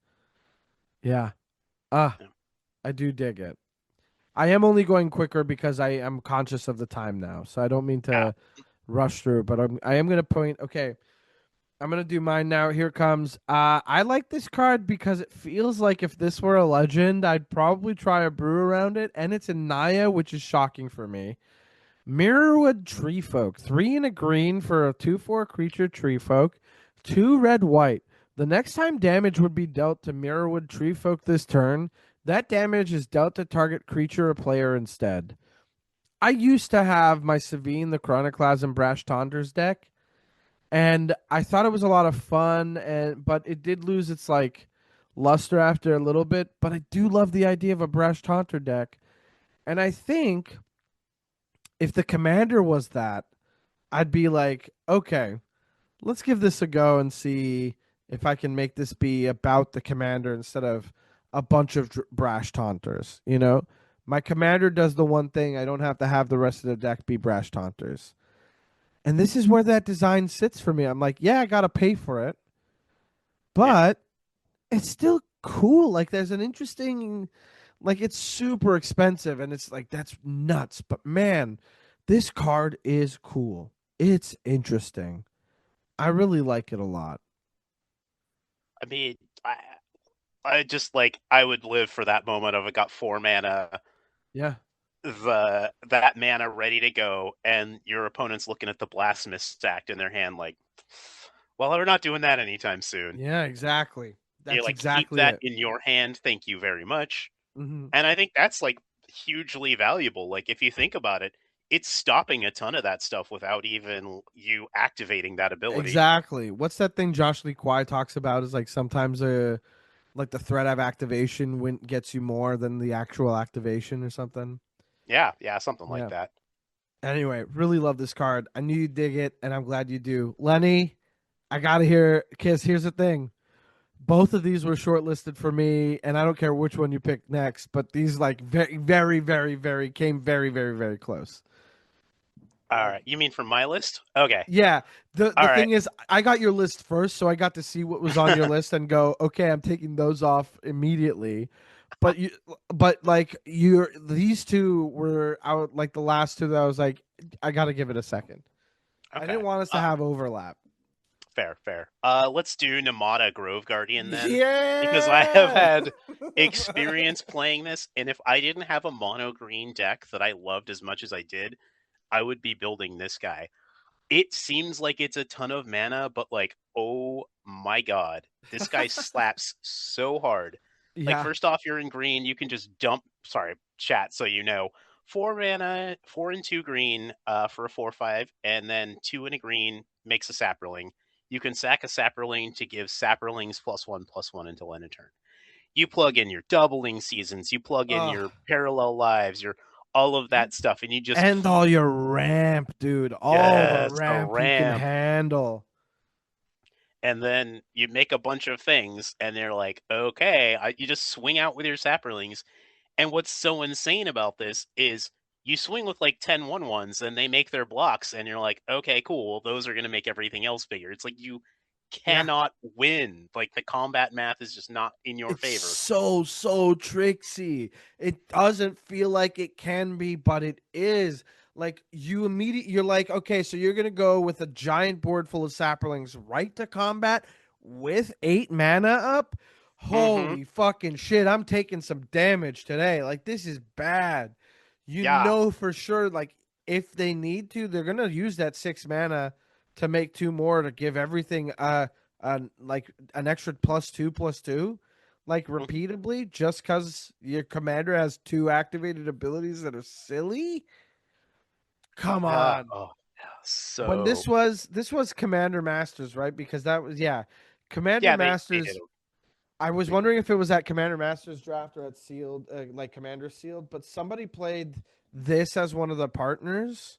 Yeah. Ah, Yeah. I do dig it. I am only going quicker because I am conscious of the time now, so I don't mean to rush through, but I am going to point. Okay, I'm going to do mine now. Here it comes. I like this card because it feels like if this were a legend, I'd probably try a brew around it, and it's a Naya, which is shocking for me. Mirrorwood Treefolk, 3 and a green for a 2/4 creature Treefolk, 2 red white. The next time damage would be dealt to Mirrorwood Treefolk this turn, that damage is dealt to target creature or player instead. I used to have my Savine, the Chroniclasm Brash Tonders deck, and I thought it was a lot of fun, but it did lose its like luster after a little bit. But I do love the idea of a Brash Taunter deck, and I think if the commander was that, I'd be like, okay, let's give this a go and see if I can make this be about the commander instead of a bunch of brash taunters. You know, my commander does the one thing. I don't have to have the rest of the deck be brash taunters. And this is where that design sits for me. I'm like, yeah, I got to pay for it, but it's still cool. Like, there's an interesting, like, it's super expensive and it's like, that's nuts. But man, this card is cool. It's interesting. I really like it a lot. I mean, I just like, I would live for that moment of it got 4 mana, Yeah. that mana ready to go, and your opponent's looking at the Blasphemous stacked in their hand like, well, we're not doing that anytime soon. Yeah, exactly. That's You're like, exactly keep that it. in your hand, thank you very much. Mm-hmm. And I think that's like hugely valuable. Like, if you think about it, it's stopping a ton of that stuff without even you activating that ability. Exactly. What's that thing Josh Lee Kwai talks about is like sometimes like the threat of activation gets you more than the actual activation or something. Yeah, something Yeah. like that. Anyway, really love this card. I knew you dig it, and I'm glad you do. Lenny, I gotta hear Kiss. Here's the thing. Both of these were shortlisted for me, and I don't care which one you pick next, but these like very, very, very, very came very, very, very close. All right. You mean from my list? Okay. Yeah. The All right. thing is, I got your list first, so I got to see what was on your list and go, okay, I'm taking those off immediately. But these two were out like the last two that I was like, I got to give it a second. Okay. I didn't want us to have overlap. Fair. Let's do Namada Grove Guardian then. Yeah. Because I have had experience playing this, and if I didn't have a mono green deck that I loved as much as I did, I would be building this guy. It seems like it's a ton of mana, but like, oh my god, this guy slaps so hard. Yeah. Like, first off, you're in green, you can just dump, sorry, chat, so you know, 4 mana, 4 and 2 green for a 4/5, and then 2 and a green makes a Saproling. You can sack a Saproling to give Saprolings +1/+1 until end of turn. You plug in your doubling seasons, you plug in your parallel lives, your all of that stuff, and you just and all your ramp, dude. All the ramp you can handle. And then you make a bunch of things, and they're like, okay, you just swing out with your Saprolings. And what's so insane about this is you swing with like 10 1/1s, and they make their blocks, and you're like, okay, cool, well, those are going to make everything else bigger. It's like you cannot win. Like, the combat math is just not in your favor. So tricksy. It doesn't feel like it can be, but it is. Like, you're like, okay, so you're gonna go with a giant board full of Saprolings right to combat with 8 mana up. Holy fucking shit! I'm taking some damage today. Like, this is bad. You know for sure. Like, if they need to, they're gonna use that 6 mana to make 2 more to give everything like an extra +2/+2, like repeatedly, just because your commander has 2 activated abilities that are silly. Come on. So when this was Commander Masters, right? Because that was Commander Masters. They did. I was wondering if it was at Commander Masters draft or at Sealed, like Commander Sealed, but somebody played this as one of the partners.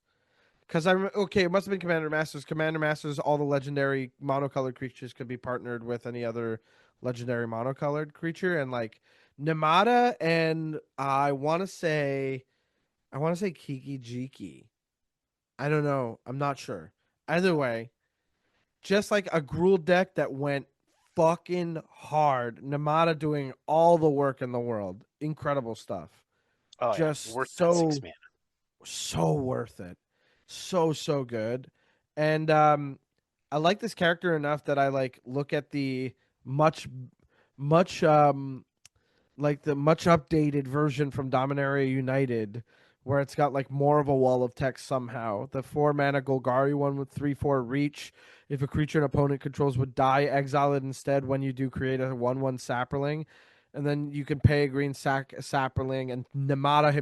Because okay, it must have been Commander Masters. Commander Masters, all the legendary monocolored creatures could be partnered with any other legendary monocolored creature, and like Namada and I want to say Kiki Jiki. I don't know. I'm not sure. Either way, just like a Gruul deck that went fucking hard. Namada doing all the work in the world. Incredible stuff. Oh yeah, Just worth that 6 mana. so worth it. So good. And I like this character enough that I like look at the much like the much updated version from Dominaria United, where it's got like more of a wall of text somehow. The 4-mana Golgari one with 3/4 reach. If a creature an opponent controls would die, exile it instead when you do create a 1/1 Sapperling. And then you can pay a green Sapperling, and Namada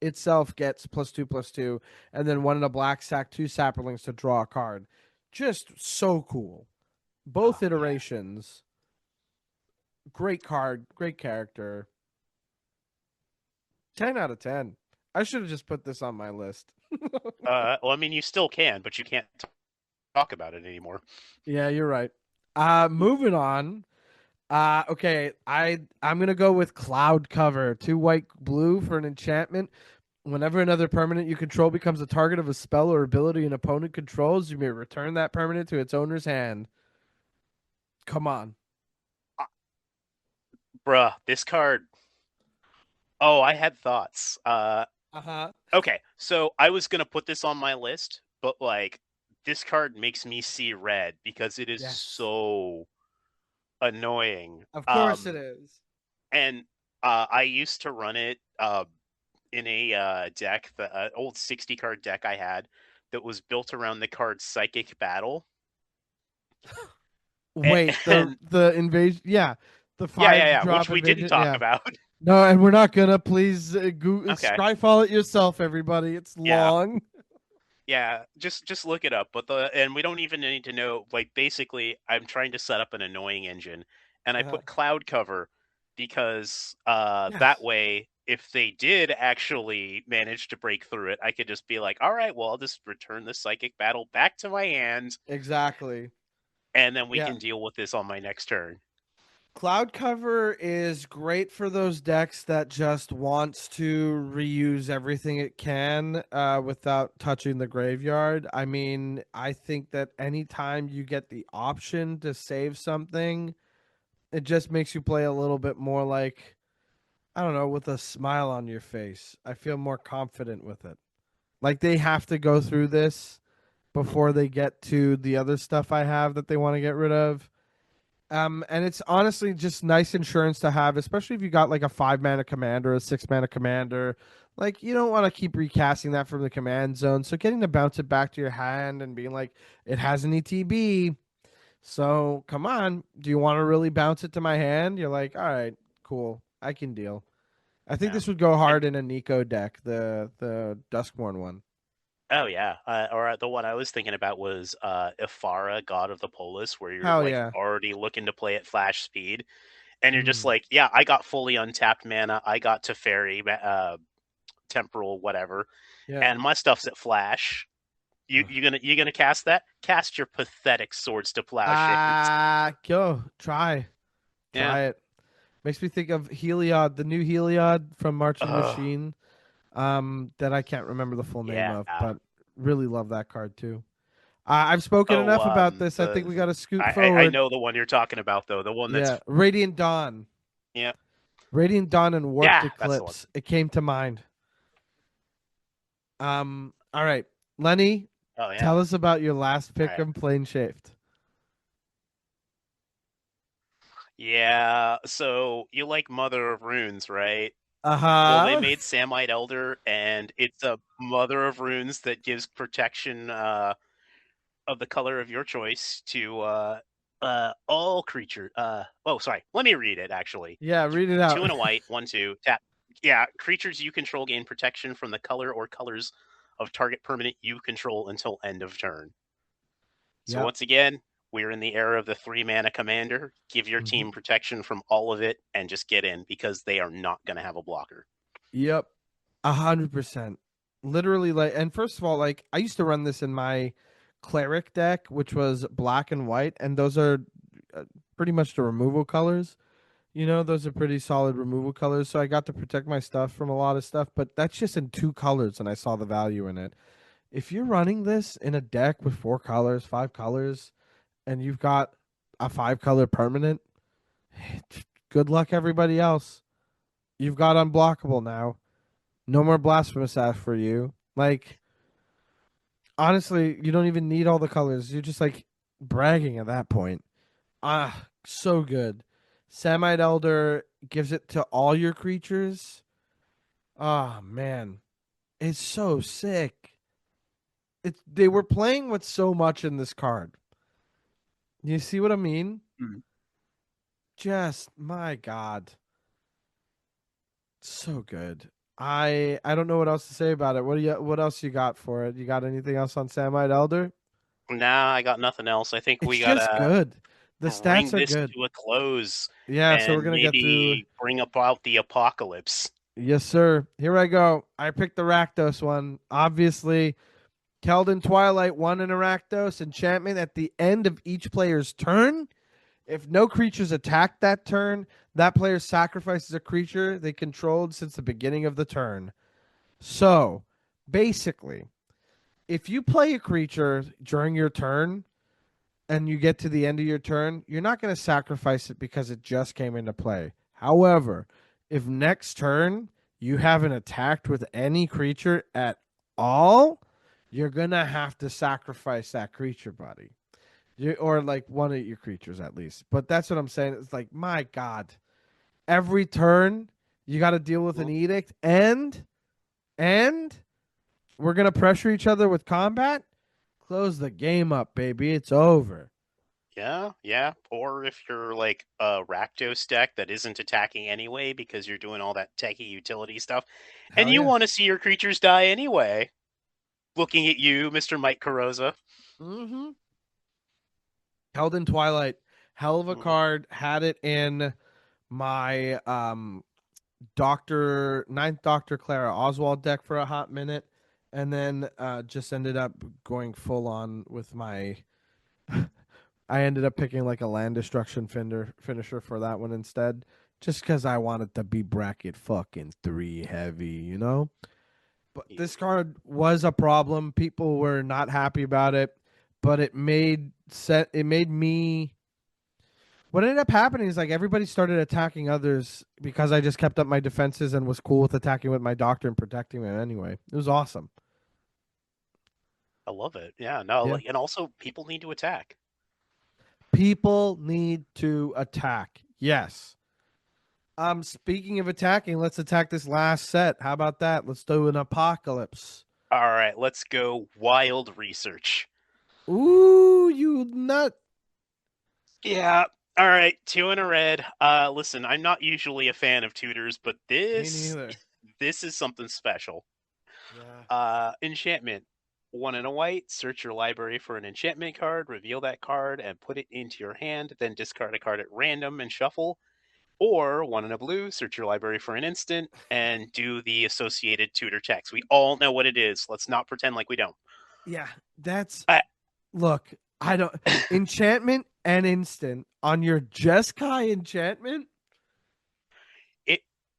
itself gets +2/+2, and then 1 in a black sack 2 Sapperlings to draw a card. Just so cool. Both iterations. Great card, great character. 10 out of 10. I should have just put this on my list. Well, I mean, you still can, but you can't talk about it anymore. Yeah, you're right. Moving on. Okay, I'm gonna go with Cloud Cover. 2 white blue for an enchantment. Whenever another permanent you control becomes a target of a spell or ability an opponent controls, you may return that permanent to its owner's hand. Come on. Bruh, this card. Oh, I had thoughts. Okay, so I was gonna put this on my list, but like this card makes me see red because it is so annoying. Of course it is. And I used to run it in a deck, the old 60 card deck I had that was built around the card Psychic Battle. Wait, the invasion, the 5 drop which we invasion, didn't talk about. No, and we're not gonna. Please Skyfall it yourself, everybody. It's long. Yeah, just look it up. But and we don't even need to know. Like basically, I'm trying to set up an annoying engine, and I put Cloud Cover because that way, if they did actually manage to break through it, I could just be like, all right, well, I'll just return the Psychic Battle back to my hand. Exactly. And then we can deal with this on my next turn. Cloud Cover is great for those decks that just wants to reuse everything it can without touching the graveyard. I mean, I think that anytime you get the option to save something, it just makes you play a little bit more like, I don't know, with a smile on your face. I feel more confident with it. Like they have to go through this before they get to the other stuff I have that they want to get rid of. And it's honestly just nice insurance to have, especially if you got like a 5-mana commander, a 6-mana commander. Like you don't want to keep recasting that from the command zone. So getting to bounce it back to your hand and being like, it has an ETB. So come on, do you want to really bounce it to my hand? You're like, all right, cool, I can deal. I think this would go hard in a Nico deck, the Duskmourn one. Oh yeah, or the one I was thinking about was Ifara, God of the Polis, where you're already looking to play at flash speed, and you're just like, yeah, I got fully untapped mana, I got Teferi, Temporal, whatever, and my stuff's at flash. You gonna cast that? Cast your pathetic Swords to Plowshares. Go try it. Makes me think of Heliod, the new Heliod from Marching Machine. That I can't remember the full name of, but really love that card too. I've spoken enough about this. I think we got to scoot forward. I know the one you're talking about, though. The one that's Radiant Dawn. Yeah, Radiant Dawn and Warped Eclipse. It came to mind. All right, Lenny. Tell us about your last pick from Plane Shift. Yeah, so you like Mother of Runes, right? Well, they made Samite Elder, and it's a Mother of Runes that gives protection of the color of your choice to all creatures. Sorry. Let me read it, actually. Yeah, read it out. 2 and a white, 1/2, tap. Yeah, creatures you control gain protection from the color or colors of target permanent you control until end of turn. So once again, we're in the era of the 3-mana commander. Give your team protection from all of it and just get in because they are not going to have a blocker. Yep. 100%. Literally, like, and first of all, like, I used to run this in my cleric deck, which was black and white, and those are pretty much the removal colors. You know, those are pretty solid removal colors. So I got to protect my stuff from a lot of stuff, but that's just in 2 colors, and I saw the value in it. If you're running this in a deck with 4 colors, 5 colors, and you've got a 5 color permanent, good luck, everybody else. You've got unblockable now. No more blasphemous ash for you. Like, honestly, you don't even need all the colors. You're just like bragging at that point. Ah, so good. Samite Elder gives it to all your creatures. Ah, man. It's so sick. They were playing with so much in this card. You see what I mean? Mhm. Just, my God. So good. I don't know what else to say about it. What else you got for it? You got anything else on Samite Elder? Nah, I got nothing else. I think we It's just gotta good. The bring stats are this good. to a close Yeah, so we're and gonna get through. maybe bring about the apocalypse. Yes, sir. Here I go. I picked the Rakdos one. Obviously, Keldon Twilight, 1 in a Rakdos enchantment at the end of each player's turn. If no creatures attack that turn, that player sacrifices a creature they controlled since the beginning of the turn. So, basically, if you play a creature during your turn and you get to the end of your turn, you're not going to sacrifice it because it just came into play. However, if next turn you haven't attacked with any creature at all, you're going to have to sacrifice that creature, buddy. Or like one of your creatures at least. But that's what I'm saying. It's like, my God, every turn you got to deal with an edict, and we're gonna pressure each other with combat. Close the game up, baby. It's over. Yeah. Or if you're like a Rakdos deck that isn't attacking anyway because you're doing all that techie utility stuff, and Hell you yeah. want to see your creatures die anyway. Looking at you, Mr. Mike Carosa. Mm-hmm. Held in Twilight, hell of a card. Had it in my Ninth Doctor Clara Oswald deck for a hot minute, and then just ended up going full on with my. I ended up picking like a land destruction finisher for that one instead, just because I wanted to be bracket fucking 3 heavy, you know. But this card was a problem. People were not happy about it, but it made me. What ended up happening is like everybody started attacking others because I just kept up my defenses and was cool with attacking with my doctor and protecting them anyway. It was awesome. I love it. Yeah, no, Yeah. like, and also people need to attack. People need to attack. Yes. Speaking of attacking, let's attack this last set. How about that? Let's do an apocalypse. All right, let's go wild research. Ooh, you nut. Yeah. All right, 2 in a red. Listen, I'm not usually a fan of tutors, but Me neither. this is something special. Yeah. Enchantment. 1 in a white, search your library for an enchantment card, reveal that card, and put it into your hand, then discard a card at random and shuffle. Or 1 in a blue, search your library for an instant, and do the associated tutor checks. We all know what it is. Let's not pretend like we don't. Yeah, that's look, I don't enchantment and instant on your Jeskai enchantment.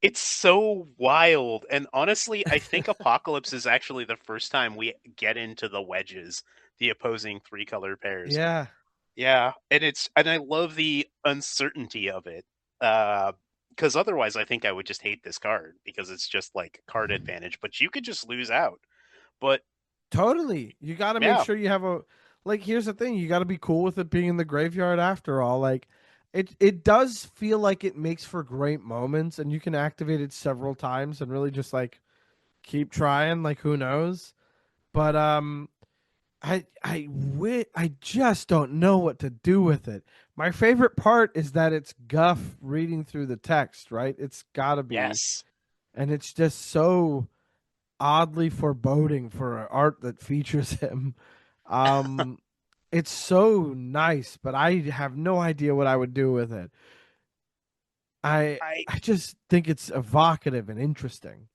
It's so wild. And honestly, I think Apocalypse is actually the first time we get into the wedges, the opposing 3-color pairs. Yeah. Yeah, and I love the uncertainty of it. Because otherwise I think I would just hate this card because it's just like card advantage, but you could just lose out. But totally, you got to make sure you have a like. Here's the thing: you got to be cool with it being in the graveyard. After all, like it does feel like it makes for great moments, and you can activate it several times and really just like keep trying. Like who knows? But I just don't know what to do with it. My favorite part is that it's Guff reading through the text, right? It's got to be. Yes. And it's just so oddly foreboding for art that features him. It's so nice, but I have no idea what I would do with it. I just think it's evocative and interesting.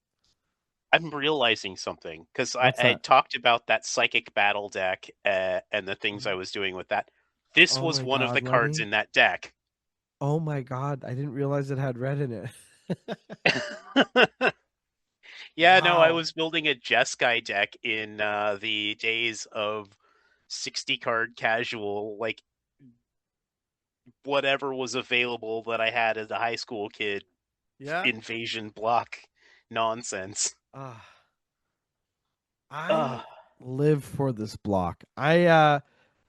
I'm realizing something because I What's that? talked about that psychic battle deck and the things I was doing with that. This Oh was my one of God, the cards Lenny. in that deck. Oh my God, I didn't realize it had red in it. Yeah, no, I Wow. was building a Jeskai deck in the days of 60 card casual, like whatever was available that I had as a high school kid, Yeah. invasion block nonsense. Ah, Ugh. I live for this block. I'm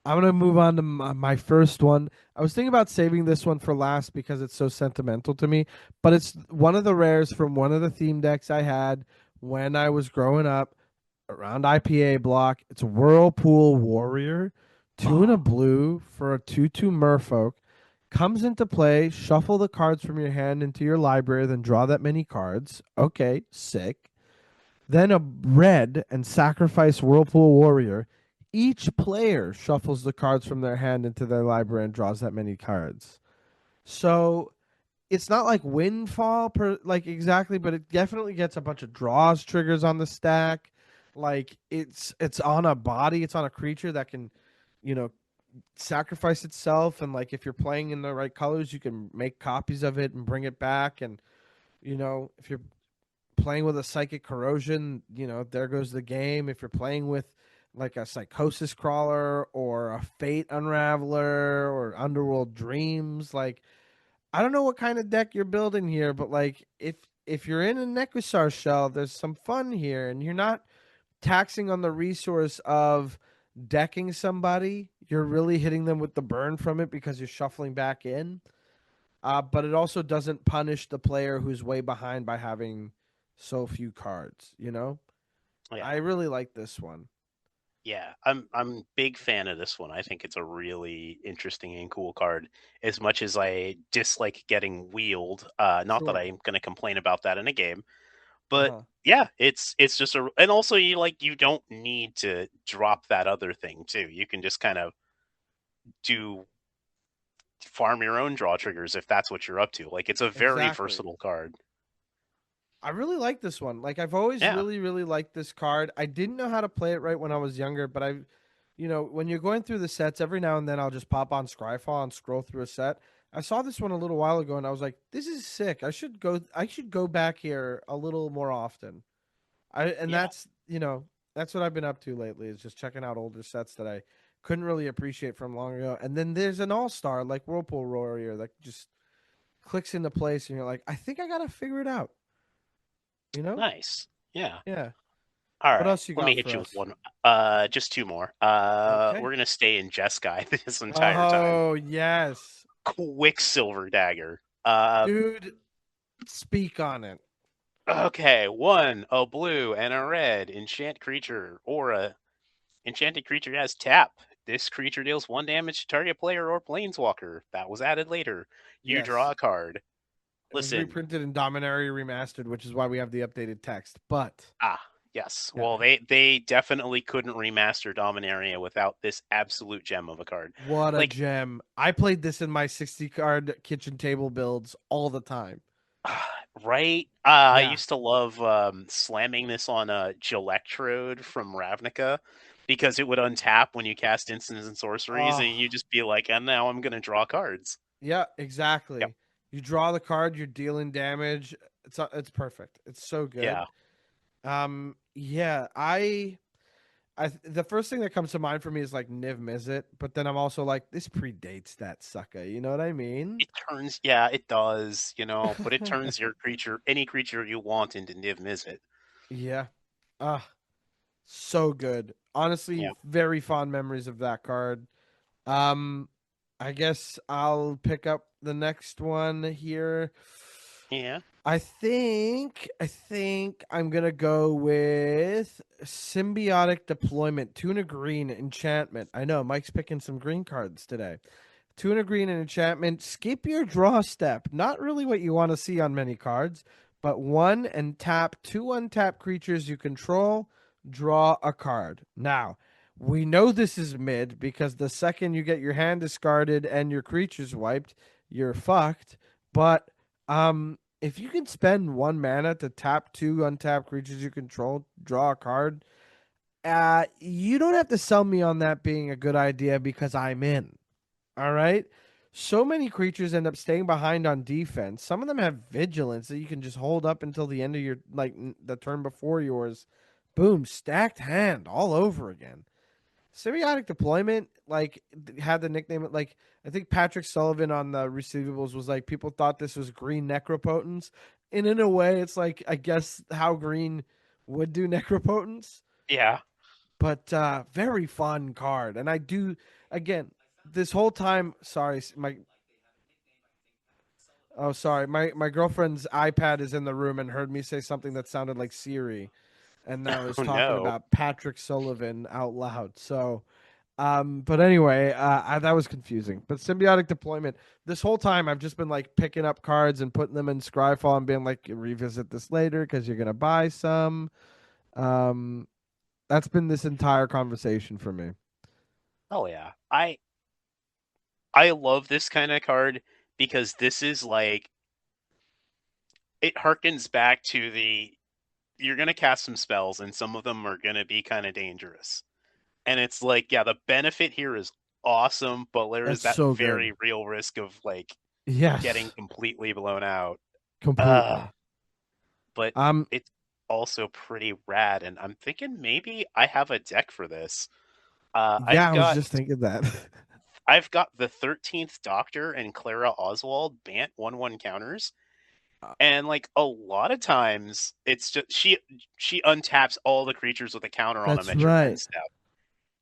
gonna move on to my first one. I was thinking about saving this one for last because it's so sentimental to me, but it's one of the rares from one of the theme decks I had when I was growing up around IPA block. It's Whirlpool Warrior, 2 and a blue for a 2/2 Merfolk. Comes into play, shuffle the cards from your hand into your library, then draw that many cards. Okay, sick. Then a red and sacrifice Whirlpool Warrior. Each player shuffles the cards from their hand into their library and draws that many cards. So it's not like windfall like exactly, but it definitely gets a bunch of draws triggers on the stack. Like it's on a body, it's on a creature that can, you know, sacrifice itself, and like if you're playing in the right colors, you can make copies of it and bring it back. And if you're playing with a psychic corrosion, there goes the game. If you're playing with like a psychosis crawler or a fate unraveler or underworld dreams, like I don't know what kind of deck you're building here, but like if you're in a Nekusar shell, there's some fun here, and you're not taxing on the resource of decking somebody. You're really hitting them with the burn from it because you're shuffling back in. But it also doesn't punish the player who's way behind by having so few cards. Yeah. I really like this one. Yeah, I'm big fan of this one. I think it's a really interesting and cool card. As much as I dislike getting wheeled, not that Sure. I'm going to complain about that in a game, but Uh-huh. yeah, it's just and also you don't need to drop that other thing too. You can just kind of do farm your own draw triggers if that's what you're up to. Like it's a very Exactly. versatile card. I really like this one. Like I've always Yeah. really, really liked this card. I didn't know how to play it right when I was younger, but when you're going through the sets, every now and then I'll just pop on Scryfall and scroll through a set. I saw this one a little while ago and I was like, this is sick. I should go back here a little more often. Yeah. That's what I've been up to lately, is just checking out older sets that I couldn't really appreciate from long ago. And then there's an all-star like Whirlpool Warrior that just clicks into place and you're like, I think I gotta figure it out. You know? Nice. Yeah. Yeah. All What right. else you Let me got hit for you with us? one. Just two more. Okay. We're gonna stay in Jeskai this entire time. Oh, yes. Quicksilver Dagger. Dude, speak on it. Okay, one, a blue and a red enchant creature, or a enchanted creature has tap. This creature deals 1 damage to target player or planeswalker. That was added later. You draw Yes. a card. It was Listen, reprinted in Dominaria Remastered, which is why we have the updated text. But yes. yeah. Well, they definitely couldn't remaster Dominaria without this absolute gem of a card. What a Like, gem. I played this in my 60 card kitchen table builds all the time. right? I Yeah. used to love slamming this on a Gelectrode from Ravnica because it would untap when you cast instants and sorceries, and you just be like, and now I'm going to draw cards. Yeah, exactly. Yep. You draw the card, you're dealing damage. It's perfect. It's so good. Yeah. Yeah, the first thing that comes to mind for me is like Niv Mizzet, but then I'm also like, this predates that sucker. You know what I mean? It does, but it turns your creature, any creature you want, into Niv Mizzet. Yeah. So good. Honestly, Yeah. very fond memories of that card. I guess I'll pick up the next one here. Yeah. I think I'm gonna go with Symbiotic Deployment, 2 and a green enchantment. I know Mike's picking some green cards today. 2 and a green and enchantment. Skip your draw step. Not really what you want to see on many cards, but 1 and tap 2 untapped creatures you control. Draw a card. Now, we know this is mid because the second you get your hand discarded and your creatures wiped, you're fucked. But if you can spend 1 mana to tap 2 untapped creatures you control, draw a card, you don't have to sell me on that being a good idea because I'm in. All right. So many creatures end up staying behind on defense. Some of them have vigilance that you can just hold up until the end of your the turn before yours. Boom, stacked hand all over again. Symbiotic deployment, had the nickname I think Patrick Sullivan on the receivables was like people thought this was green necropotence. And in a way, it's like I guess how green would do necropotence. Yeah. But very fun card. And I do again, this whole time, sorry, my girlfriend's iPad is in the room and heard me say something that sounded like Siri, and I was Oh talking no. about Patrick Sullivan out loud. So, but anyway, that was confusing. But symbiotic deployment, this whole time I've just been like picking up cards and putting them in Scryfall and being like, revisit this later because you're gonna buy some. Um, that's been this entire conversation for me. Oh yeah. I love this kind of card because this is like it harkens back to the you're gonna cast some spells and some of them are gonna be kind of dangerous. And it's like, yeah, the benefit here is awesome, but there is That's that so very good. real risk of like getting Yes, completely blown out. completely. But it's also pretty rad, and I'm thinking maybe I have a deck for this. Yeah, I was just thinking that. I've got the 13th Doctor and Clara Oswald Bant 1/1 counters. And like a lot of times it's just she untaps all the creatures with a counter on them That's at your end right. step.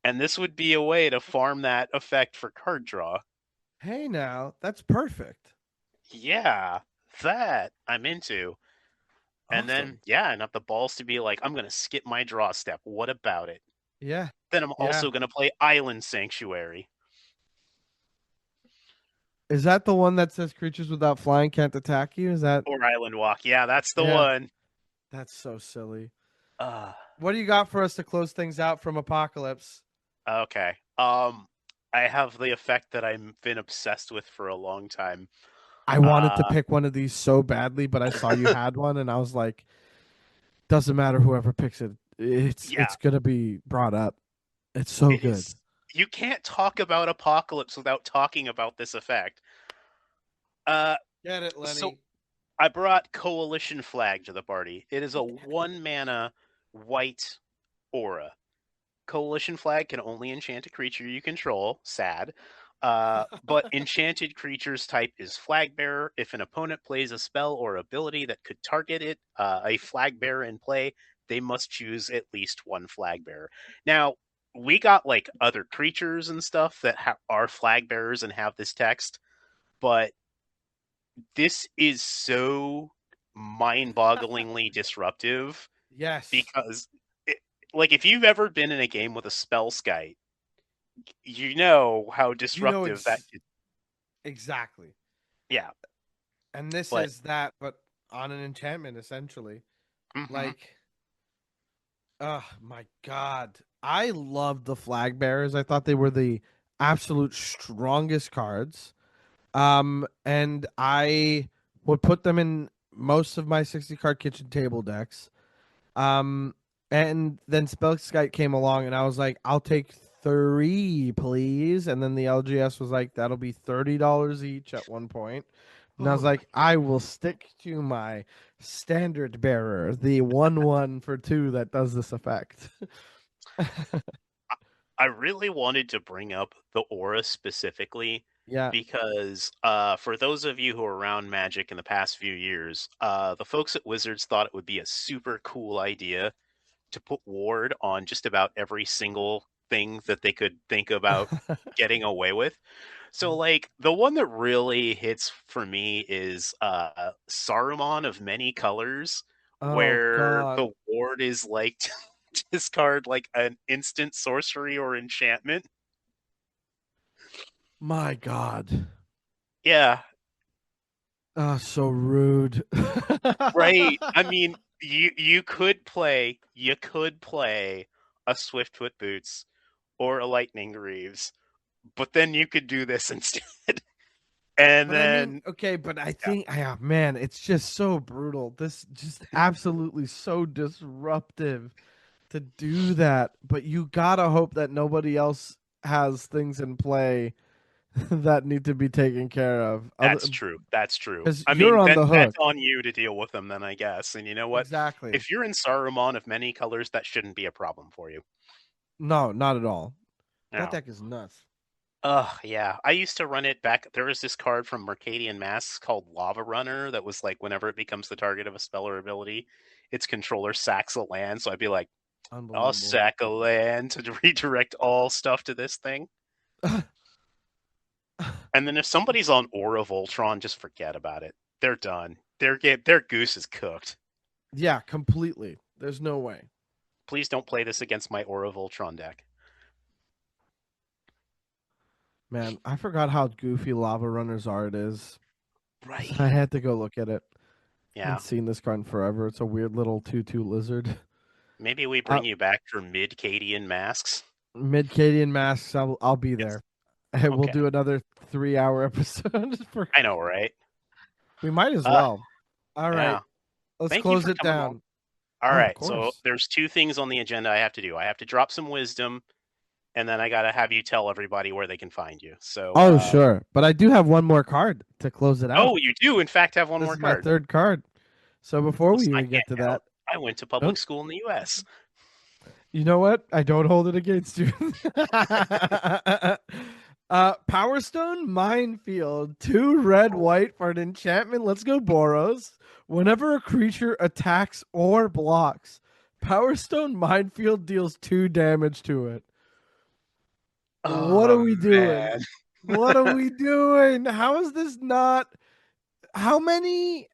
And this would be a way to farm that effect for card draw. Hey, now that's perfect. Yeah, that I'm into. And then, Awesome. yeah, and have the balls to be like, I'm going to skip my draw step. What about it? Yeah. Then I'm Yeah. also going to play Island Sanctuary. Is that the one that says creatures without flying can't attack you? Is that? Or Island Walk. Yeah, that's the Yeah. one. That's so silly. Uh, What do you got for us to close things out from Apocalypse? okay. I have the effect that I've been obsessed with for a long time. I wanted to pick one of these so badly, but I saw you had one, and I was like, doesn't matter whoever picks it. It's gonna be brought up. It's so good. You can't talk about Apocalypse without talking about this effect. Get it, Lenny. So I brought Coalition Flag to the party. It is a 1-mana white aura. Coalition Flag can only enchant a creature you control. Sad. But enchanted creature's type is Flag Bearer. If an opponent plays a spell or ability that could target it, a Flag Bearer in play, they must choose at least one Flag Bearer. Now, we got like other creatures and stuff that are Flag Bearers and have this text, but this is so mind-bogglingly disruptive. Yes. Because like if you've ever been in a game with a spell skite, you know how disruptive that could. Exactly. Yeah. And this is that, but on an enchantment, essentially. Mm-hmm. Like, oh my god. I loved the Flag Bearers. I thought they were the absolute strongest cards. And I would put them in most of my 60 card kitchen table decks. And then Spellskite came along, and I was like, I'll take 3, please. And then the LGS was like, that'll be $30 each at one point. And I was like, I will stick to my standard bearer, the 1/1 for 2 that does this effect. I really wanted to bring up the aura specifically. Yeah. Because for those of you who are around Magic in the past few years, the folks at Wizards thought it would be a super cool idea to put ward on just about every single thing that they could think about getting away with. So like the one that really hits for me is Saruman of Many Colors, where the ward is like discard like an instant sorcery or enchantment. My god. Yeah. Oh, so rude. Right. I mean, you could play a Swiftfoot Boots or a Lightning Greaves, but then you could do this instead. And But then I mean, okay, but I think, yeah, man, it's just so brutal. This just absolutely so disruptive to do that. But you gotta hope that nobody else has things in play that need to be taken care of. that's true. That's true. Because I you're mean, on then the that's hook. on you to deal with them, then I guess. And you know what? Exactly. If you're in Saruman of many colors, that shouldn't be a problem for you. No, not at all. That No. deck is nuts. Yeah. I used to run it back. There was this card from Mercadian Masks called Lava Runner that was like whenever it becomes the target of a spell or ability, its controller sacks a land. So I'd be like, Unbelievable. I'll sack a land to redirect all stuff to this thing. And then if somebody's on Aura Voltron, just forget about it. They're done. Their goose is cooked. Yeah, completely. There's no way. Please don't play this against my Aura Voltron deck. Man, I forgot how goofy Lava Runner's art is. Right. I had to go look at it. I Yeah. haven't seen this card in forever. It's a weird little 2/2 lizard. Maybe we bring you back for mid-Cadian Masks. Mid-Cadian Masks, I'll be there. We'll Okay. do another 3-hour episode. I know, right? We might as well. All right. Yeah. Let's Thank you close for it coming down. on. All Oh, of right. So course. there's 2 things on the agenda I have to do. I have to drop some wisdom, and then I got to have you tell everybody where they can find you. So. Oh, sure. But I do have one more card to close it out. Oh, you do, in fact, have one This more is my card. third card. So before we Listen, I even get to can't count. that, I went to public school in the U.S. you know what? I don't hold it against you. Power Stone Minefield, 2 red, white for an enchantment. Let's go, Boros. Whenever a creature attacks or blocks, Power Stone Minefield deals 2 damage to it. What are we doing? Man. What are we doing? How is this not? How many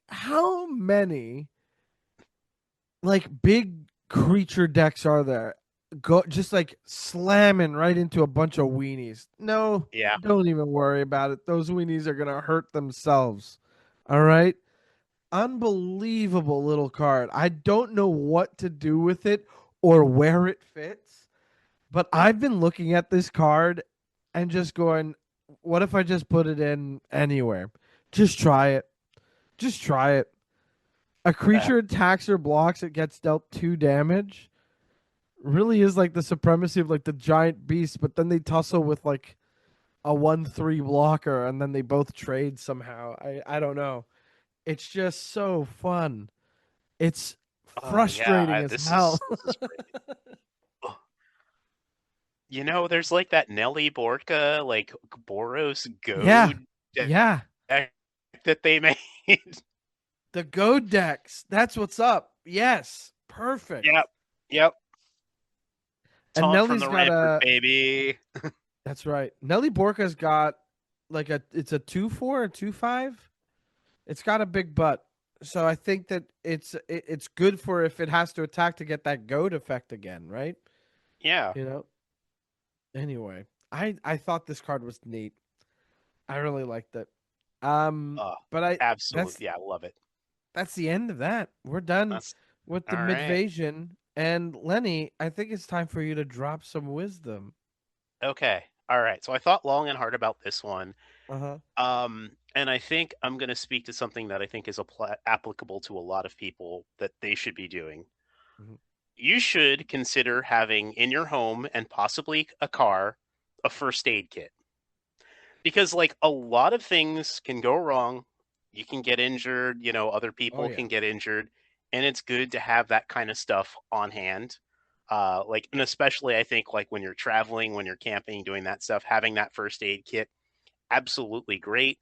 like big creature decks are there? Go just like slamming right into a bunch of weenies. No, Yeah. don't even worry about it. Those weenies are gonna hurt themselves. All right. Unbelievable little card. I don't know what to do with it or where it fits, but I've been looking at this card and just going, what if I just put it in anywhere? Just try it. Just try it. A creature attacks or blocks, it gets dealt 2 damage. Really is like the supremacy of like the giant beast, but then they tussle with like a 1/3 blocker and then they both trade somehow. I don't know. It's just so fun. It's frustrating as hell. This is great. You know, there's like that Nelly Borka, like Boros Goad Yeah. that they made. The Goad decks. That's what's up. Yes. Perfect. Yep. And Tom Nelly's from the got Rampart, baby. That's right. Nelly Borka's got like it's a 2/4 or 2/5. It's got a big butt. So I think that it's good for if it has to attack to get that goad effect again, right? Yeah. You know. Anyway, I thought this card was neat. I really liked it. But I absolutely, I love it. That's the end of that. We're done with the midvasion. And Lenny, I think it's time for you to drop some wisdom. Okay. All right. So I thought long and hard about this one. Uh-huh. And I think I'm going to speak to something that I think is applicable to a lot of people that they should be doing. Mhm. You should consider having in your home and possibly a car a first aid kit. Because like a lot of things can go wrong. You can get injured, you know, other people can get injured, and it's good to have that kind of stuff on hand. Like, and especially I think like when you're traveling, when you're camping, doing that stuff, having that first aid kit, absolutely great.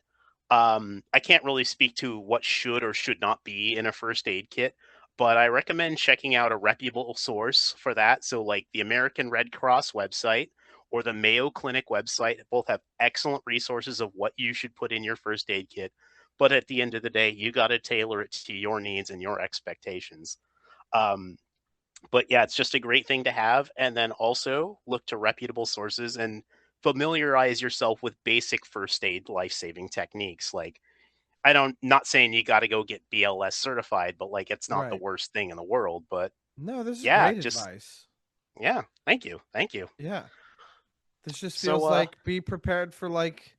I can't really speak to what should or should not be in a first aid kit, but I recommend checking out a reputable source for that. So like the American Red Cross website or the Mayo Clinic website both have excellent resources of what you should put in your first aid kit. But at the end of the day, you got to tailor it to your needs and your expectations. But yeah, it's just a great thing to have. And then also look to reputable sources and familiarize yourself with basic first aid life-saving techniques. Like, not saying you got to go get BLS certified, but like, it's not the worst thing in the world. But no, this is great advice. Yeah. Thank you. Yeah. This just feels like be prepared for like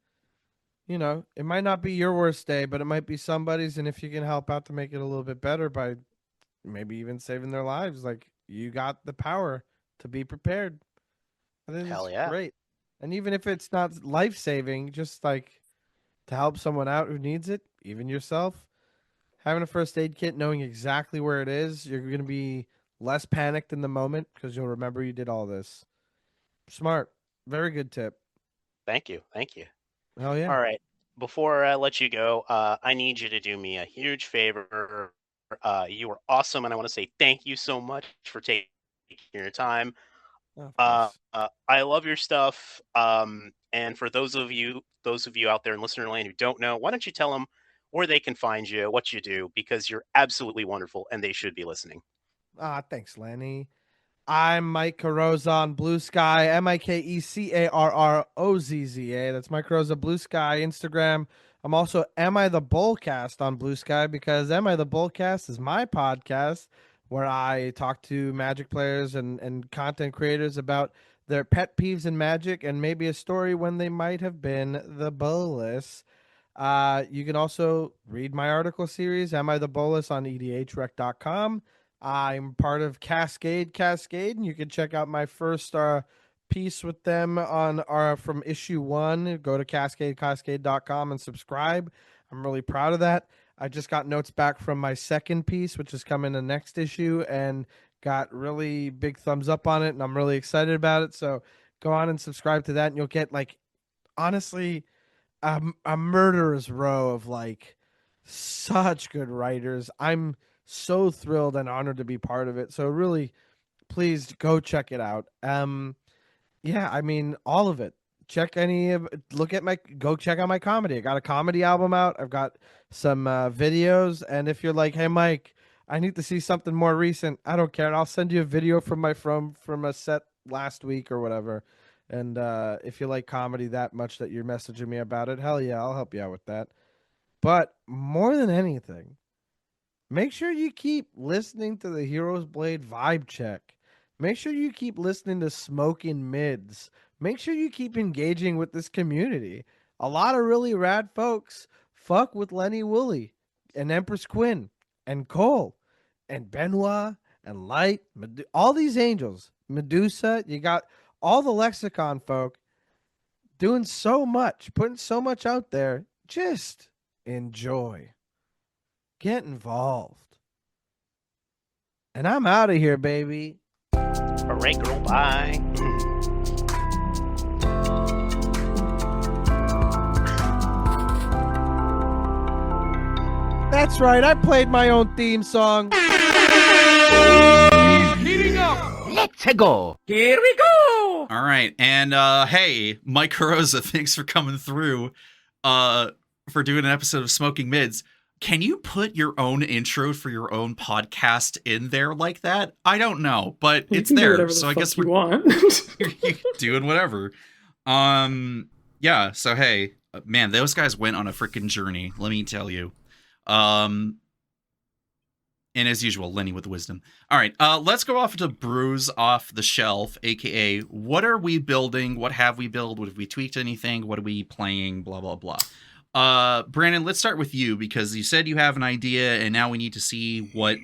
You know, it might not be your worst day, but it might be somebody's. And if you can help out to make it a little bit better by maybe even saving their lives, like you got the power to be prepared. I think Hell it's yeah. great. And even if it's not life saving, just like to help someone out who needs it, even yourself, having a first aid kit, knowing exactly where it is, you're going to be less panicked in the moment because you'll remember you did all this. Smart. Very good tip. Thank you. Thank you. Hell yeah. All right. Before I let you go, I need you to do me a huge favor. You were awesome, and I want to say thank you so much for taking your time. I love your stuff. And for those of you out there in listener land who don't know, why don't you tell them where they can find you, what you do, because you're absolutely wonderful, and they should be listening. Thanks, Lenny. I'm Mike Carrozza on Blue Sky, MikeCarrozza. That's Mike Carrozza, Blue Sky, Instagram. I'm also Am I the Bullcast on Blue Sky because Am I the Bullcast is my podcast where I talk to Magic players and content creators about their pet peeves in Magic and maybe a story when they might have been the bullest. You can also read my article series, Am I the Bolus, on edhrec.com. I'm part of Cascade, and you can check out my first piece with them on from issue 1. Go to cascade.com and subscribe. I'm really proud of that. I just got notes back from my second piece, which is coming in the next issue, and got really big thumbs up on it, and I'm really excited about it. So go on and subscribe to that, and you'll get, like, honestly, a murderer's row of, like, such good writers. I'm so thrilled and honored to be part of it. So really, please go check it out. Yeah, I mean, all of it. Go check out my comedy. I got a comedy album out. I've got some videos. And if you're like, hey, Mike, I need to see something more recent, I don't care. I'll send you a video from a set last week or whatever. And if you like comedy that much that you're messaging me about it, hell yeah, I'll help you out with that. But more than anything, make sure you keep listening to the Heroes Blade Vibe Check. Make sure you keep listening to Smoking Mids. Make sure you keep engaging with this community. A lot of really rad folks fuck with Lenny Woolley and Empress Quinn and Cole and Benoit and Light, all these angels, Medusa. You got all the Lexicon folk doing so much, putting so much out there. Just enjoy. Get involved. And I'm out of here, baby. All right, girl, bye. That's right, I played my own theme song. Heating up. Let's go. Here we go. All right, and hey, Mike Carrozza, thanks for coming through. For doing an episode of Smoking Mids. Can you put your own intro for your own podcast in there like that? I don't know, but it's there. So I guess you want. You're doing whatever. Yeah. So hey, man, those guys went on a freaking journey. Let me tell you. And as usual, Lenny with wisdom. All right, let's go off to Brews Off the Shelf, aka what are we building? What have we built? What have we tweaked? Anything? What are we playing? Blah blah blah. Brandon, let's start with you because you said you have an idea and now we need to see what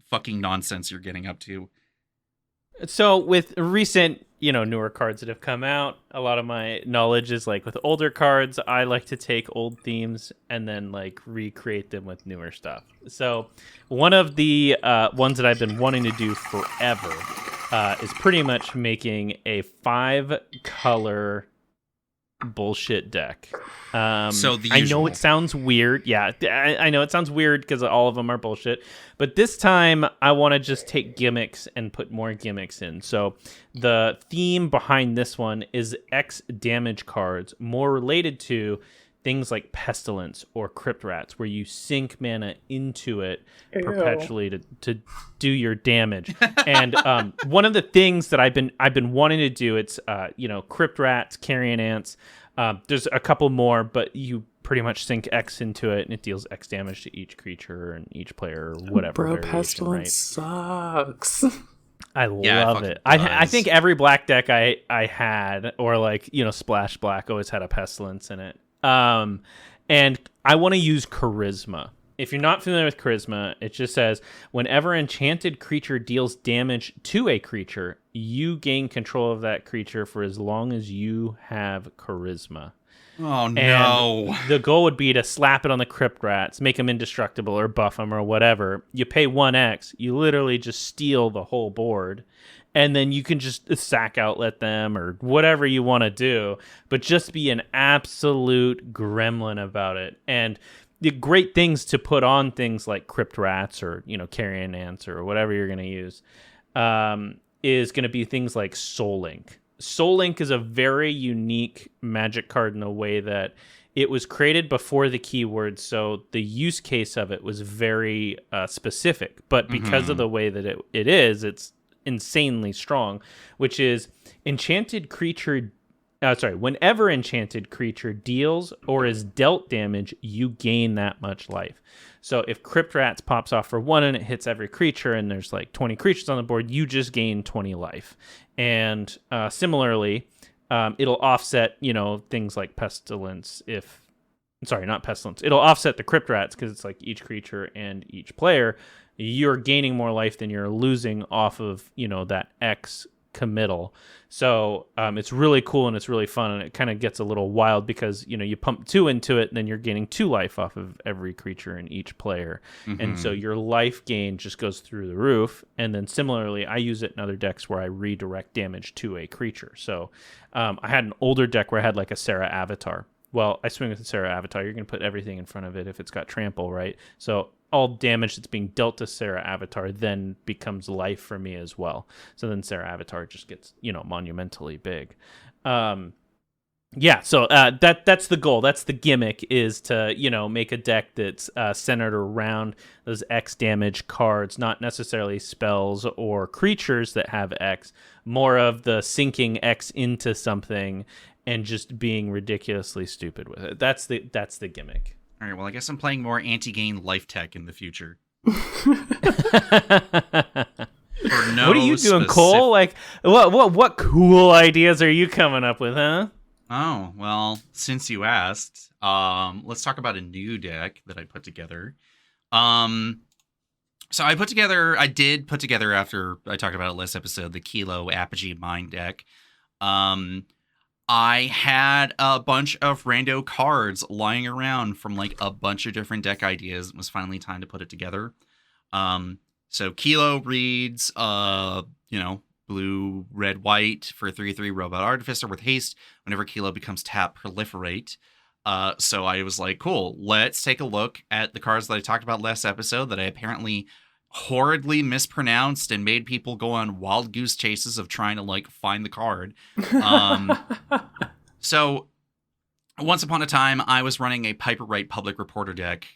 fucking nonsense you're getting up to. So with recent, newer cards that have come out, a lot of my knowledge is like with older cards, I like to take old themes and then like recreate them with newer stuff. So one of the ones that I've been wanting to do forever is pretty much making a 5-color bullshit deck. So the I know usual. it sounds weird. Yeah, I know it sounds weird because all of them are bullshit. But this time, I want to just take gimmicks and put more gimmicks in. So the theme behind this one is X damage cards, more related to things like Pestilence or Crypt Rats, where you sink mana into it perpetually to do your damage. And one of the things that I've been wanting to do, it's Crypt Rats, Carrion Ants. There's a couple more, but you pretty much sink X into it, and it deals X damage to each creature and each player, or whatever. Bro, Pestilence sucks. I love it. I think every black deck I had, or Splash Black always had a Pestilence in it. And I want to use Charisma. If you're not familiar with Charisma, it just says, whenever enchanted creature deals damage to a creature, you gain control of that creature for as long as you have Charisma. Oh, no. And the goal would be to slap it on the Crypt Rats, make them indestructible or buff them or whatever. You pay 1x, you literally just steal the whole board. And then you can just sack outlet them or whatever you want to do. But just be an absolute gremlin about it. And the great things to put on things like Crypt Rats or, Carrion Ants or whatever you're going to use is going to be things like Soul Link. Soul Link is a very unique Magic card in the way that it was created before the keyword, so the use case of it was very specific. But because of the way that it is, it's insanely strong, which is whenever enchanted creature deals or is dealt damage, you gain that much life. So if Crypt Rats pops off for 1 and it hits every creature and there's like 20 creatures on the board, you just gain 20 life. And similarly, it'll offset, things like Pestilence not Pestilence. It'll offset the Crypt Rats because it's like each creature and each player. You're gaining more life than you're losing off of, that X committal. So it's really cool and it's really fun, and it kind of gets a little wild because you pump 2 into it and then you're gaining 2 life off of every creature and each player. And so your life gain just goes through the roof. And then similarly, I use it in other decks where I redirect damage to a creature. So I had an older deck where I had like a Serra Avatar. Well, I swing with the Serra Avatar. You're going to put everything in front of it if it's got trample, right? So all damage that's being dealt to Serra Avatar then becomes life for me as well. So then Serra Avatar just gets, monumentally big. So that's the goal. That's the gimmick, is to, make a deck that's centered around those X damage cards, not necessarily spells or creatures that have X, more of the sinking X into something and just being ridiculously stupid with it. That's the gimmick. All right, well, I guess I'm playing more anti-gain life tech in the future. What are you doing, Cole? Like, what cool ideas are you coming up with, huh? Oh, well, since you asked, let's talk about a new deck that I put together. So I did put together, after I talked about it last episode, the Kilo Apogee Mind deck. I had a bunch of rando cards lying around from like a bunch of different deck ideas. It was finally time to put it together. So Kilo reads, blue, red, white for 3/3 Robot Artificer with haste. Whenever Kilo becomes tapped, proliferate. So I was like, cool, let's take a look at the cards that I talked about last episode that I apparently horridly mispronounced and made people go on wild goose chases of trying to like find the card. So once upon a time, I was running a Piper Wright Public Reporter deck,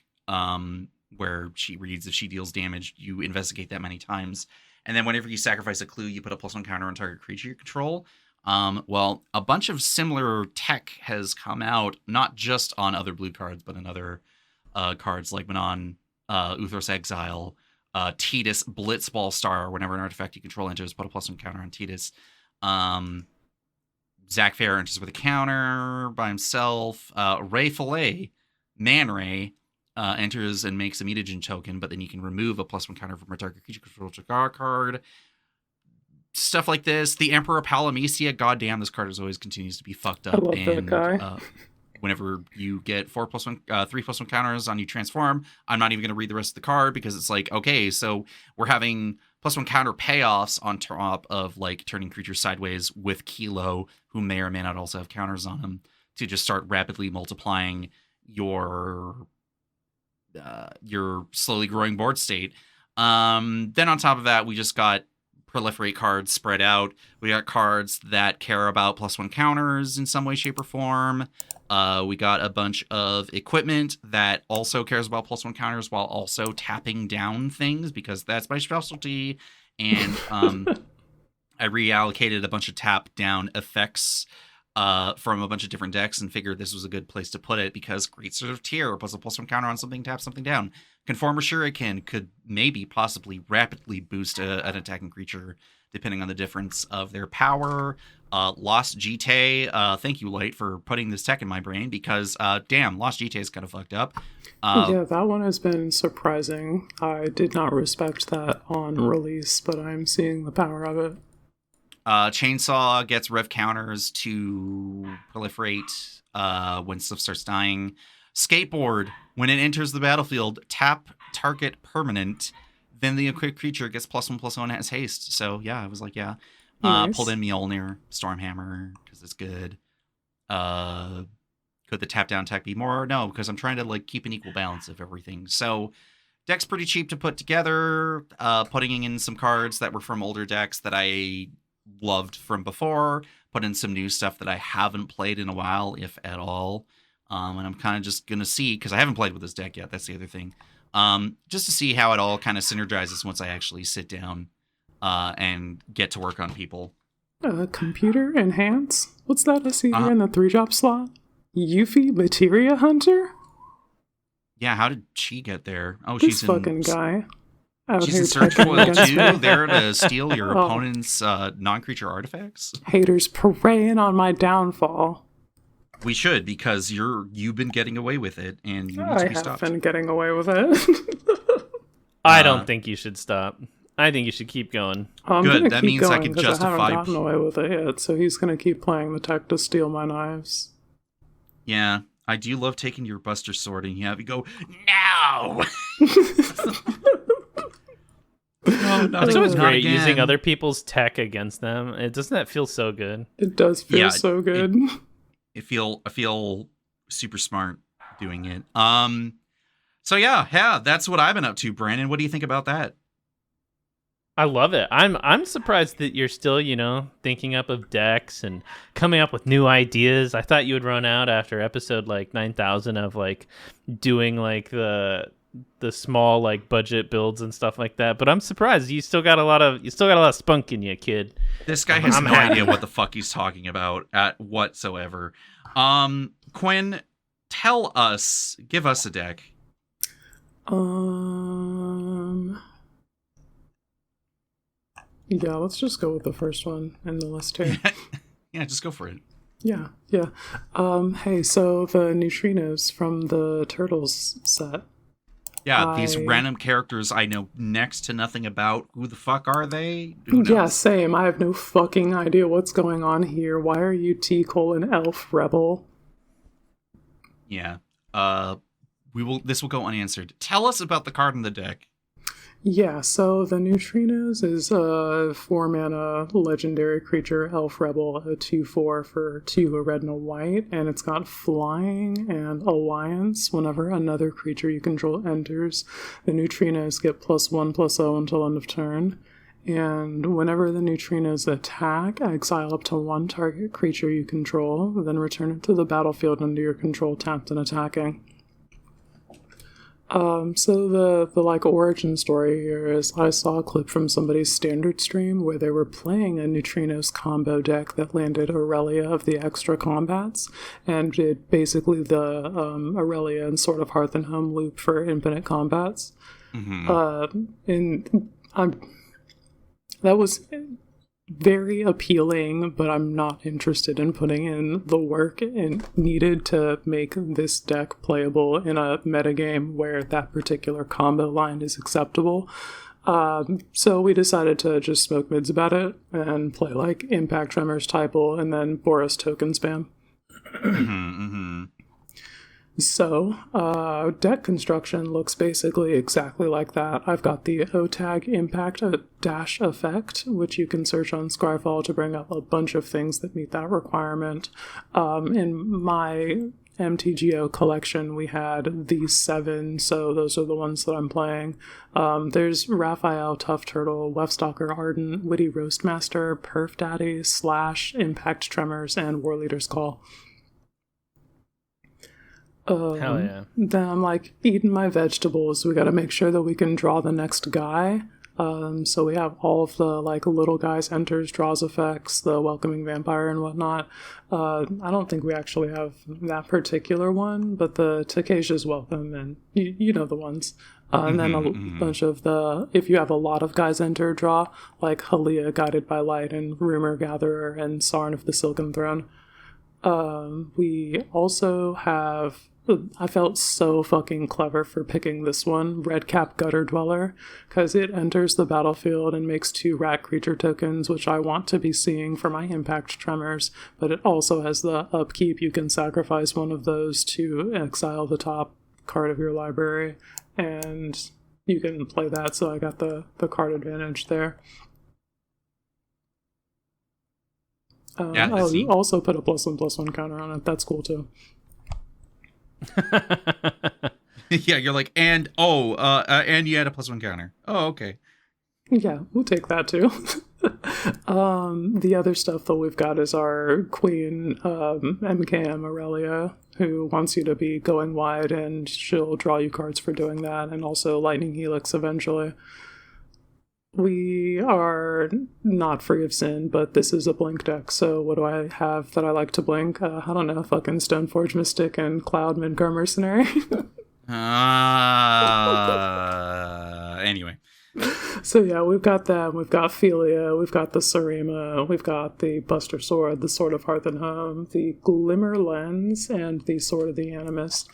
where she reads, if she deals damage, you investigate that many times. And then whenever you sacrifice a clue, you put a +1 counter on target creature you control. Well, a bunch of similar tech has come out, not just on other blue cards, but in other cards like Manon, Uthros Exile, Tidus Blitzball Star. Whenever an artifact you control enters, put a +1 counter on Tidus. Zach Fair enters with a counter by himself. Ray Fillet, Man Ray, enters and makes a mutagen token, but then you can remove a +1 counter from a target creature control card. Stuff like this. The Emperor Palamecia. Goddamn, this card always continues to be fucked up. I love that guy. Whenever you get 3+1 counters on you transform, I'm not even going to read the rest of the card because it's like, okay, so we're having +1 counter payoffs on top of like turning creatures sideways with Kilo, who may or may not also have counters on him, to just start rapidly multiplying your slowly growing board state. Then on top of that, we just got proliferate cards spread out. We got cards that care about +1 counters in some way, shape, or form. We got a bunch of equipment that also cares about +1 counters while also tapping down things, because that's my specialty. And I reallocated a bunch of tap down effects from a bunch of different decks and figured this was a good place to put it, because Great Sword of Tyr plus a +1 counter on something, tap something down. Conformer Shuriken could maybe possibly rapidly boost an attacking creature depending on the difference of their power. Lost GT. Thank you, Light, for putting this tech in my brain because, damn, Lost GT is kind of fucked up. Yeah, that one has been surprising. I did not respect that on release, but I'm seeing the power of it. Chainsaw gets rev counters to proliferate when stuff starts dying. Skateboard, when it enters the battlefield, tap target permanent, then the equipped creature gets +1/+1 has haste. So yeah, I was like, yeah. Nice. Pulled in Mjolnir, Stormhammer, because it's good. Could the tap down tech be more? No, because I'm trying to like keep an equal balance of everything. So deck's pretty cheap to put together. Putting in some cards that were from older decks that I loved from before. Put in some new stuff that I haven't played in a while, if at all. And I'm kind of just going to see, because I haven't played with this deck yet. That's the other thing. Just to see how it all kind of synergizes once I actually sit down and get to work on people. Computer enhance? What's that I see here in the 3-drop slot? Yuffie Materia Hunter? Yeah, how did she get there? Oh, This she's fucking in... guy. Out She's here in Search typing Foil against 2, me. there to steal your Oh. opponent's non-creature artifacts? Haters preying on my downfall. We should, because you've been getting away with it, and you need to I be have stopped. been getting away with it. I don't think you should stop. I think you should keep going. I'm Good, gonna that keep means I going can 'cause justify- I haven't gotten away with it yet, so he's gonna keep playing the tech to steal my knives. Yeah, I do love taking your Buster Sword and you have you go, no! No, not It's always not great again. using other people's tech against them. Doesn't that feel so good? It does feel Yeah, so good. I feel super smart doing it. So yeah, that's what I've been up to, Brandon. What do you think about that? I love it. I'm surprised that you're still, thinking up of decks and coming up with new ideas. I thought you would run out after episode like 9,000 of like doing like the small like budget builds and stuff like that. But I'm surprised you still got a lot of spunk in you, kid. This guy has I'm no happy. idea what the fuck he's talking about at whatsoever. Quinn, give us a deck. Yeah, let's just go with the first one in the list here. Yeah, just go for it. Yeah. Hey, so the neutrinos from the Turtles set. Yeah, these random characters I know next to nothing about. Who the fuck are they? Who knows? Yeah, same. I have no fucking idea what's going on here. Why are you T:11 Rebel? Yeah. This will go unanswered. Tell us about the card in the deck. Yeah, so the Neutrinos is a 4-mana legendary creature, Elf Rebel, a 2/4 for 2, a red and a white, and it's got flying and alliance. Whenever another creature you control enters, the Neutrinos get +1/+0 until end of turn. And whenever the Neutrinos attack, exile up to 1 target creature you control, then return it to the battlefield under your control tapped and attacking. So the like origin story here is I saw a clip from somebody's standard stream where they were playing a Neutrinos combo deck that landed Aurelia of the extra combats and did basically the Aurelia and Sword of Hearth and Home loop for infinite combats. That was very appealing, but I'm not interested in putting in the work needed to make this deck playable in a metagame where that particular combo line is acceptable. So we decided to just smoke mids about it and play like Impact Tremors Typal and then Boros token spam. So, deck construction looks basically exactly like that. I've got the OTAG Impact Dash effect, which you can search on Scryfall to bring up a bunch of things that meet that requirement. In my MTGO collection, we had these 7, so those are the ones that I'm playing. There's Raphael, Tough Turtle, Wefstalker Ardent, Witty Roastmaster, Perf Daddy, Slash, Impact Tremors, and War Leader's Call. Hell yeah. Then I'm like eating my vegetables. We got to make sure that we can draw the next guy. So we have all of the like little guys enters, draws effects, the welcoming vampire and whatnot. I don't think we actually have that particular one, but the Takesha's welcome and you know the ones. And then a bunch of the, if you have a lot of guys enter, draw, like Halia, Guided by Light, and Rumor Gatherer, and Sarn of the Silken Throne. We also have, I felt so fucking clever for picking this one, Redcap Gutter Dweller, because it enters the battlefield and makes 2 rat creature tokens, which I want to be seeing for my impact tremors, but it also has the upkeep. You can sacrifice one of those to exile the top card of your library, and you can play that, so I got the card advantage there. I'll also put a +1/+1 counter on it. That's cool too. Yeah, you're like, and you had a +1 counter. Oh, okay. Yeah, we'll take that too. The other stuff that we've got is our Queen, MKM Aurelia, who wants you to be going wide, and she'll draw you cards for doing that, and also Lightning Helix eventually. We are not free of sin, but this is a blink deck, so what do I have that I like to blink? I don't know, fucking Stoneforge Mystic and Cloud Midgar Mercenary. Anyway. So yeah, we've got them, we've got Philia, we've got the Sarima, we've got the Buster Sword, the Sword of Hearth and Home, the Glimmer Lens, and the Sword of the Animist.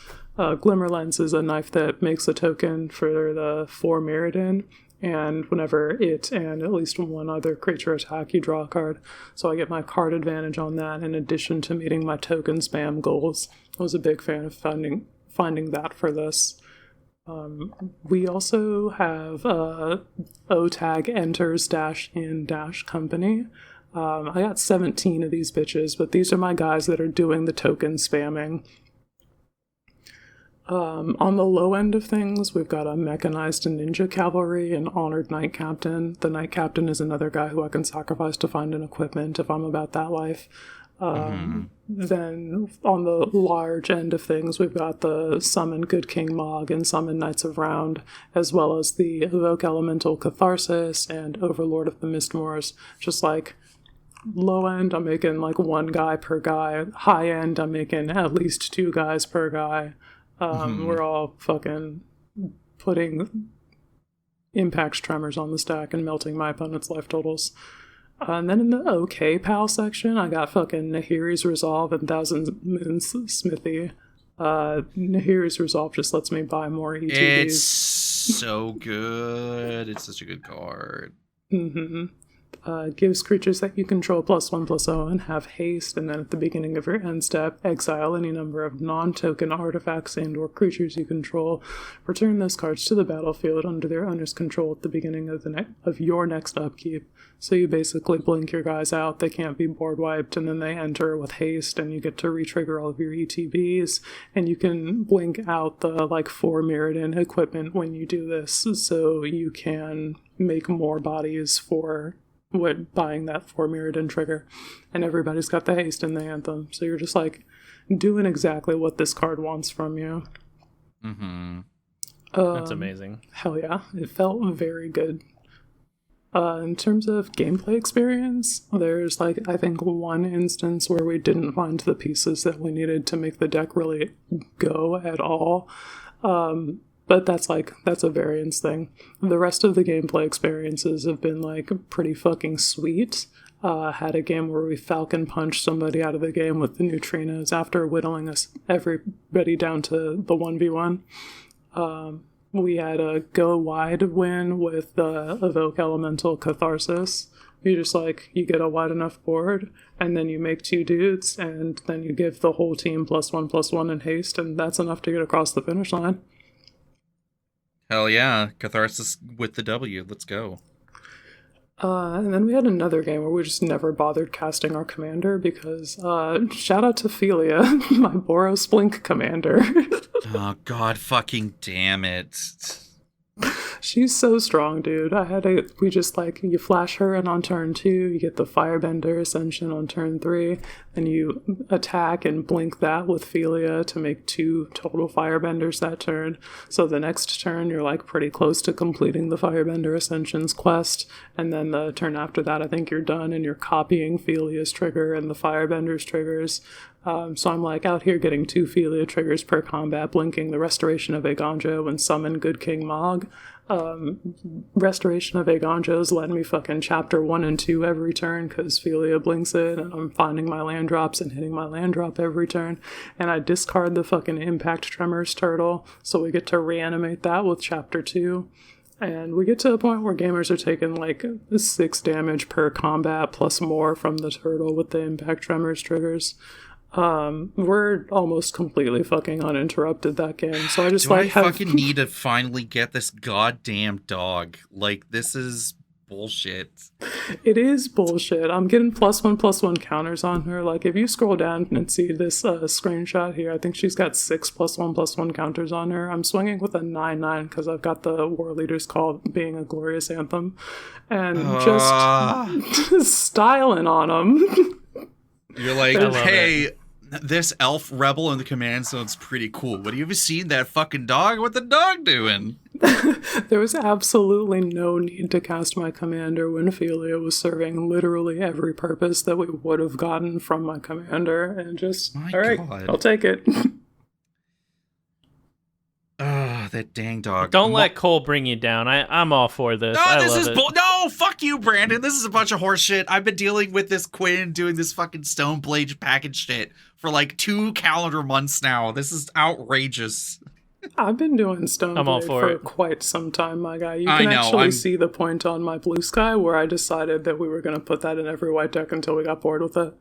Glimmer Lens is a knife that makes a token for the 4 Mirrodin, and whenever it and at least one other creature attack, you draw a card. So I get my card advantage on that in addition to meeting my token spam goals. I was a big fan of finding that for this. We also have OTAG enters -in -company. I got 17 of these bitches, but these are my guys that are doing the token spamming. On the low end of things, we've got a mechanized ninja cavalry and honored knight captain. The knight captain is another guy who I can sacrifice to find an equipment if I'm about that life. Then on the large end of things, we've got the summon Good King Mog and summon Knights of Round, as well as the evoke elemental Catharsis and Overlord of the Mistmoors. Just like low end, I'm making like 1 guy per guy. High end, I'm making at least 2 guys per guy. We're all fucking putting impacts tremors on the stack and melting my opponent's life totals. And then in the okay pal section, I got fucking Nahiri's Resolve and Thousand Moons Smithy. Nahiri's Resolve just lets me buy more ETBs. It's so good. It's such a good card. Gives creatures that you control +1/+0 and have haste, and then at the beginning of your end step, exile any number of non-token artifacts and or creatures you control. Return those cards to the battlefield under their owner's control at the beginning of your next upkeep. So you basically blink your guys out, they can't be board wiped, and then they enter with haste, and you get to re-trigger all of your ETBs, and you can blink out the like 4 Mirrodin equipment when you do this, so you can make more bodies for buying that 4 Mirrodin trigger, and everybody's got the haste in the anthem, so you're just like doing exactly what this card wants from you. That's amazing. Hell yeah, it felt very good. In terms of gameplay experience, there's like I think 1 instance where we didn't find the pieces that we needed to make the deck really go at all. But that's a variance thing. The rest of the gameplay experiences have been like pretty fucking sweet. Had a game where we Falcon punched somebody out of the game with the neutrinos after whittling us everybody down to the 1v1. We had a go wide win with the evoke elemental Catharsis. You just like, you get a wide enough board, and then you make 2 dudes, and then you give the whole team +1/+1 in haste, and that's enough to get across the finish line. Hell yeah, Catharsis with the W. Let's go. And then we had another game where we just never bothered casting our commander because, shout out to Philia, my Boros Blink commander. Oh, god fucking damn it. She's so strong, dude. We just like, you flash her in on turn 2, you get the Firebender Ascension on turn 3, and you attack and blink that with Philia to make 2 total Firebenders that turn. So the next turn, you're like pretty close to completing the Firebender Ascension's quest, and then the turn after that, I think you're done, and you're copying Philia's trigger and the Firebender's triggers. So I'm like out here getting 2 Philia triggers per combat, blinking the Restoration of Eiganjo and summon Good King Mog. Restoration of Eiganjo is letting me fucking chapter 1 and 2 every turn because Philia blinks it, and I'm finding my land drops and hitting my land drop every turn. And I discard the fucking Impact Tremors turtle, so we get to reanimate that with chapter 2. And we get to a point where gamers are taking like 6 damage per combat plus more from the turtle with the Impact Tremors triggers. We're almost completely fucking uninterrupted that game, so I just I fucking need to finally get this goddamn dog. Like, this is bullshit. It is bullshit. I'm getting +1/+1 counters on her. Like, if you scroll down and see this screenshot here, I think she's got 6 +1/+1 counters on her. I'm swinging with a 9/9 because I've got the War Leader's Call being a glorious anthem, and just styling on them. You're like, hey, this elf rebel in the command zone's pretty cool. What, have you ever seen that fucking dog? What the dog doing? There was absolutely no need to cast my commander when Philia was serving literally every purpose that we would have gotten from my commander, and just, alright, I'll take it. That dang dog. Don't let Cole bring you down. I'm all for this. No, this is no, fuck you, Brandon. This is a bunch of horse shit. I've been dealing with this Quinn doing this fucking Stoneblade package shit for like 2 calendar months now. This is outrageous. I've been doing Stoneblade for quite some time, my guy. You can actually see the point on my blue sky where I decided that we were going to put that in every white deck until we got bored with it.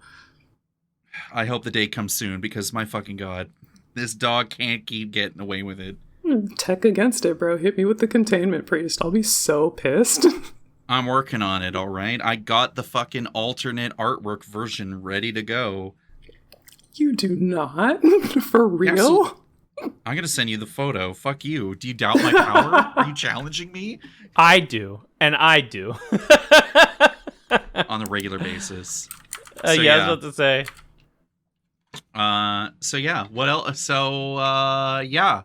I hope the day comes soon because my fucking god, this dog can't keep getting away with it. Tech against it, bro. Hit me with the Containment Priest. I'll be so pissed. I'm working on it, alright? I got the fucking alternate artwork version ready to go. You do not? For real? I'm gonna send you the photo. Fuck you. Do you doubt my power? Are you challenging me? I do. And I do. On a regular basis. I was about to say. So yeah. What else? So, yeah.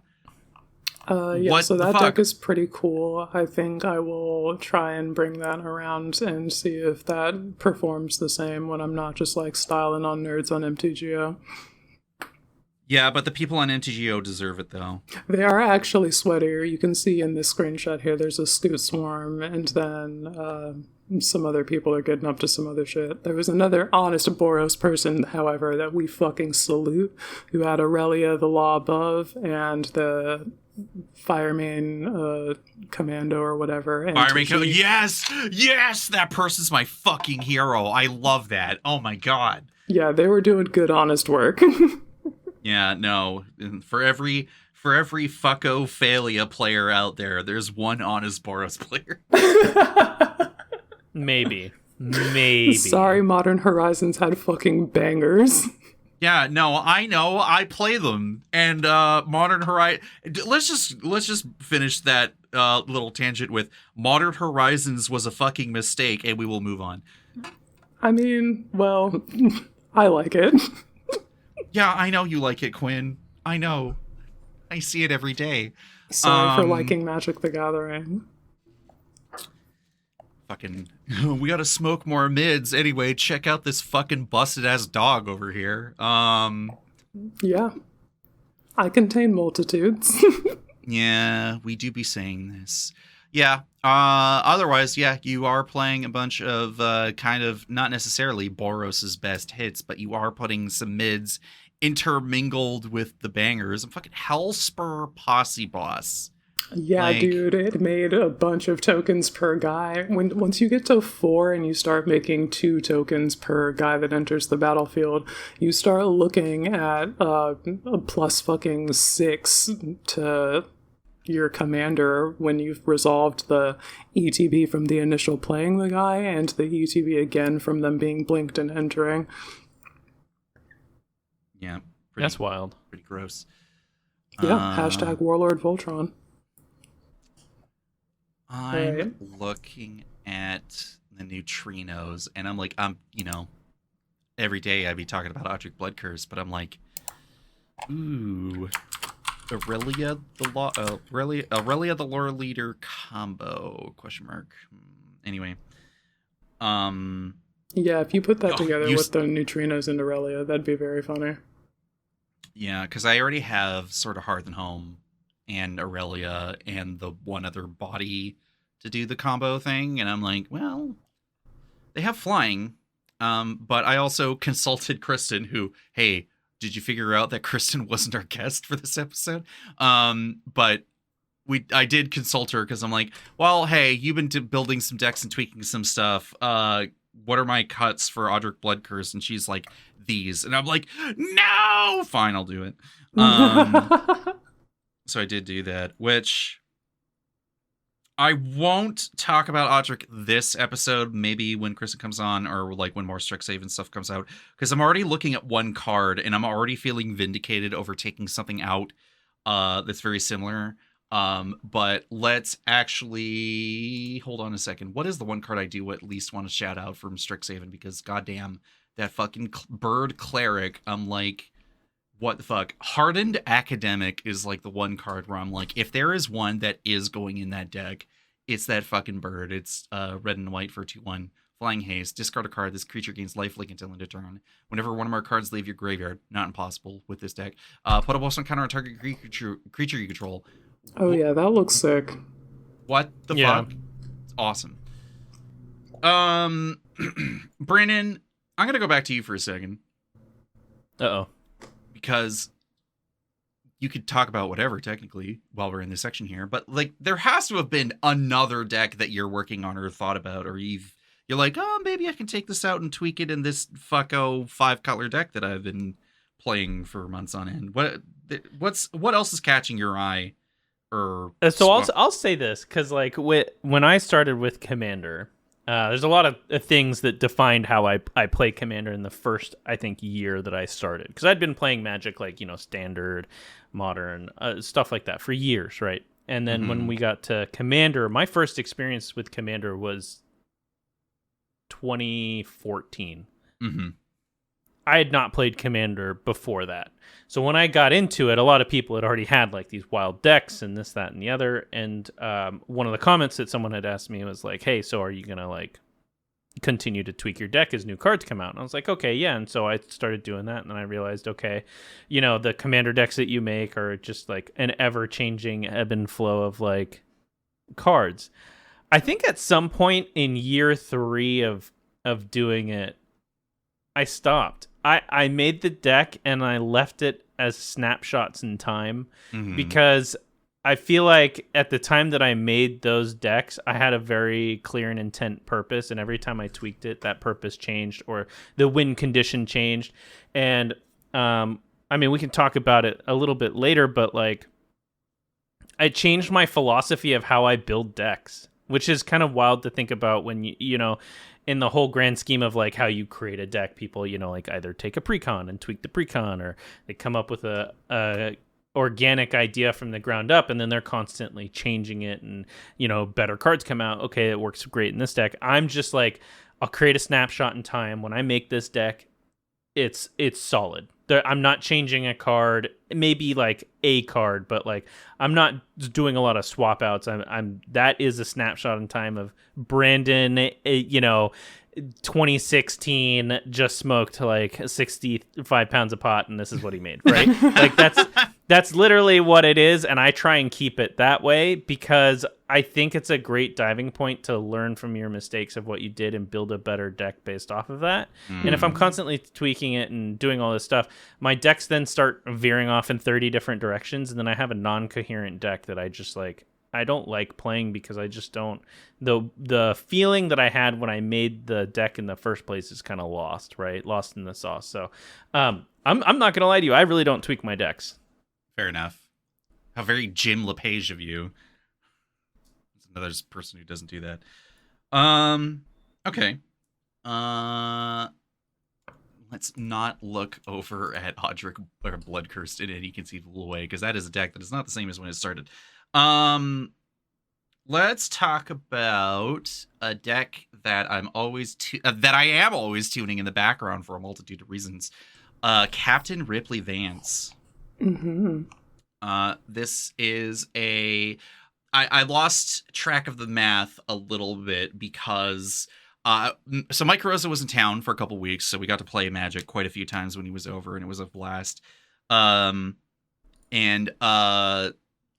So that deck is pretty cool. I think I will try and bring that around and see if that performs the same when I'm not just like styling on nerds on MTGO. Yeah, but the people on MTGO deserve it though. They are actually sweatier. You can see in this screenshot here there's a Scoot Swarm, and then some other people are getting up to some other shit. There was another honest Boros person, however, that we fucking salute, who had Aurelia, the Law Above, and the Fireman Commando or whatever. Fireman Commando, yes, that person's my fucking hero. I love that. Oh my god. Yeah, they were doing good, honest work. Yeah, no. For every fuckophalia player out there, there's one honest Boros player. Maybe. Sorry, Modern Horizons had fucking bangers. Yeah, no, I know. I play them, and Modern Horizon. Let's just finish that little tangent with Modern Horizons was a fucking mistake, and we will move on. I mean, well, I like it. Yeah, I know you like it, Quinn. I know. I see it every day. Sorry for liking Magic the Gathering. Fucking, we gotta smoke more mids. Anyway, check out this fucking busted ass dog over here. Yeah. I contain multitudes. Yeah, we do be saying this. Yeah. Otherwise, yeah, you are playing a bunch of kind of not necessarily Boros's best hits, but you are putting some mids intermingled with the bangers. I'm fucking Hellspur Posse Boss. Yeah, dude, it made a bunch of tokens per guy. Once you get to 4 and you start making 2 tokens per guy that enters the battlefield, you start looking at a plus fucking 6 to your commander when you've resolved the ETB from the initial playing the guy and the ETB again from them being blinked and entering. Yeah. That's wild. Pretty gross. Yeah, hashtag Warlord Voltron. I'm Right. looking at the neutrinos, and I'm like, every day I'd be talking about Odric Blood Curse, but I'm like, ooh, Aurelia the lore leader combo ? Anyway, Yeah, if you put that Oh, together you with the neutrinos and Aurelia, that'd be very funny. yeah, because I already have sort of Hearth and Home and Aurelia and the one other body to do the combo thing, and I'm like, well, they have flying, but I also consulted Kristen, who, hey, did you figure out that Kristen wasn't our guest for this episode? But I did consult her because I'm like, well, hey, you've been building some decks and tweaking some stuff. What are my cuts for Odric Blood Curse? And she's like, these. And I'm like, no! Fine, I'll do it. So I did do that, which I won't talk about Odric this episode, maybe when Kristen comes on, or like when more Strixhaven stuff comes out, because I'm already looking at one card and I'm already feeling vindicated over taking something out that's very similar. But let's actually hold on a second. What is the one card I do at least want to shout out from Strixhaven? Because goddamn, that fucking bird cleric, I'm like, what the fuck? Hardened Academic is like the one card where I'm like, if there is one that is going in that deck, it's that fucking bird. It's red and white for 2/1. Flying Haste. Discard a card. This creature gains lifelink until end of turn. Whenever one of our cards leave your graveyard, not impossible with this deck. Put a +1 counter on target creature you control. Oh yeah, that looks sick. What the fuck? It's awesome. Brandon, I'm gonna go back to you for a second. Uh-oh. Because you could talk about whatever technically while we're in this section here, but like there has to have been another deck that you're working on or thought about, or you're like, oh, maybe I can take this out and tweak it in this fucko 5-color deck that I've been playing for months on end. What else is catching your eye? I'll say this, because like when I started with Commander, there's a lot of things that defined how I play Commander in the first, I think, year that I started. Because I'd been playing Magic, like, Standard, Modern, stuff like that for years, right? And then when we got to Commander, my first experience with Commander was 2014. Mm-hmm. I had not played Commander before that. So when I got into it, a lot of people had already had like these wild decks and this, that, and the other. And one of the comments that someone had asked me was like, hey, so are you going to like continue to tweak your deck as new cards come out? And I was like, okay, yeah. And so I started doing that. And then I realized, okay, the Commander decks that you make are just like an ever-changing ebb and flow of like cards. I think at some point in year 3 of doing it, I stopped. I made the deck and I left it as snapshots in time because I feel like at the time that I made those decks, I had a very clear and intent purpose, and every time I tweaked it, that purpose changed or the win condition changed. And we can talk about it a little bit later, but like I changed my philosophy of how I build decks, which is kind of wild to think about when in the whole grand scheme of like how you create a deck, people, like either take a precon and tweak the precon, or they come up with a organic idea from the ground up, and then they're constantly changing it, and better cards come out. Okay, it works great in this deck. I'm just like, I'll create a snapshot in time. When I make this deck, it's solid. I'm not changing a card, maybe like a card, but like I'm not doing a lot of swap outs. That is a snapshot in time of Brandon, 2016, just smoked like 65 pounds of pot, and this is what he made, right? Like that's literally what it is, and I try and keep it that way because I think it's a great diving point to learn from your mistakes of what you did and build a better deck based off of that. And if I'm constantly tweaking it and doing all this stuff, my decks then start veering off in 30 different directions, and then I have a non-coherent deck that I just like, I don't like playing because I just don't, the feeling that I had when I made the deck in the first place is kind of lost, right? Lost in the sauce. So I'm not going to lie to you. I really don't tweak my decks. Fair enough. How very Jim LePage of you. That's another person who doesn't do that. Okay. Let's not look over at Odric or Blood Cursed in any conceivable way, because that is a deck that is not the same as when it started. let's talk about a deck that I'm always that I am always tuning in the background for a multitude of reasons. Captain Ripley Vance. Mm-hmm. This is I lost track of the math a little bit because so Mike Rosa was in town for a couple weeks, so we got to play Magic quite a few times when he was over, and it was a blast.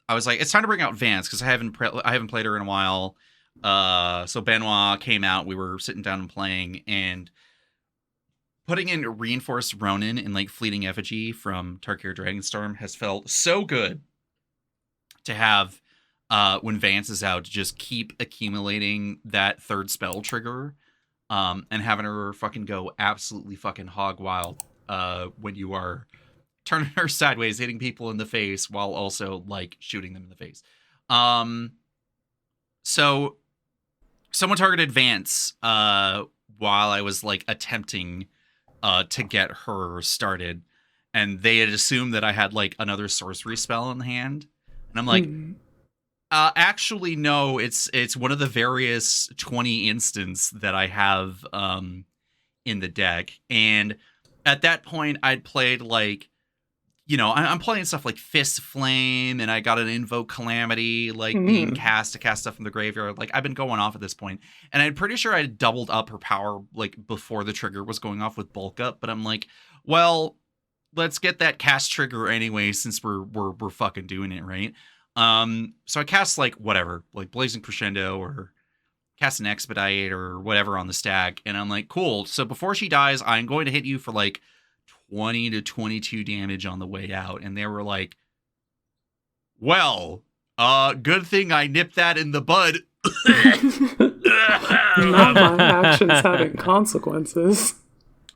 I was like, it's time to bring out Vance because I haven't played her in a while. So Benoit came out, we were sitting down and playing, and putting in Reinforced Ronin and like Fleeting Effigy from Tarkir Dragonstorm has felt so good to have when Vance is out, to just keep accumulating that third spell trigger and having her fucking go absolutely fucking hog wild when you are turning her sideways, hitting people in the face while also like shooting them in the face. So someone targeted Vance while I was like attempting to get her started, and they had assumed that I had like another sorcery spell in hand, and I'm like, actually no, it's one of the various 20 instants that I have in the deck. And at that point I'd played like, you know, I'm playing stuff like Fist Flame, and I got an Invoke Calamity, like being cast to cast stuff from the graveyard. Like I've been going off at this point, and I'm pretty sure I doubled up her power like before the trigger was going off with Bulk Up. But I'm like, well, let's get that cast trigger anyway, since we're fucking doing it, right? So I cast like whatever, like Blazing Crescendo or cast an Expedite or whatever on the stack, and I'm like, cool. So before she dies, I'm going to hit you for like 20 to 22 damage on the way out. And they were like, well, good thing I nipped that in the bud. Not my actions having consequences.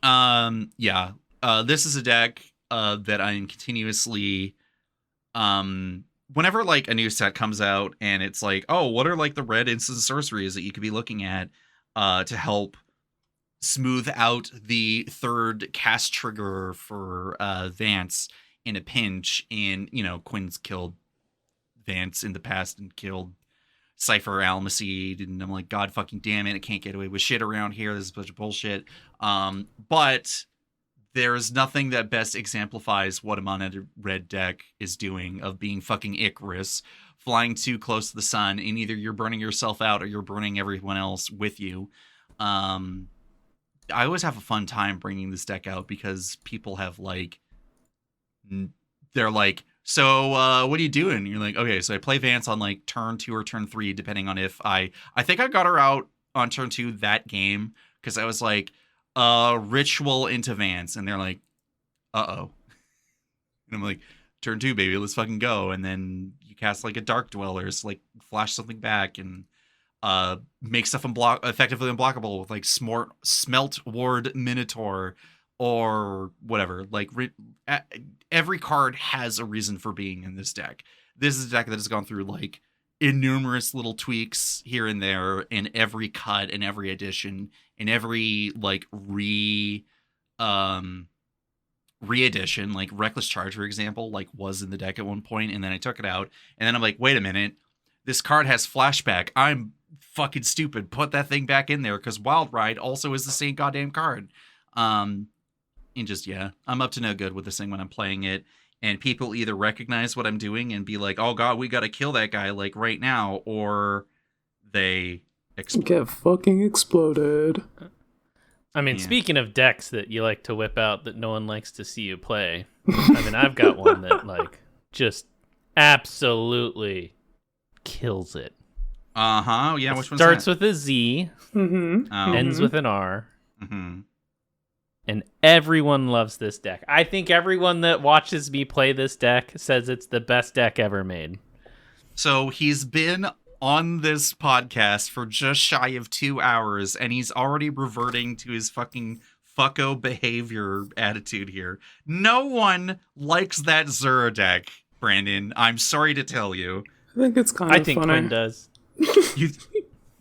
Yeah. This is a deck that I am continuously whenever like a new set comes out and it's like, oh, what are like the red instant sorceries that you could be looking at to help smooth out the third cast trigger for Vance in a pinch. And, you know, Quinn's killed Vance in the past and killed Cypher Almacide, and I'm like, God fucking damn it, I can't get away with shit around here. This is a bunch of bullshit. But there's nothing that best exemplifies what a mono red deck is doing, of being fucking Icarus, flying too close to the sun, and either you're burning yourself out or you're burning everyone else with you. I always have a fun time bringing this deck out because people have like, they're like, so what are you doing? And you're like, okay, so I play Vance on like turn 2 or turn 3, depending on if I think I got her out on turn 2 that game, because I was like, ritual into Vance, and they're like, uh-oh. And I'm like, turn 2, baby, let's fucking go. And then you cast like a Dark Dwellers, like flash something back, and make stuff effectively unblockable with like Smelt Ward Minotaur or whatever. Like every card has a reason for being in this deck. This is a deck that has gone through like innumerous little tweaks here and there in every cut, in every edition, in every like re-edition. Like Reckless Charge, for example, like was in the deck at one point, and then I took it out, and then I'm like, wait a minute, this card has flashback. I'm fucking stupid. Put that thing back in there, because Wild Ride also is the same goddamn card. And just, yeah, I'm up to no good with this thing when I'm playing it, and people either recognize what I'm doing and be like, oh god, we gotta kill that guy like right now, or they get fucking exploded. I mean, speaking of decks that you like to whip out that no one likes to see you play, I mean, I've got one that like just absolutely kills it. Yeah, which one starts with a Z, Mm-hmm. ends with an R, Mm-hmm. and everyone loves this deck. I think everyone that watches me play this deck says it's the best deck ever made. So he's been on this podcast for just shy of 2 hours, and he's already reverting to his fucking fucko behavior attitude here. No one likes that Zura deck, Brandon. I'm sorry to tell you. I think it's kind of funny. I think Quinn does. You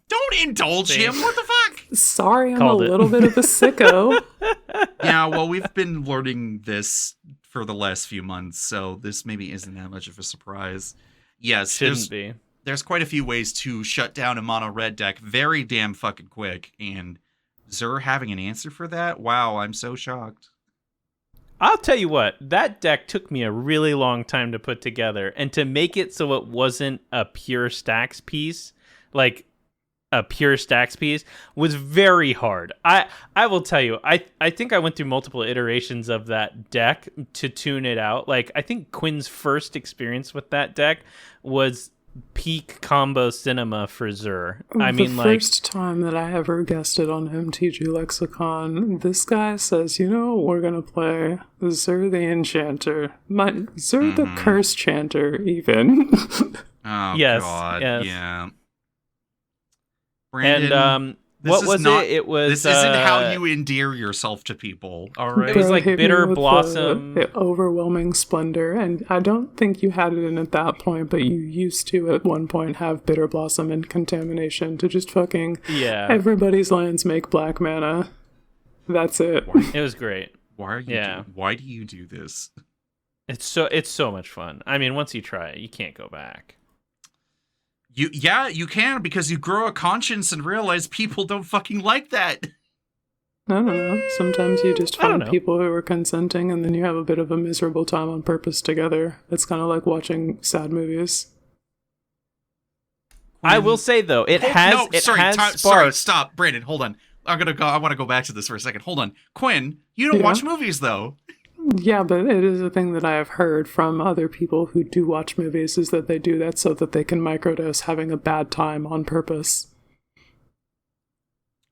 don't indulge him. What the fuck? Sorry, I'm Called a it. little bit of a sicko. Yeah, well, we've been learning this for the last few months, so this maybe isn't that much of a surprise. Yes, Shouldn't be. there's quite a few ways to shut down a mono red deck very damn fucking quick, and Zur having an answer for that? Wow, I'm so shocked. I'll tell you what, that deck took me a really long time to put together, and to make it so it wasn't a pure stacks piece, like a pure stacks piece, was very hard. I will tell you, I think I went through multiple iterations of that deck to tune it out. Like, I think Quinn's first experience with that deck was peak combo cinema for Zur. I mean, the first time that I ever guessed it on MTG Lexicon, this guy says, we're gonna play Zur the Enchanter. Zur the Curse Chanter, even. Oh, yes, God. Yes. Yeah. Brandon, and what was it? It was. This isn't how you endear yourself to people, all right? It was like Bitter Blossom. The overwhelming splendor, and I don't think you had it in at that point, but you used to at one point have Bitter Blossom and Contamination to just fucking everybody's lands make black mana. That's it. It was great. Why do you do this? It's so much fun. I mean, once you try it, you can't go back. You can, because you grow a conscience and realize people don't fucking like that. I don't know. Sometimes you just find people who are consenting, and then you have a bit of a miserable time on purpose together. It's kind of like watching sad movies. I will say though, Sorry, stop, Brandon. Hold on. I want to go back to this for a second. Hold on, Quinn. You don't watch movies though. Yeah, but it is a thing that I have heard from other people who do watch movies, is that they do that so that they can microdose having a bad time on purpose.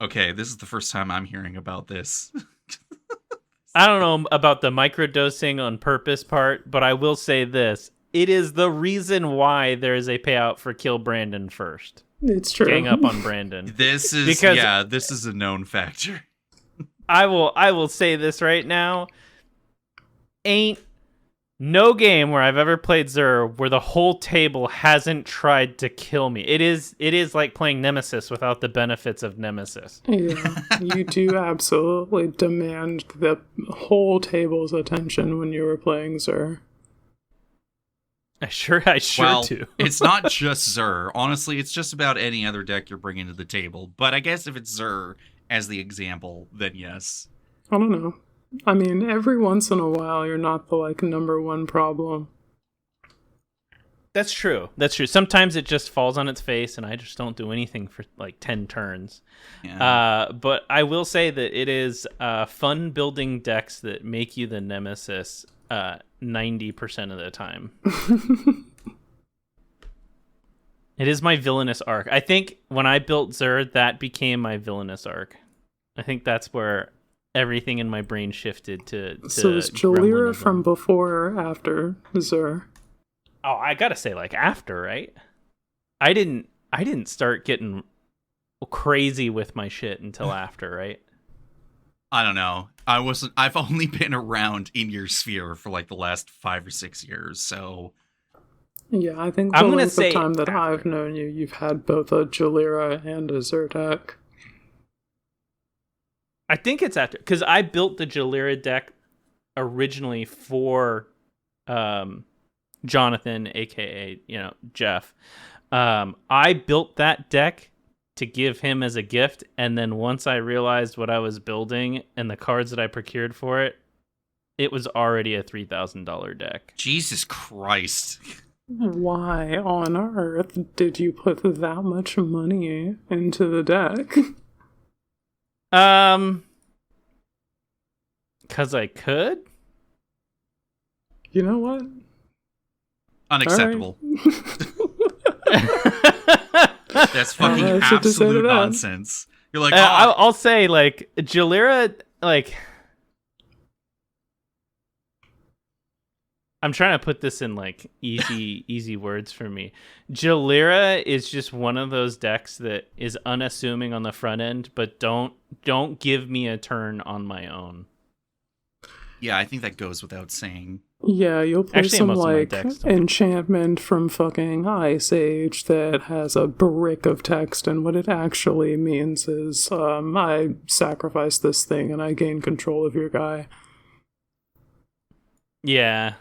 Okay, this is the first time I'm hearing about this. I don't know about the microdosing on purpose part, but I will say this. It is the reason why there is a payout for kill Brandon first. It's true. Gang up on Brandon. This is a known factor. I will say this right now. Ain't no game where I've ever played Zur where the whole table hasn't tried to kill me. It is like playing Nemesis without the benefits of Nemesis. Yeah, you do absolutely demand the whole table's attention when you were playing Zur. I sure do. It's not just Zur. Honestly, it's just about any other deck you're bringing to the table. But I guess if it's Zur as the example, then yes. I don't know. I mean, every once in a while, you're not the, number one problem. That's true. Sometimes it just falls on its face, and I just don't do anything for, 10 turns. Yeah. But I will say that it is fun building decks that make you the nemesis 90% of the time. It is my villainous arc. I think when I built Zur, that became my villainous arc. I think that's where everything in my brain shifted to So is Jalira from before or after Zur? Oh, I gotta say, after, right? I didn't start getting crazy with my shit until after, right? I don't know. I've only been around in your sphere for the last 5 or 6 years, so. Yeah, I think the length of time that I've known you, you've had both a Jalira and a Zur deck. I think it's after, because I built the Jalira deck originally for Jonathan, aka Jeff. I built that deck to give him as a gift, and then once I realized what I was building and the cards that I procured for it, it was already a $3,000 deck. Jesus Christ. Why on earth did you put that much money into the deck? Because I could. You know what? Unacceptable. That's fucking absolute nonsense. You're like, I'll say, Jalira, I'm trying to put this in easy words for me. Jalira is just one of those decks that is unassuming on the front end, but don't give me a turn on my own. Yeah, I think that goes without saying. Yeah, you'll play some enchantment from fucking Ice Age that has a brick of text, and what it actually means is I sacrifice this thing and I gain control of your guy. Yeah.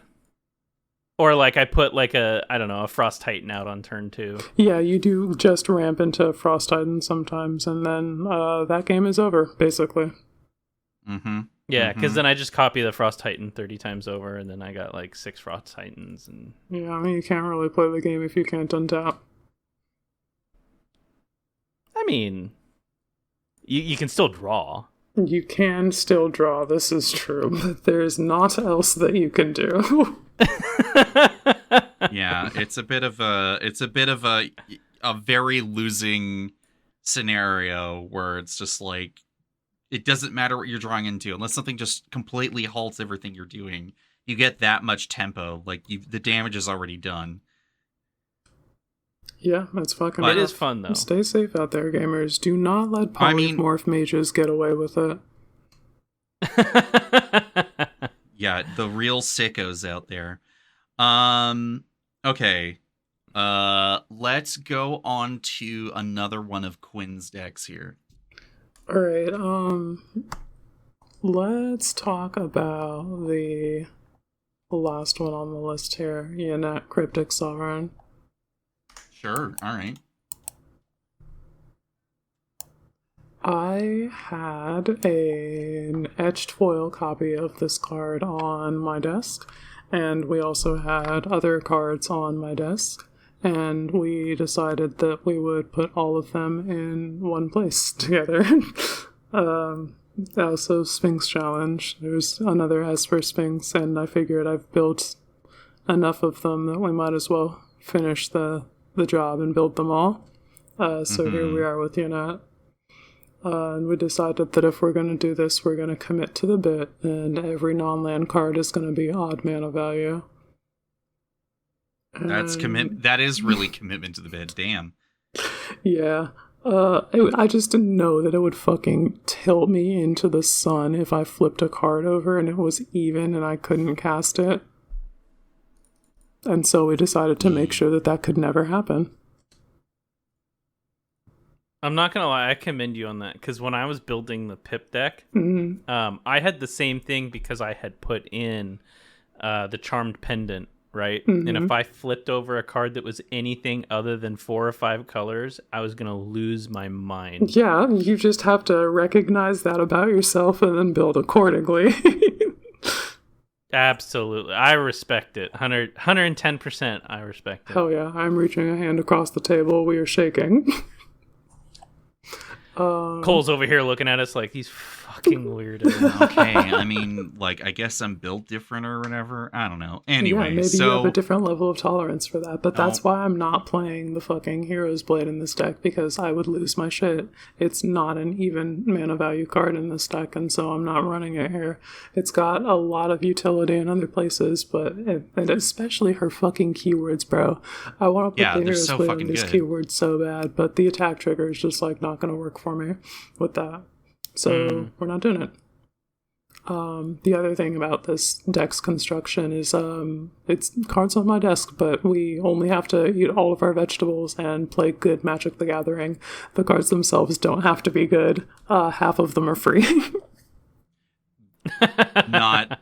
Or like I put like a Frost Titan out on turn 2. Yeah, you do just ramp into Frost Titan sometimes, and then that game is over, basically. Mm-hmm. Yeah, because then I just copy the Frost Titan 30 times over, and then I got like 6 Frost Titans. And Yeah, I mean, you can't really play the game if you can't untap. I mean, you can still draw. You can still draw, this is true, but there's not else that you can do. Yeah, it's a bit of a very losing scenario where it's just like it doesn't matter what you're drawing into unless something just completely halts everything you're doing. You get that much tempo, like the damage is already done. Yeah, that's fucking It rough. is fun though. Stay safe out there, gamers. Do not let polymorph mages get away with it. Yeah, the real sickos out there. Okay. Let's go on to another one of Quinn's decks here. All right, let's talk about the last one on the list here, Yannette Cryptic Sovereign. Sure, all right. I had an etched foil copy of this card on my desk, and we also had other cards on my desk, and we decided that we would put all of them in one place together. Also, Sphinx Challenge. There's another Esper Sphinx, and I figured I've built enough of them that we might as well finish the job and build them all. So here we are with Yannette. And we decided that if we're going to do this, we're going to commit to the bit, and every non-land card is going to be odd mana value. That is really commitment to the bit. Damn. Yeah. I just didn't know that it would fucking tilt me into the sun if I flipped a card over and it was even and I couldn't cast it. And so we decided to make sure that could never happen. I'm not gonna lie, I commend you on that, because when I was building the Pip deck, I had the same thing because I had put in the Charmed Pendant, right? And if I flipped over a card that was anything other than 4 or 5 colors, I was gonna lose my mind. Yeah, you just have to recognize that about yourself and then build accordingly. Absolutely. I respect it. 110% I respect it. Hell yeah, I'm reaching a hand across the table. We are shaking. Cole's over here looking at us like he's fucking weirdo. Okay, I mean, like, I guess I'm built different or whatever. I don't know. Anyway, yeah, maybe you have a different level of tolerance for that, but that's why I'm not playing the fucking Hero's Blade in this deck, because I would lose my shit. It's not an even mana value card in this deck, and so I'm not running it here. It's got a lot of utility in other places, but and especially her fucking keywords, bro. I want to put the Hero's Blade in these keywords so bad, but the attack trigger is just like not going to work for me with that. So we're not doing it. The other thing about this deck's construction is it's cards on my desk, but we only have to eat all of our vegetables and play good Magic the Gathering. The cards themselves don't have to be good. Half of them are free. Not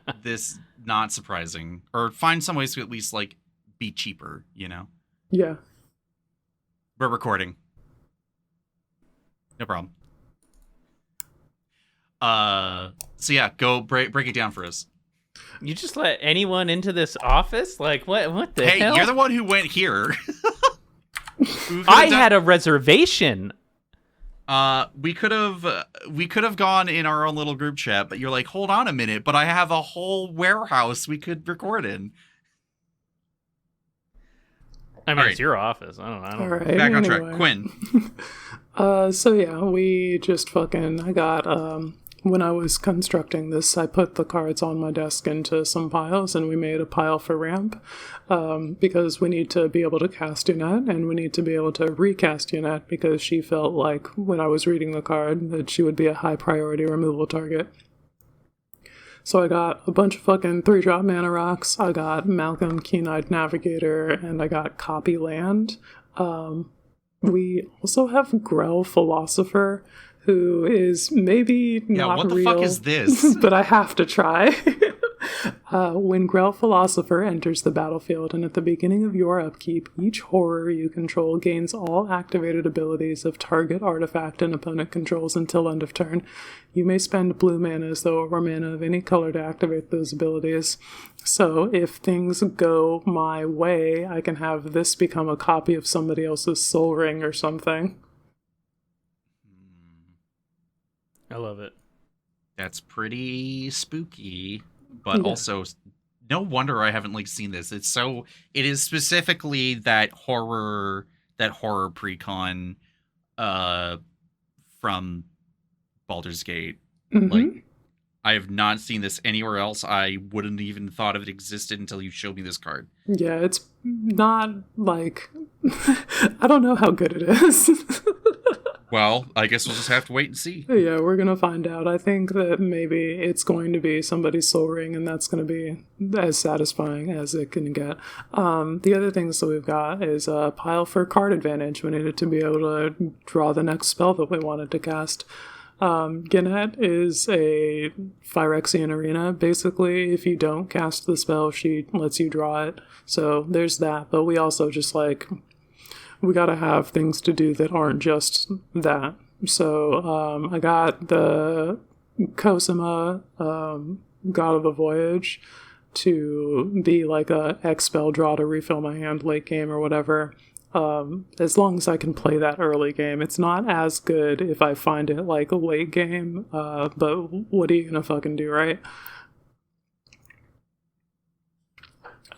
surprising. Or find some ways to at least, like, be cheaper, you know? Yeah. We're recording. No problem. So yeah, go break it down for us. You just let anyone into this office? Like, what the hell? Hey, you're the one who went here. I had a reservation. We could have gone in our own little group chat, but you're like, hold on a minute, but I have a whole warehouse we could record in. I mean, it's your office. I don't know. All right, back on track. Quinn. So yeah, I got, when I was constructing this, I put the cards on my desk into some piles, and we made a pile for ramp, because we need to be able to cast Yannette, and we need to be able to recast Yannette, because she felt like, when I was reading the card, that she would be a high priority removal target. So I got a bunch of fucking 3-drop mana rocks, I got Malcolm Keen-Eyed Navigator, and I got Copy Land. We also have Grell Philosopher, who is maybe not real. what the fuck is this? But I have to try. When Grell Philosopher enters the battlefield, and at the beginning of your upkeep, each horror you control gains all activated abilities of target artifact and opponent controls until end of turn. You may spend blue mana as though it were mana of any color to activate those abilities. So if things go my way, I can have this become a copy of somebody else's Soul Ring or something. I love it. That's pretty spooky, but also no wonder I haven't seen this. It is specifically that horror precon from Baldur's Gate. Mm-hmm. I have not seen this anywhere else. I wouldn't even thought of it existed until you showed me this card. Yeah, it's not I don't know how good it is. Well, I guess we'll just have to wait and see. Yeah, we're going to find out. I think that maybe it's going to be somebody's Soul Ring, and that's going to be as satisfying as it can get. The other things that we've got is a pile for card advantage. We needed to be able to draw the next spell that we wanted to cast. Gannett is a Phyrexian arena. Basically, if you don't cast the spell, she lets you draw it. So there's that, but we also just we gotta have things to do that aren't just that. So I got the Cosima, God of the Voyage, to be a X spell draw to refill my hand late game or whatever. As long as I can play that early game. It's not as good if I find it late game, but what are you gonna fucking do, right?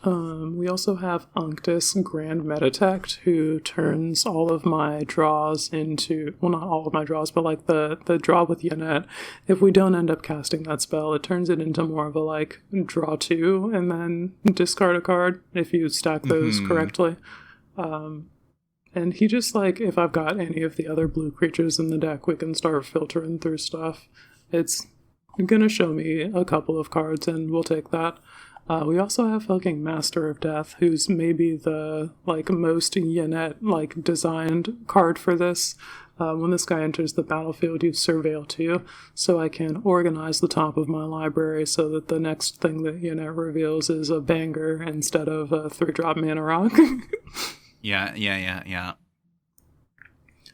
We also have Unctus Grand Metatect, who turns all of my draws into, well, not all of my draws, but the draw with Yannette. If we don't end up casting that spell, it turns it into more of a draw two and then discard a card if you stack those correctly. And he just if I've got any of the other blue creatures in the deck, we can start filtering through stuff. It's gonna show me a couple of cards and we'll take that. We also have fucking Master of Death, who's maybe the most Yannette designed card for this. When this guy enters the battlefield, you surveil 2, so I can organize the top of my library so that the next thing that Yannette reveals is a banger instead of a 3-drop mana rock. Yeah.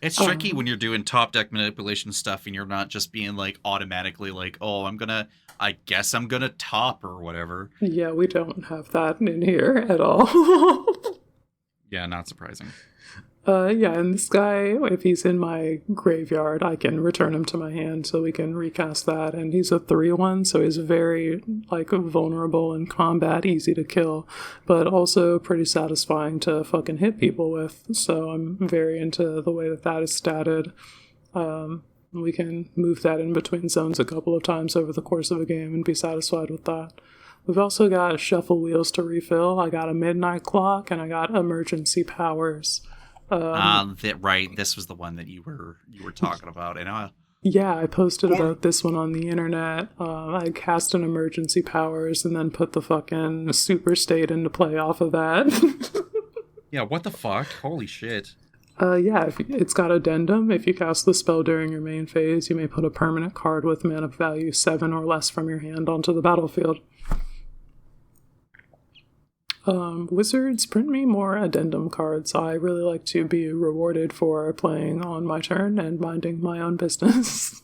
It's tricky when you're doing top deck manipulation stuff and you're not just being automatically oh, I guess I'm gonna top or whatever. Yeah, we don't have that in here at all. Yeah, not surprising. Yeah, and this guy, if he's in my graveyard, I can return him to my hand so we can recast that. And he's a 3/1, so he's very vulnerable in combat, easy to kill, but also pretty satisfying to fucking hit people with. So I'm very into the way that is statted. We can move that in between zones a couple of times over the course of a game and be satisfied with that. We've also got Shuffle Wheels to refill. I got a Midnight Clock, and I got Emergency Powers. Right. This was the one that you were talking about, and yeah, I posted about this one on the internet. I cast an Emergency Powers and then put the fucking Super State into play off of that. Yeah, what the fuck? Holy shit. Yeah, it's got addendum. If you cast the spell during your main phase, you may put a permanent card with mana value 7 or less from your hand onto the battlefield. Wizards, print me more addendum cards. I really like to be rewarded for playing on my turn and minding my own business.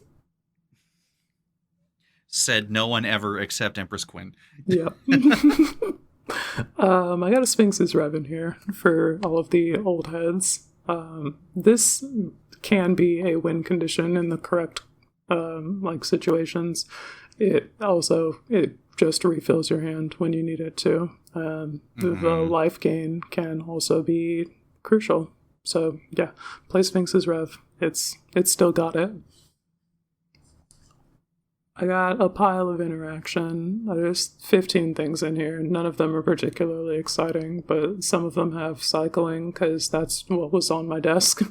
Said no one ever except Empress Quinn. Yep. I got a Sphinx's Rev in here for all of the old heads. This can be a win condition in the correct situations. It just refills your hand when you need it to. The life gain can also be crucial. So yeah, play Sphinx's Rev. It's still got it. I got a pile of interaction. There's 15 things in here. None of them are particularly exciting, but some of them have cycling because that's what was on my desk.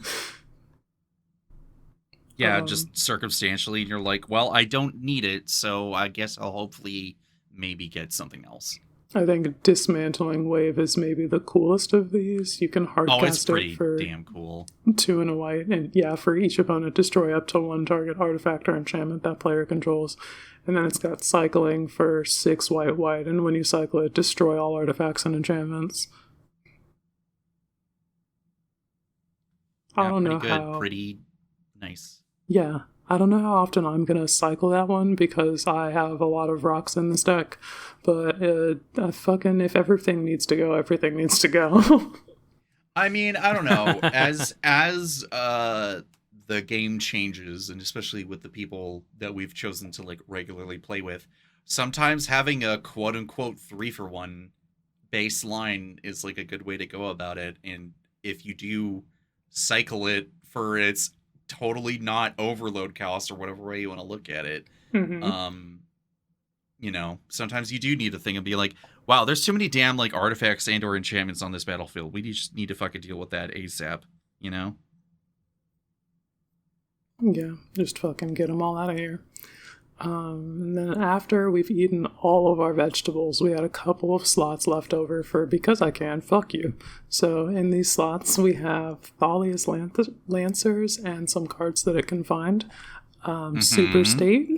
Yeah, just circumstantially, and you're like, well, I don't need it, so I guess I'll hopefully maybe get something else. I think Dismantling Wave is maybe the coolest of these. You can hardcast it's pretty it for damn cool. 2 and a white, and yeah, for each opponent, destroy up to 1 target artifact or enchantment that player controls. And then it's got cycling for 6 white, and when you cycle it, destroy all artifacts and enchantments. I don't know how. Pretty nice. Yeah, I don't know how often I'm gonna cycle that one because I have a lot of rocks in this deck. But fucking, if everything needs to go, everything needs to go. I mean, I don't know. As the game changes, and especially with the people that we've chosen to like regularly play with, sometimes having a quote unquote 3-for-1 baseline is like a good way to go about it. And if you do cycle it for its totally not overload cost or whatever way you want to look at it, you know, sometimes you do need a thing and be like, wow, there's too many damn like artifacts and or enchantments on this battlefield. We just need to fucking deal with that ASAP, you know? Yeah, just fucking get them all out of here. And then after we've eaten all of our vegetables, we had a couple of slots left over for because I can, fuck you. So in these slots, we have Thalia's Lancers and some cards that it can find. Super State.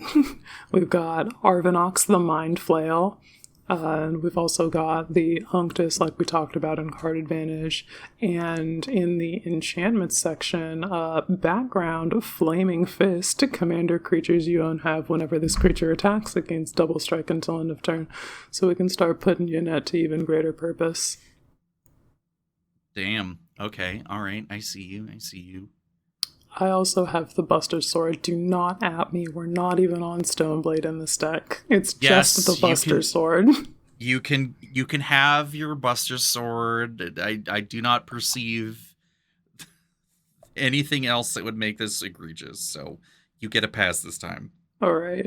We've got Arvinox the Mind Flail. And we've also got the Unctus, like we talked about in Card Advantage. And in the enchantment section, background Flaming Fist. Commander creatures you own have whenever this creature attacks against double strike until end of turn. So we can start putting Unit to even greater purpose. Damn. Okay. All right. I see you. I also have the Buster Sword. Do not at me. We're not even on Stoneblade in this deck. It's just the Buster Sword. You can have your Buster Sword. I do not perceive anything else that would make this egregious. So you get a pass this time. All right.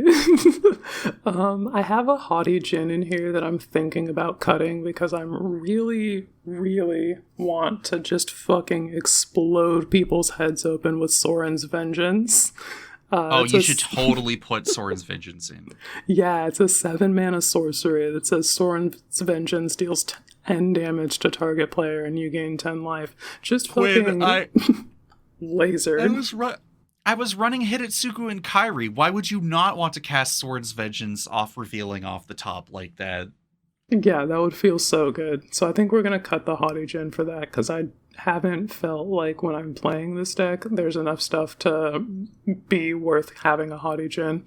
I have a Haughty Djinn in here that I'm thinking about cutting because I'm really, really want to just fucking explode people's heads open with Sorin's Vengeance. You should totally put Sorin's Vengeance in. Yeah, it's a 7-mana sorcery that says Sorin's Vengeance deals 10 damage to target player and you gain 10 life. Just fucking laser. I was running Hidetsugu and Kairi. Why would you not want to cast Sorin's Vengeance off revealing off the top like that? Yeah, that would feel so good. So I think we're going to cut the Haughty Djinn for that, because I haven't felt like when I'm playing this deck, there's enough stuff to be worth having a Haughty Djinn.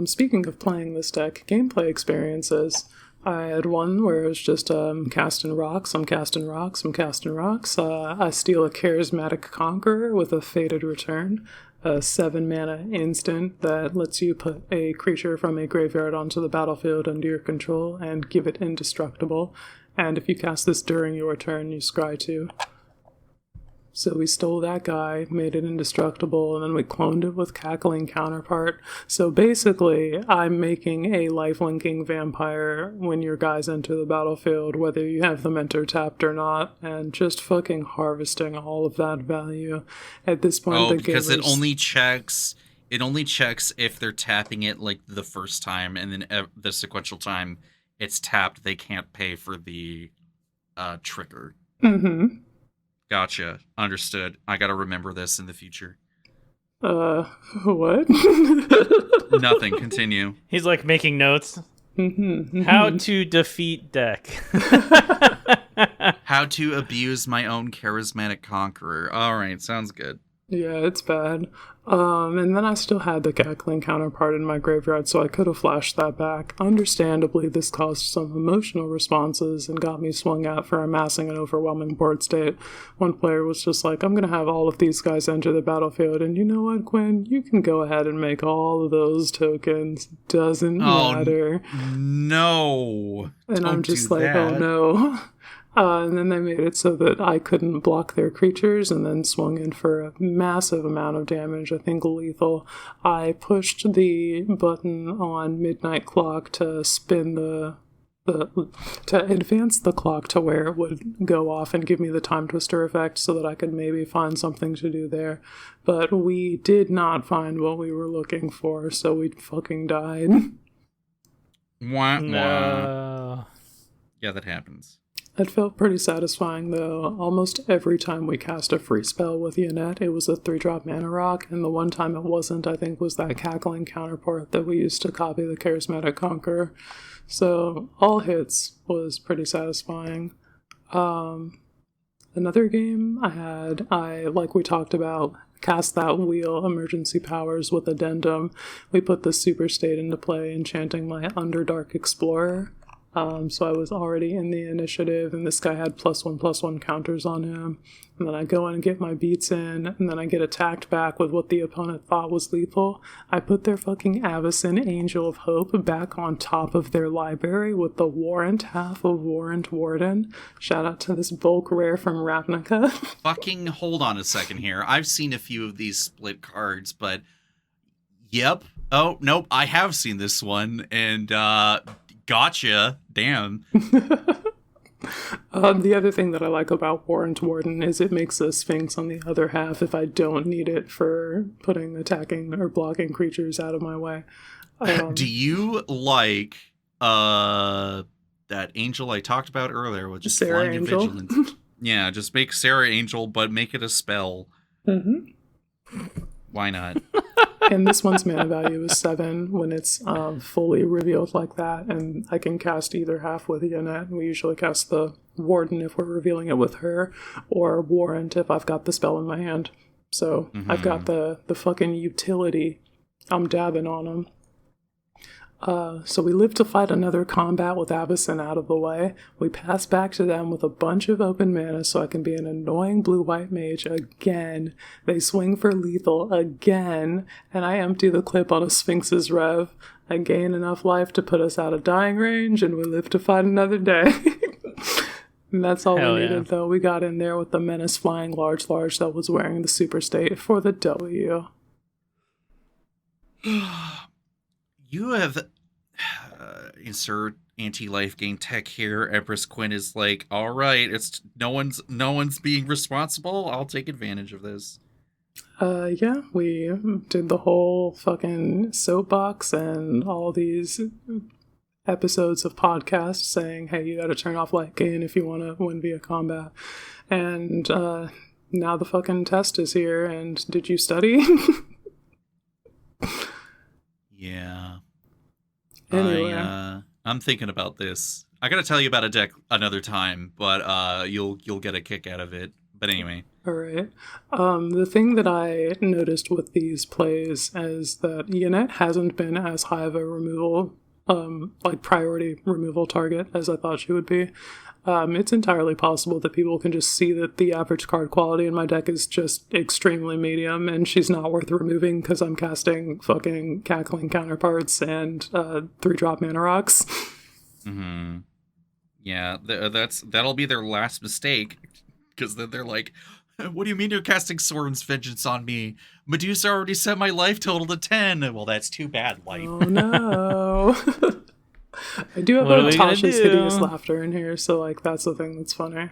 Speaking of playing this deck, gameplay experiences. I had one where it was just casting rocks. I steal a Charismatic Conqueror with a Fated Return, a 7-mana instant that lets you put a creature from a graveyard onto the battlefield under your control and give it indestructible. And if you cast this during your turn, you scry 2. So we stole that guy, made it indestructible, and then we cloned it with Cackling Counterpart. So basically, I'm making a life-linking vampire when your guys enter the battlefield, whether you have them enter tapped or not, and just fucking harvesting all of that value. At this point, because it only checks if they're tapping it like the first time, and then the sequential time it's tapped, they can't pay for the trigger. Mm-hmm. Gotcha. Understood. I gotta remember this in the future. What? Nothing. Continue. He's like making notes. How to defeat deck. How to abuse my own Charismatic Conqueror. Alright, sounds good. Yeah, it's bad. And then I still had the Cackling Counterpart in my graveyard, so I could have flashed that back. Understandably, this caused some emotional responses and got me swung out for amassing an overwhelming board state. One player was just like, I'm gonna have all of these guys enter the battlefield, and you know what, Quinn? You can go ahead and make all of those tokens. Doesn't matter. No. And I'm just like, oh no. And then they made it so that I couldn't block their creatures, and then swung in for a massive amount of damage, I think lethal. I pushed the button on Midnight Clock to spin to advance the clock to where it would go off and give me the Time Twister effect so that I could maybe find something to do there. But we did not find what we were looking for, so we fucking died. Wah, wah. No. Yeah, that happens. It felt pretty satisfying, though. Almost every time we cast a free spell with Yannette, it was a 3-drop mana rock, and the one time it wasn't, I think, was that cackling counterpart that we used to copy the Charismatic Conqueror. So, all hits was pretty satisfying. Another game I like we talked about, cast that wheel, Emergency Powers with Addendum. We put the Super State into play, enchanting my Underdark Explorer. So I was already in the initiative, and this guy had +1/+1 counters on him. And then I go in and get my beats in, and then I get attacked back with what the opponent thought was lethal. I put their fucking Avacyn Angel of Hope back on top of their library with the Warrant half of Warrant Warden. Shout out to this bulk rare from Ravnica. Fucking hold on a second here. I've seen a few of these split cards, but yep. Oh, nope. I have seen this one, and gotcha. Damn. The other thing that I like about Warrant Warden is it makes a Sphinx on the other half if I don't need it for putting attacking or blocking creatures out of my way. Do you like that angel I talked about earlier with just Sarah flying Angel? vigilance? Yeah, just make Sarah Angel, but make it a spell. Mm-hmm. Why not? And this one's mana value is 7 when it's fully revealed like that, and I can cast either half with Yannette. We usually cast the Warden if we're revealing it with her, or Warrant if I've got the spell in my hand. So I've got the fucking utility. I'm dabbing on them. So we live to fight another combat with Avacyn out of the way. We pass back to them with a bunch of open mana so I can be an annoying blue-white mage again. They swing for lethal again, and I empty the clip on a Sphinx's Rev. I gain enough life to put us out of dying range, and we live to fight another day. And that's all we needed, though. We got in there with the Menace flying large that was wearing the Super State for the W. You have insert anti-life gain tech here. Empress Quinn is like, all right, it's no one's being responsible. I'll take advantage of this. Yeah, we did the whole fucking soapbox and all these episodes of podcasts saying, hey, you gotta turn off light gain if you want to win via combat. And now the fucking test is here, and did you study? Yeah. Anyway. I'm thinking about this. I gotta tell you about a deck another time, but you'll get a kick out of it. But anyway. All right. The thing that I noticed with these plays is that Yannette hasn't been as high of a removal, priority removal target as I thought she would be. It's entirely possible that people can just see that the average card quality in my deck is just extremely medium, and she's not worth removing because I'm casting fucking cackling counterparts and 3-drop mana rocks. Mm-hmm. Yeah, that'll be their last mistake, because then they're like, what do you mean you're casting Sorin's Vengeance on me? Medusa already set my life total to 10. Well, that's too bad, life. Oh, no. I do have Tasha's hideous laughter in here, so that's the thing that's funny.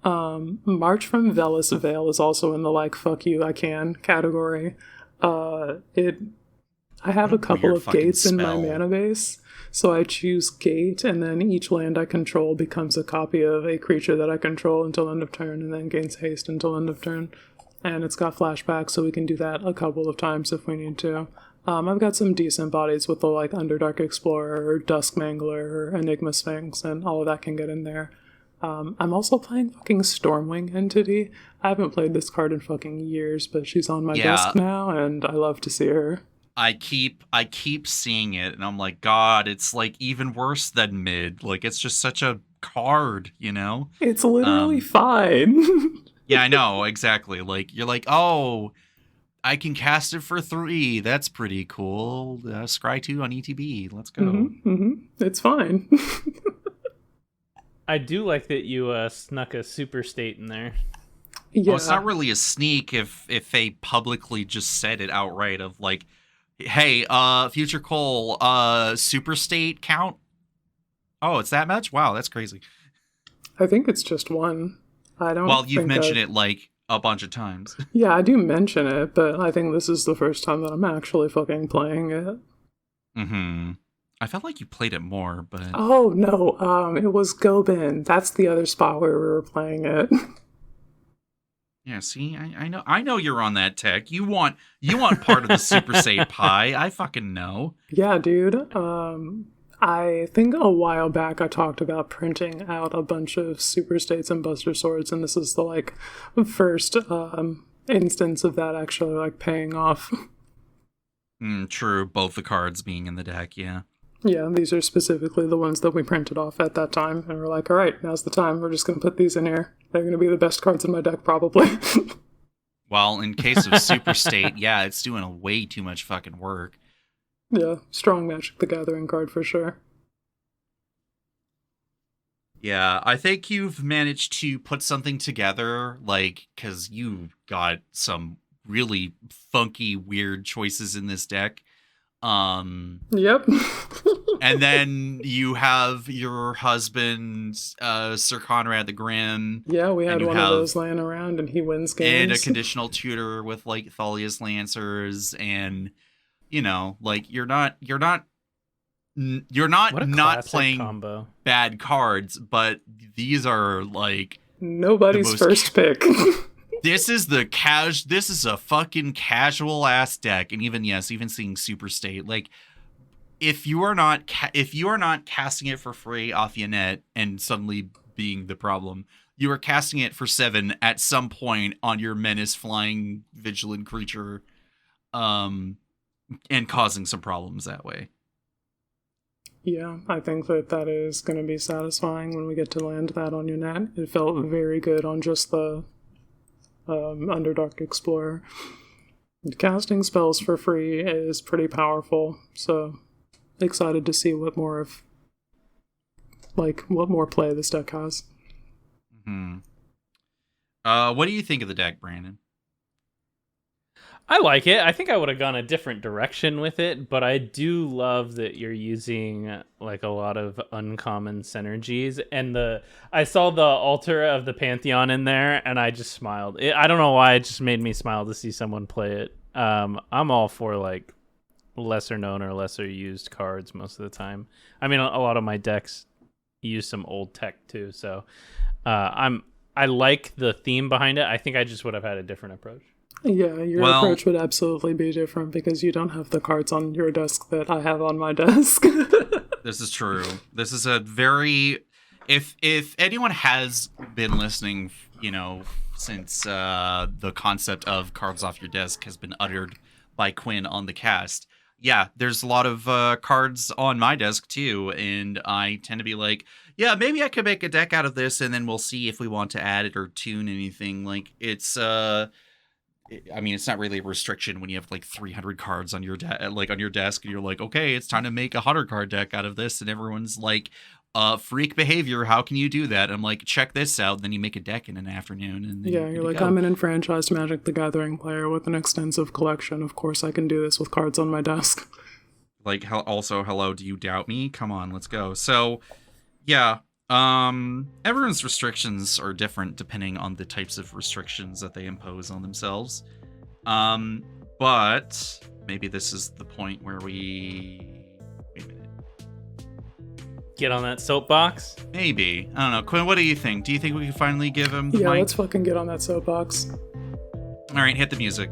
March from Velis Vale is also in the fuck you I can category. I have a couple of gates in my mana base, so I choose gate, and then each land I control becomes a copy of a creature that I control until end of turn, and then gains haste until end of turn. And it's got flashback, so we can do that a couple of times if we need to. I've got some decent bodies with the Underdark Explorer, or Dusk Mangler, or Enigma Sphinx, and all of that can get in there. I'm also playing fucking Stormwing Entity. I haven't played this card in fucking years, but she's on my desk now, and I love to see her. I keep seeing it, and I'm like, God, it's even worse than mid. It's just such a card, you know? It's literally fine. Yeah, I know, exactly. You're like, oh, I can cast it for 3. That's pretty cool. Scry 2 on ETB. Let's go. Mm-hmm. It's fine. I do like that you snuck a Super State in there. Yeah. Well, it's not really a sneak if they publicly just said it outright of hey, Future Cole, Super State count? Oh, it's that much? Wow, that's crazy. I think it's just one. I don't. Well, you've mentioned it a bunch of times. Yeah, I do mention it, but I think this is the first time that I'm actually fucking playing it. Mm-hmm. I felt like you played it more, but Oh no, it was Gobin. That's the other spot where we were playing it. yeah. See, I know you're on that tech. You want part of the Super Saiyan pie. I fucking know. Yeah, dude. I think a while back I talked about printing out a bunch of super states and buster swords, and this is the like first instance of that actually like paying off. True, both the cards being in the deck. Yeah. Yeah, these are specifically the ones that we printed off at that time, and we're like, all right, now's the time. We're just gonna put these in here. They're gonna be the best cards in my deck, probably. Well, in case of Super State, yeah, it's doing way too much fucking work. Yeah, strong Magic the Gathering card for sure. Yeah, I think you've managed to put something together, like, because you got some really funky, weird choices in this deck. Yep. And then you have your husband, Sir Conrad the Grim. Yeah, we had one of those laying around, and he wins games. And a conditional tutor with, like, Thalia's Lancers, and, you know, like, you're not playing combo. Bad cards, but these are like nobody's first pick. This is a fucking casual ass deck, and even seeing Super State, like if you are not casting it for free off your net and suddenly being the problem, you are casting it for 7 at some point on your menace flying vigilant creature, and causing some problems that way. Yeah, I think that is going to be satisfying when we get to land that on your net. It felt very good on just the Underdark Explorer. Casting spells for free is pretty powerful, so excited to see what more play this deck has. What do you think of the deck, Brandon? I like it. I think I would have gone a different direction with it, but I do love that you're using like a lot of uncommon synergies. And I saw the Altar of the Pantheon in there, and I just smiled. I don't know why, it just made me smile to see someone play it. I'm all for like lesser known or lesser used cards most of the time. I mean, a lot of my decks use some old tech too, so I like the theme behind it. I think I just would have had a different approach. Yeah, your approach would absolutely be different because you don't have the cards on your desk that I have on my desk. This is true. This is a very... If anyone has been listening, you know, since the concept of cards off your desk has been uttered by Quinn on the cast, yeah, there's a lot of cards on my desk too, and I tend to be like, yeah, maybe I could make a deck out of this, and then we'll see if we want to add it or tune anything. Like, it's... I mean, it's not really a restriction when you have like 300 cards on your on your desk, and you're like, okay, it's time to make a 100 card deck out of this, and everyone's like, freak behavior. How can you do that? I'm like, check this out. And then you make a deck in an afternoon, and then you're like, I'm an enfranchised Magic the Gathering player with an extensive collection. Of course, I can do this with cards on my desk. Like, also, hello, do you doubt me? Come on, let's go. So, yeah. Everyone's restrictions are different depending on the types of restrictions that they impose on themselves. But maybe this is the point where we... Wait a minute. Get on that soapbox? Maybe. I don't know. Quinn, what do you think? Do you think we can finally give him the mic? Let's fucking get on that soapbox. All right, hit the music.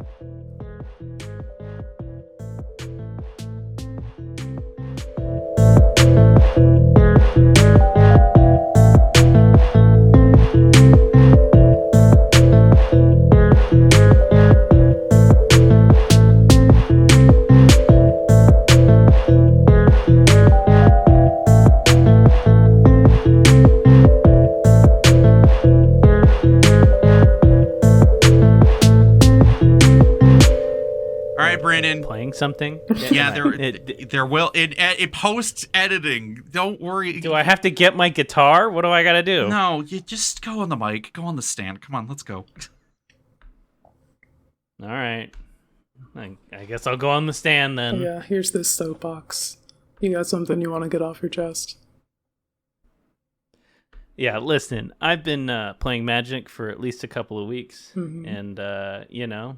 Brandon, playing something? Yeah, there will it post editing. Don't worry. Do I have to get my guitar? What do I gotta do? No, you just go on the mic, go on the stand. Come on, let's go. All right, I guess I'll go on the stand then. Yeah, here's this soapbox. You got something you want to get off your chest? Yeah, listen, I've been playing Magic for at least a couple of weeks, and you know,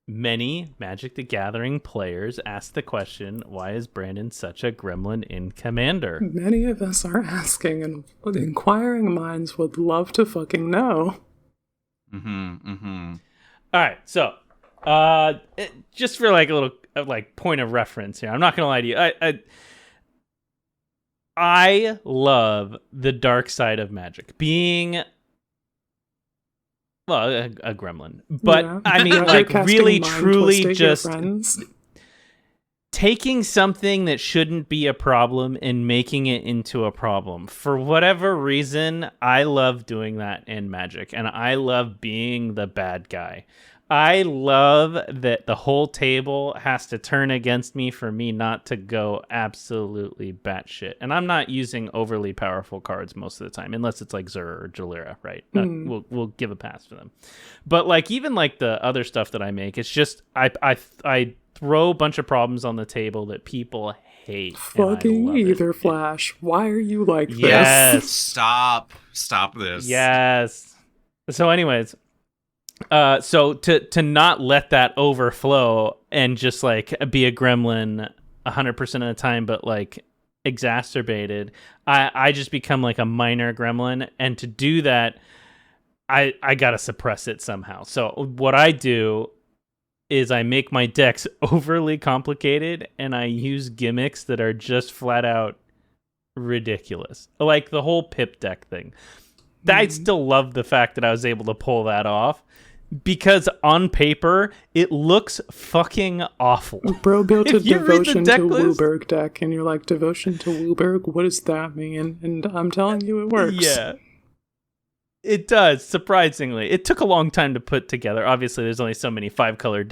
many Magic the Gathering players ask the question, why is Brandon such a gremlin in Commander? Many of us are asking, and inquiring minds would love to fucking know. All right, so just for like a little point of reference here, I'm not gonna lie to you. I love the dark side of Magic, being a gremlin, but Yeah. I mean, Yeah, like you're really, casting mind truly, twisting your just friends. taking something that shouldn't be a problem and making it into a problem. For whatever reason, I love doing that in Magic, and I love being the bad guy. I love that the whole table has to turn against me for me not to go absolutely batshit. And I'm not using overly powerful cards most of the time, unless it's like Zur or Jalera, right? We'll give a pass for them. But like even like the other stuff that I make, it's just I throw a bunch of problems on the table that people hate. Fucking Ether Flash. Why are you like this? Yes. Stop this. Yes. So anyways, so to not let that overflow and just like be a gremlin 100% of the time, but like exacerbated, I just become like a minor gremlin, and to do that, I gotta suppress it somehow. So what I do is I make my decks overly complicated, and I use gimmicks that are just flat out ridiculous, like the whole Pip deck thing. I still love the fact that I was able to pull that off, because on paper it looks fucking awful. Bro built a devotion to list, Wooburg deck, and you're like, devotion to Wooburg? What does that mean? And I'm telling you, it works. Yeah. It does, surprisingly. It took a long time to put together. Obviously, there's only so many 5-color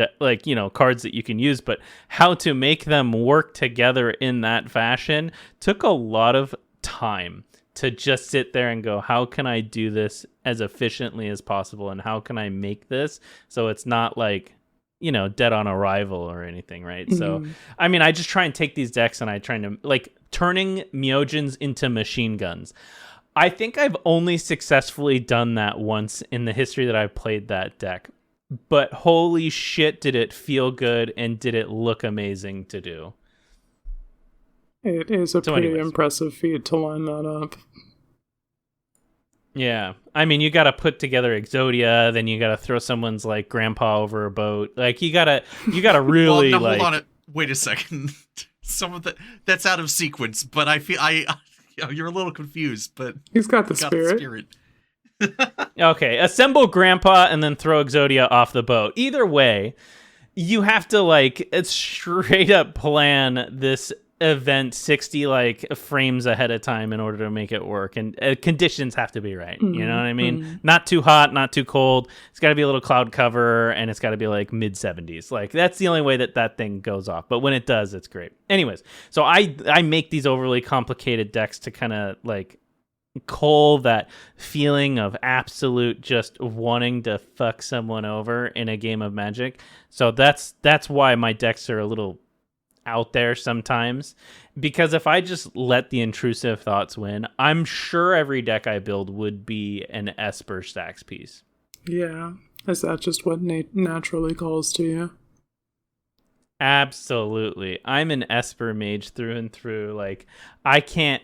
cards that you can use, but how to make them work together in that fashion took a lot of time to just sit there and go, how can I do this as efficiently as possible, and how can I make this so it's not like, dead on arrival or anything, right? So, I mean, I just try and take these decks and I try to, like, turning Myojins into machine guns. I think I've only successfully done that once in the history that I've played that deck. But holy shit, did it feel good, and did it look amazing to do. It is a pretty impressive feat to line that up. Yeah. I mean, you got to put together Exodia, then you got to throw someone's like grandpa over a boat. Like you got to really well, no, hold on. Wait a second. Some of that's out of sequence, but I feel you're a little confused, but he's got the spirit. Okay, assemble grandpa and then throw Exodia off the boat. Either way, you have to like straight up plan this event 60 like frames ahead of time in order to make it work, and conditions have to be right. You know what I mean? Not too hot, not too cold. It's got to be a little cloud cover, and it's got to be like mid 70s. Like that's the only way that thing goes off, but when it does, it's great. Anyways, so I make these overly complicated decks to kind of like cull that feeling of absolute just wanting to fuck someone over in a game of Magic. So that's why my decks are a little out there sometimes, because if I just let the intrusive thoughts win, I'm sure every deck I build would be an Esper stacks piece. Yeah. Is that just what naturally calls to you? Absolutely. I'm an Esper mage through and through. Like I can't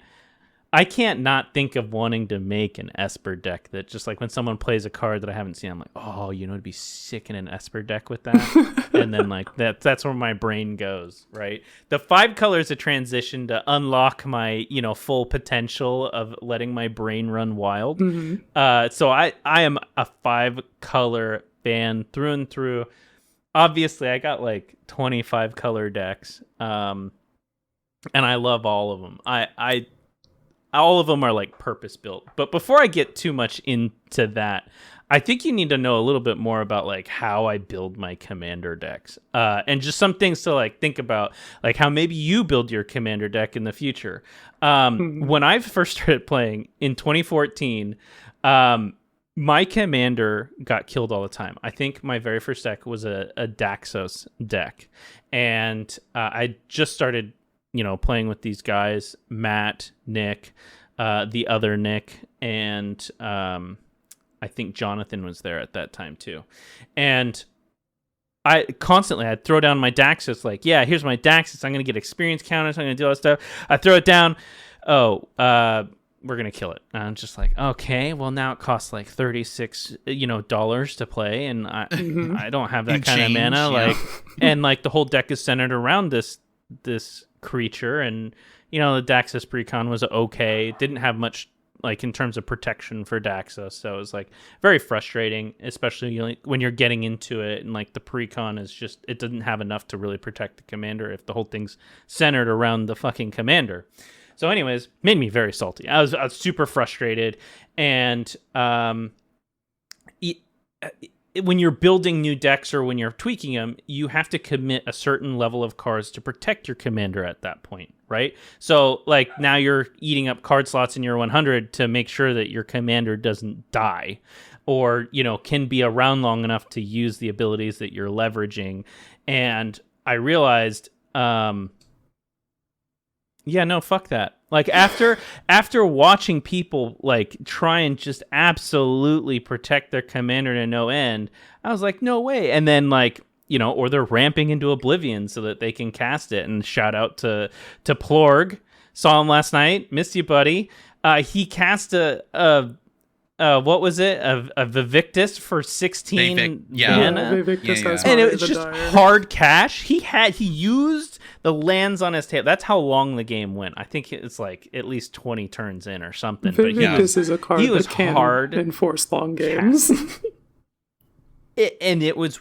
not think of wanting to make an Esper deck that just like when someone plays a card that I haven't seen, I'm like, oh, it'd be sick in an Esper deck with that. And then like that's where my brain goes, right? The 5 colors a transition to unlock my, full potential of letting my brain run wild. So I am a 5-color fan through and through. Obviously, I got like 25 color decks. And I love all of them. All of them are like purpose built. But before I get too much into that, I think you need to know a little bit more about like how I build my commander decks, and just some things to like think about, like how maybe you build your commander deck in the future. When I first started playing in 2014, my commander got killed all the time. I think my very first deck was a Daxos deck, and I just started playing with these guys, Matt, Nick, the other Nick, and I think Jonathan was there at that time too. And I'd throw down my Daxos, like, yeah, here's my Daxos. I'm going to get experience counters. I'm going to do all that stuff. I throw it down. Oh, we're going to kill it. And I'm just like, okay, well, now it costs like $36, dollars to play. And I don't have that kind of mana. Like, and like the whole deck is centered around this creature. And, the Daxos Precon was okay. It didn't have much like in terms of protection for Daxos, so it was like very frustrating, especially when you're getting into it and like the precon is just, it doesn't have enough to really protect the commander if the whole thing's centered around the fucking commander. So anyways, made me very salty. I was super frustrated, and when you're building new decks or when you're tweaking them, you have to commit a certain level of cards to protect your commander at that point, right? So, like, now you're eating up card slots in your 100 to make sure that your commander doesn't die or, can be around long enough to use the abilities that you're leveraging. And I realized, fuck that. Like, after watching people like try and just absolutely protect their commander to no end, I was like, no way. And then like, or they're ramping into Oblivion so that they can cast it. And shout out to Plorg. Saw him last night. Missed you, buddy. He cast a what was it? A Vivictus for 16 mana. Vivictus and it was just hard cash. He used the lands on his table. That's how long the game went. I think it's like at least 20 turns in or something. Vivictus is a card that can hard enforce long games. It was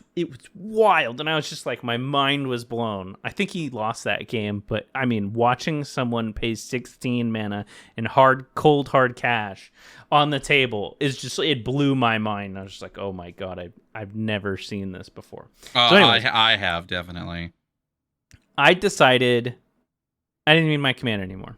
wild, and I was just like, my mind was blown. I think he lost that game, but I mean, watching someone pay 16 mana in cold hard cash on the table is just, it blew my mind. I was just like, oh my god, I've never seen this before. So anyways, I have definitely. I decided I didn't need my commander anymore.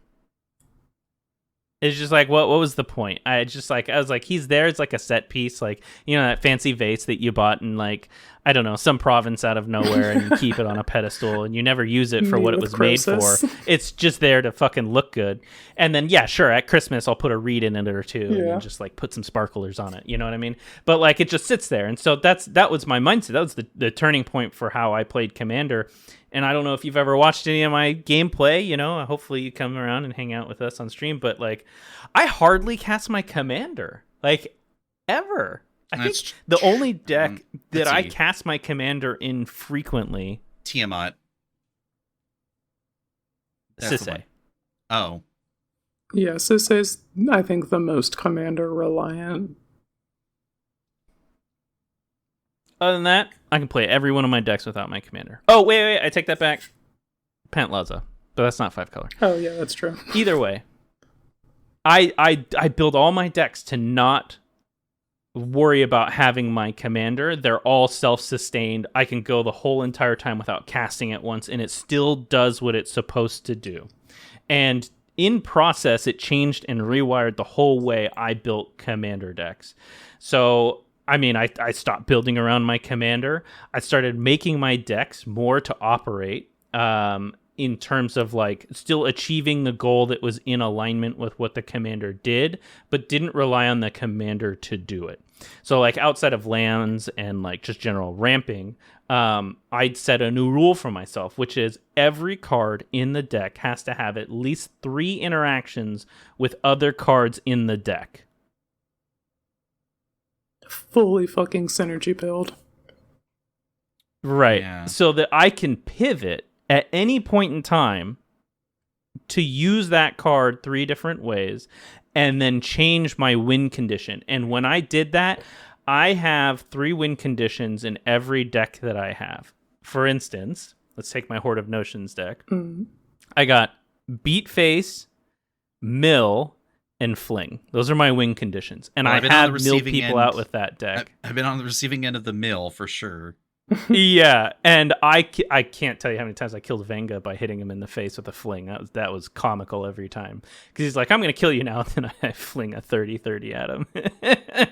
It's just like, what was the point? I was like, he's there. It's like a set piece, like, that fancy vase that you bought in like, I don't know, some province out of nowhere, and you keep it on a pedestal and you never use it for what it was made for. It's just there to fucking look good. And then, yeah, sure, at Christmas, I'll put a reed in it or two and just like put some sparklers on it. You know what I mean? But like, it just sits there. And so that was my mindset. That was the turning point for how I played Commander. And I don't know if you've ever watched any of my gameplay, hopefully you come around and hang out with us on stream, but like, I hardly cast my commander, like, ever. I think the only deck that I cast my commander in frequently... Tiamat. Sisay. Oh. Yeah, Sisay's, I think, the most commander reliant. Other than that, I can play every one of my decks without my commander. Oh, wait, I take that back. Pantlaza, but that's not 5-color. Oh, yeah, that's true. Either way, I build all my decks to not worry about having my commander. They're all self-sustained. I can go the whole entire time without casting it once, and it still does what it's supposed to do. And in process, it changed and rewired the whole way I built commander decks. So... I mean, I stopped building around my commander. I started making my decks more to operate in terms of like still achieving the goal that was in alignment with what the commander did, but didn't rely on the commander to do it. So like outside of lands and like just general ramping, I'd set a new rule for myself, which is every card in the deck has to have at least 3 interactions with other cards in the deck. Fully fucking synergy build. Right. Yeah. So that I can pivot at any point in time to use that card 3 different ways and then change my win condition. And when I did that, I have 3 win conditions in every deck that I have. For instance, let's take my Horde of Notions deck. I got Beat Face, Mill, and Fling. Those are my win conditions. And I have milled people out with that deck. I've been on the receiving end of the mill for sure. Yeah, and I can't tell you how many times I killed Venga by hitting him in the face with a Fling. That was comical every time. Because he's like, I'm going to kill you now. And then I fling a 30-30 at him.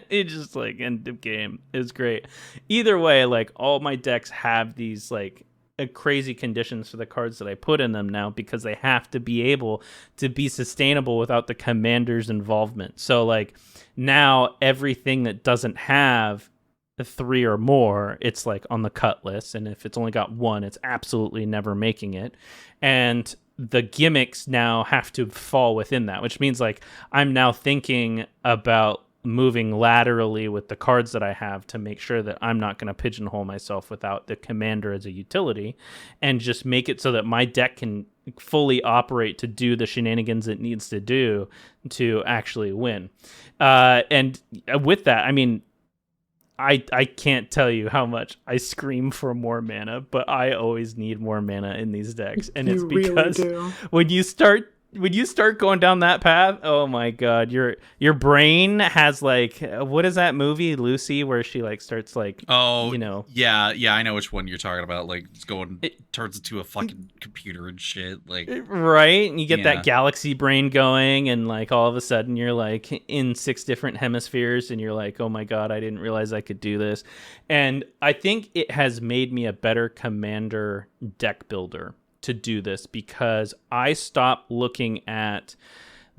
It just like, end of game. It was great. Either way, like all my decks have these like crazy conditions for the cards that I put in them now because they have to be able to be sustainable without the commander's involvement. So like now everything that doesn't have 3 or more, it's like on the cut list. And if it's only got 1, it's absolutely never making it. And the gimmicks now have to fall within that, which means like I'm now thinking about moving laterally with the cards that I have to make sure that I'm not going to pigeonhole myself without the commander as a utility, and just make it so that my deck can fully operate to do the shenanigans it needs to do to actually win. And with that, I mean, I can't tell you how much I scream for more mana, but I always need more mana in these decks. And it's because when you start going down that path, oh my god, your brain has like, what is that movie, Lucy, where she like starts like, yeah, I know which one you're talking about. Like turns into a fucking computer and shit, like, right? And you get that galaxy brain going, and like all of a sudden you're like in 6 different hemispheres, and you're like, oh my god, I didn't realize I could do this. And I think it has made me a better commander deck builder to do this, because I stopped looking at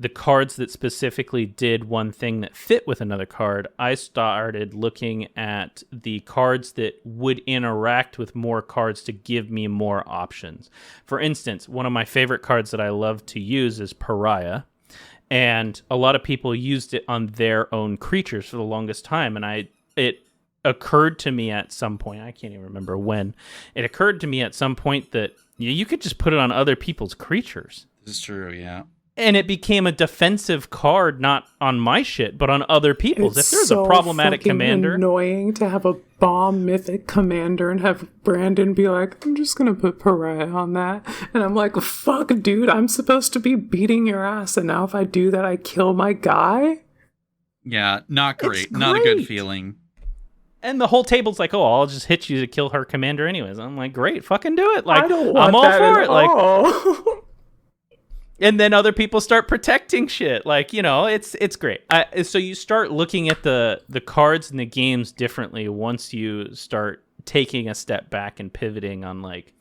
the cards that specifically did one thing that fit with another card. I started looking at the cards that would interact with more cards to give me more options. For instance, one of my favorite cards that I love to use is Pariah, and a lot of people used it on their own creatures for the longest time, and it occurred to me at some point, I can't even remember when, it occurred to me at some point that you could just put it on other people's creatures. This is true, yeah. And it became a defensive card, not on my shit, but on other people's. If there's a problematic commander, annoying to have a bomb mythic commander and have Brandon be like, I'm just gonna put Pariah on that, and I'm like, fuck, dude, I'm supposed to be beating your ass, and now if I do that, I kill my guy. Yeah, not great. Not a good feeling. And the whole table's like, oh, I'll just hit you to kill her commander anyways. I'm like, great, fucking do it. Like, I don't want I'm all that for at it. Like, all. and then other people start protecting shit. Like, it's great. So you start looking at the cards and the games differently once you start taking a step back and pivoting on like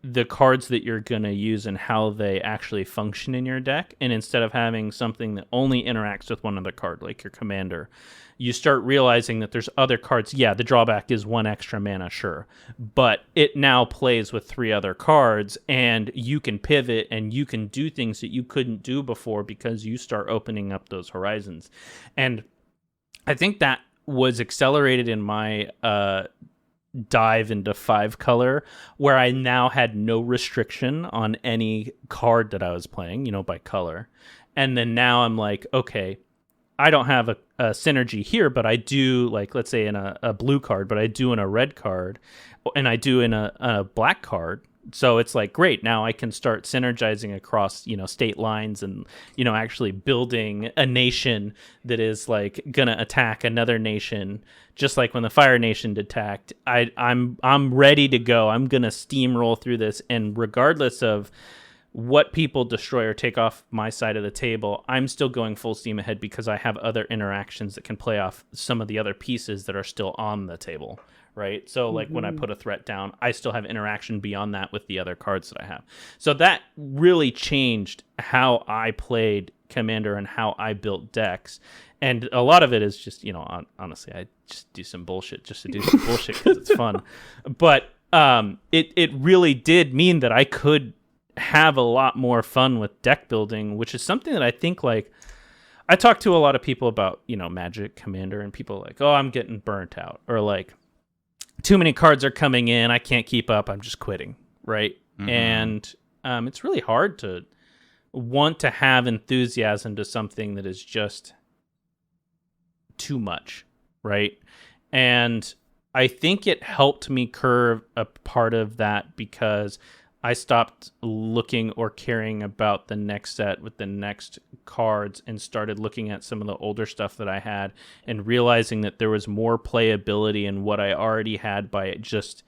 the cards that you're going to use and how they actually function in your deck. And instead of having something that only interacts with one other card, like your commander, you start realizing that there's other cards. Yeah, the drawback is 1 extra mana, sure. But it now plays with 3 other cards, and you can pivot and you can do things that you couldn't do before because you start opening up those horizons. And I think that was accelerated in my dive into 5-color, where I now had no restriction on any card that I was playing, by color. And then now I'm like, okay, I don't have a synergy here, but I do, like, let's say in a blue card, but I do in a red card, and I do in a black card. So it's like, great, now I can start synergizing across, state lines and, actually building a nation that is like gonna attack another nation, just like when the Fire Nation attacked. I'm ready to go. I'm gonna steamroll through this, and regardless of what people destroy or take off my side of the table, I'm still going full steam ahead because I have other interactions that can play off some of the other pieces that are still on the table, right? So like when I put a threat down, I still have interaction beyond that with the other cards that I have. So that really changed how I played Commander and how I built decks. And a lot of it is just, honestly, I just do some bullshit just to do some bullshit because it's fun. But it really did mean that I could have a lot more fun with deck building, which is something that I think, like, I talk to a lot of people about, Magic Commander, and people are like, oh, I'm getting burnt out, or like, too many cards are coming in, I can't keep up, I'm just quitting, right? Mm-hmm. And it's really hard to want to have enthusiasm to something that is just too much, right? And I think it helped me curve a part of that because I stopped looking or caring about the next set with the next cards and started looking at some of the older stuff that I had and realizing that there was more playability in what I already had by just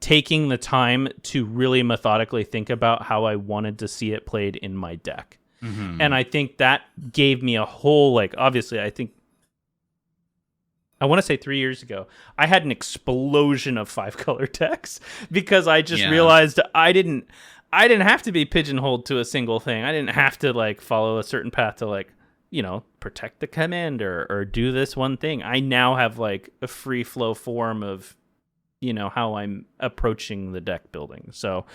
taking the time to really methodically think about how I wanted to see it played in my deck. Mm-hmm. And I think that gave me a whole, like, obviously, I want to say 3 years ago, I had an explosion of 5-color decks because I just realized I didn't have to be pigeonholed to a single thing. I didn't have to like follow a certain path to like, protect the commander or do this one thing. I now have like a free flow form of, how I'm approaching the deck building. So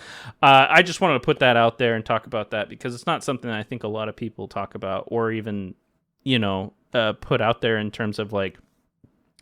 I just wanted to put that out there and talk about that because it's not something I think a lot of people talk about or even, put out there in terms of like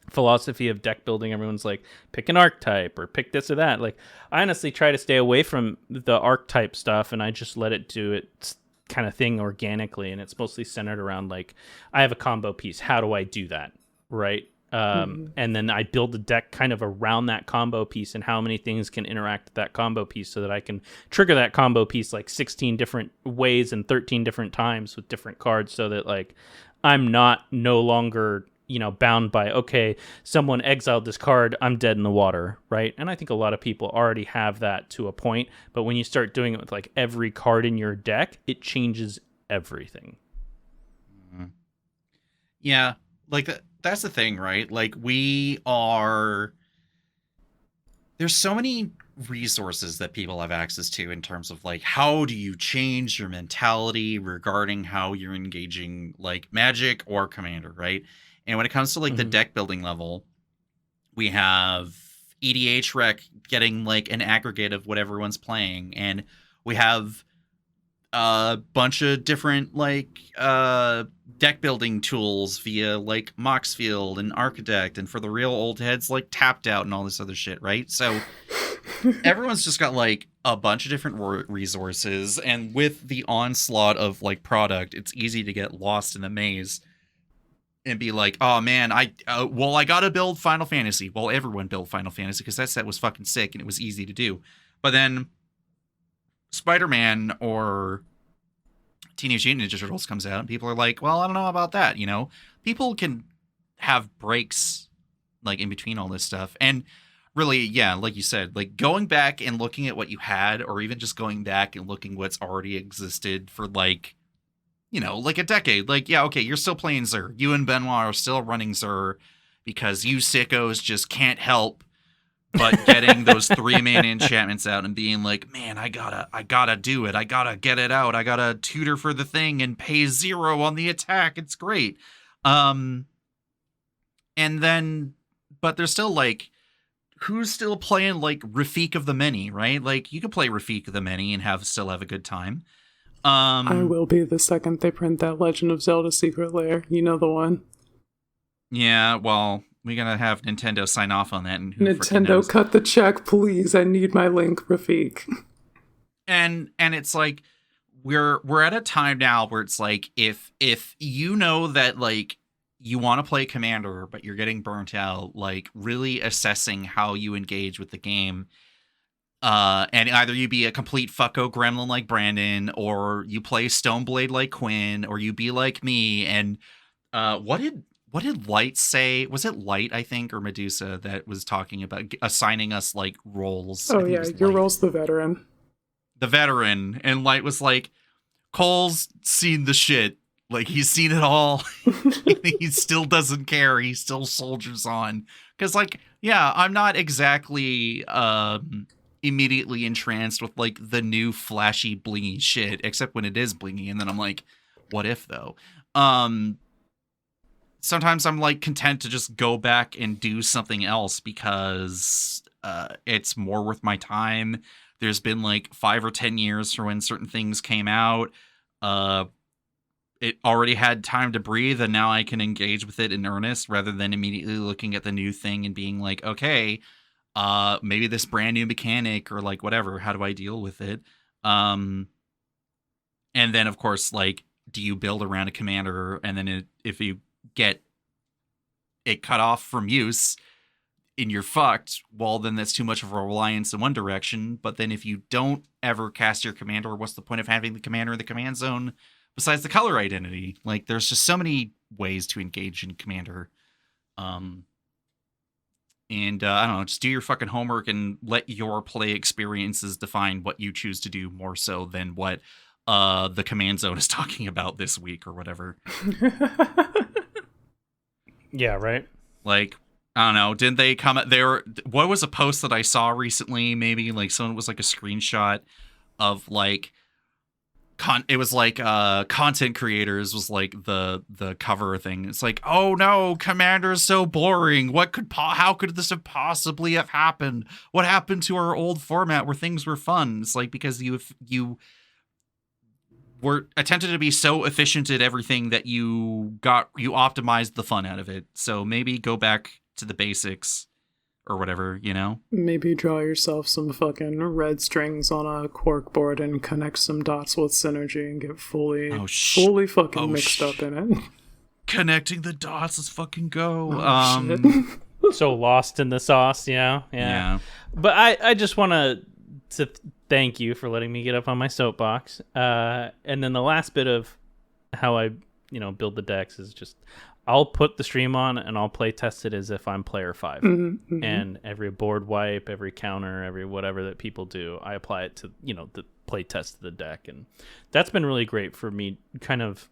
philosophy of deck building. Everyone's like, pick an archetype or pick this or that. Like, I honestly try to stay away from the archetype stuff and I just let it do its kind of thing organically. And it's mostly centered around like, I have a combo piece. How do I do that? Right. And then I build the deck kind of around that combo piece and how many things can interact with that combo piece so that I can trigger that combo piece like 16 different ways and 13 different times with different cards so that like I'm no longer bound by, okay, someone exiled this card, I'm dead in the water, right? And I think a lot of people already have that to a point, but when you start doing it with like every card in your deck, it changes everything. Yeah, like that's the thing, right? Like there's so many resources that people have access to in terms of like how do you change your mentality regarding how you're engaging like Magic or Commander, right? And when it comes to like the deck building level, we have EDH rec getting like an aggregate of what everyone's playing, and we have a bunch of different like deck building tools via like Moxfield and Architect, and for the real old heads like Tapped Out and all this other shit, right? So everyone's just got like a bunch of different resources, and with the onslaught of like product, it's easy to get lost in the maze and be like, oh man, I gotta build Final Fantasy. Well, everyone built Final Fantasy because that set was fucking sick and it was easy to do. But then Spider-Man or Teenage Mutant Ninja Turtles comes out and people are like, well, I don't know about that. People can have breaks like in between all this stuff. And really, yeah, like you said, like going back and looking at what you had, or even just going back and looking what's already existed for like, like a decade. Like, yeah, okay, you're still playing Xur. You and Benoit are still running Xur because you sickos just can't help but getting those 3-mana enchantments out and being like, man, I gotta do it. I gotta get it out. I gotta tutor for the thing and pay 0 on the attack. It's great. And then, but there's still like, who's still playing like Rafik of the Many, right? Like you can play Rafik of the Many and still have a good time. I will be the second they print that Legend of Zelda Secret Lair. You know the one. Yeah, well, we gotta have Nintendo sign off on that. And Nintendo, cut the check, please. I need my Link, Rafik. And it's like we're at a time now where it's like if you know that like you want to play Commander but you're getting burnt out, like really assessing how you engage with the game. And either you be a complete fucko gremlin like Brandon, or you play Stoneblade like Quinn, or you be like me. And what did Light say? Was it Light, I think, or Medusa that was talking about assigning us like roles? Oh yeah, your role's the veteran. The veteran, and Light was like, Cole's seen the shit. Like he's seen it all. He still doesn't care. He still soldiers on. Because like, yeah, I'm not exactly immediately entranced with like the new flashy blingy shit, except when it is blingy, and then I'm like, what if though? Sometimes I'm like content to just go back and do something else because it's more worth my time. There's been like 5 or 10 years for when certain things came out. It already had time to breathe, and now I can engage with it in earnest rather than immediately looking at the new thing and being like, okay, maybe this brand new mechanic or like whatever, how do I deal with it? And then of course, like, do you build around a commander, and then if you get it cut off from use and you're fucked, well, then that's too much of a reliance in one direction. But then if you don't ever cast your commander, what's the point of having the commander in the command zone besides the color identity? Like, there's just so many ways to engage in commander. And I don't know, just do your fucking homework and let your play experiences define what you choose to do more so than what the command zone is talking about this week or whatever. Yeah, right. Like, I don't know, didn't they come at there? What was a post that I saw recently? Maybe like someone was like a screenshot of like content creators was like the cover thing. It's like, oh no, Commander is so boring. How could this have possibly have happened? What happened to our old format where things were fun? It's like because you were attempted to be so efficient at everything that you optimized the fun out of it. So maybe go back to the basics. Or whatever, you know? Maybe draw yourself some fucking red strings on a cork board and connect some dots with synergy and get fully fucking mixed up in it. Connecting the dots, let's fucking go. So lost in the sauce, yeah. But I just want to thank you for letting me get up on my soapbox. And then the last bit of how I, build the decks is just I'll put the stream on and I'll play test it as if I'm player 5. Mm-hmm. And every board wipe, every counter, every whatever that people do, I apply it to, the play test of the deck. And that's been really great for me kind of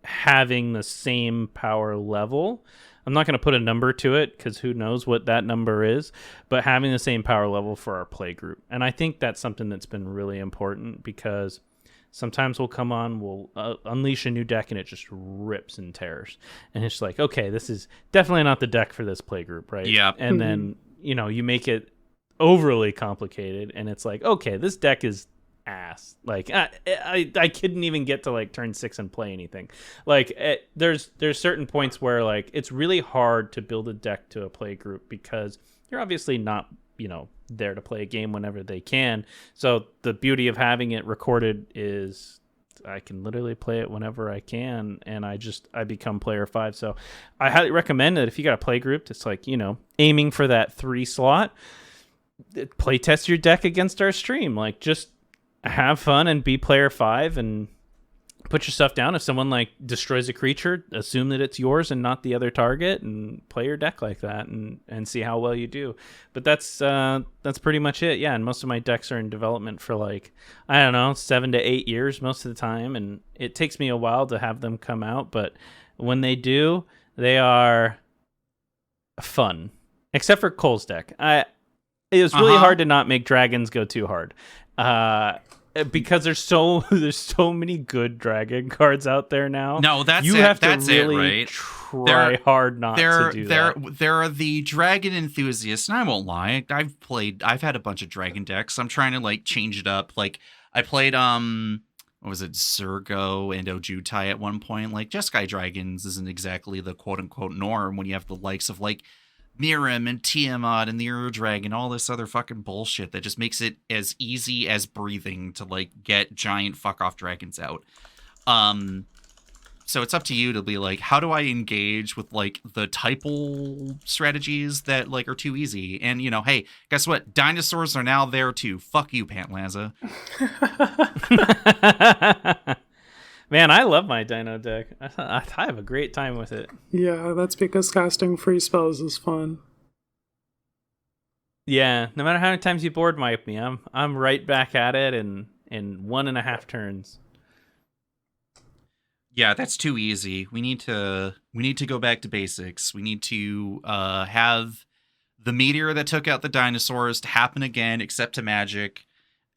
having the same power level. I'm not going to put a number to it because who knows what that number is, but having the same power level for our play group. And I think that's something that's been really important because sometimes we'll come on, we'll unleash a new deck, and it just rips and tears. And it's like, okay, this is definitely not the deck for this play group, right? Yeah. And then, you make it overly complicated, and it's like, okay, this deck is ass. Like, I couldn't even get to, like, turn 6 and play anything. Like, there's certain points where, like, it's really hard to build a deck to a play group because you're obviously not, there to play a game whenever they can. So the beauty of having it recorded is I can literally play it whenever I can, and I become player 5. So I highly recommend that if you got a play group that's like, aiming for that 3 slot, play test your deck against our stream. Like, just have fun and be player 5 and put your stuff down. If someone like destroys a creature, assume that it's yours and not the other target, and play your deck like that and see how well you do. But that's pretty much it. Yeah, and most of my decks are in development for 7 to 8 years most of the time, and it takes me a while to have them come out, but when they do, they are fun. Except for Cole's deck. It was really hard to not make dragons go too hard. Because there's so many good dragon cards out there now. No, that's you it. have That's to really it, right? try hard not to do that. There are the dragon enthusiasts, and I won't lie. I've had a bunch of dragon decks. I'm trying to change it up. Like I played what was it, Zergo and Ojutai at one point. Like Jeskai dragons isn't exactly the quote unquote norm when you have the likes of Mirim and Tiamat and the Ur Dragon, all this other fucking bullshit that just makes it as easy as breathing to get giant fuck off dragons out. So it's up to you to be like, how do I engage with the typal strategies that are too easy? And hey, guess what? Dinosaurs are now there too. Fuck you, Pantlaza. Man, I love my Dino deck. I have a great time with it. Yeah, that's because casting free spells is fun. Yeah, no matter how many times you board wipe me, I'm right back at it in 1.5 turns. Yeah, that's too easy. We need to go back to basics. We need to have the meteor that took out the dinosaurs to happen again, except to Magic,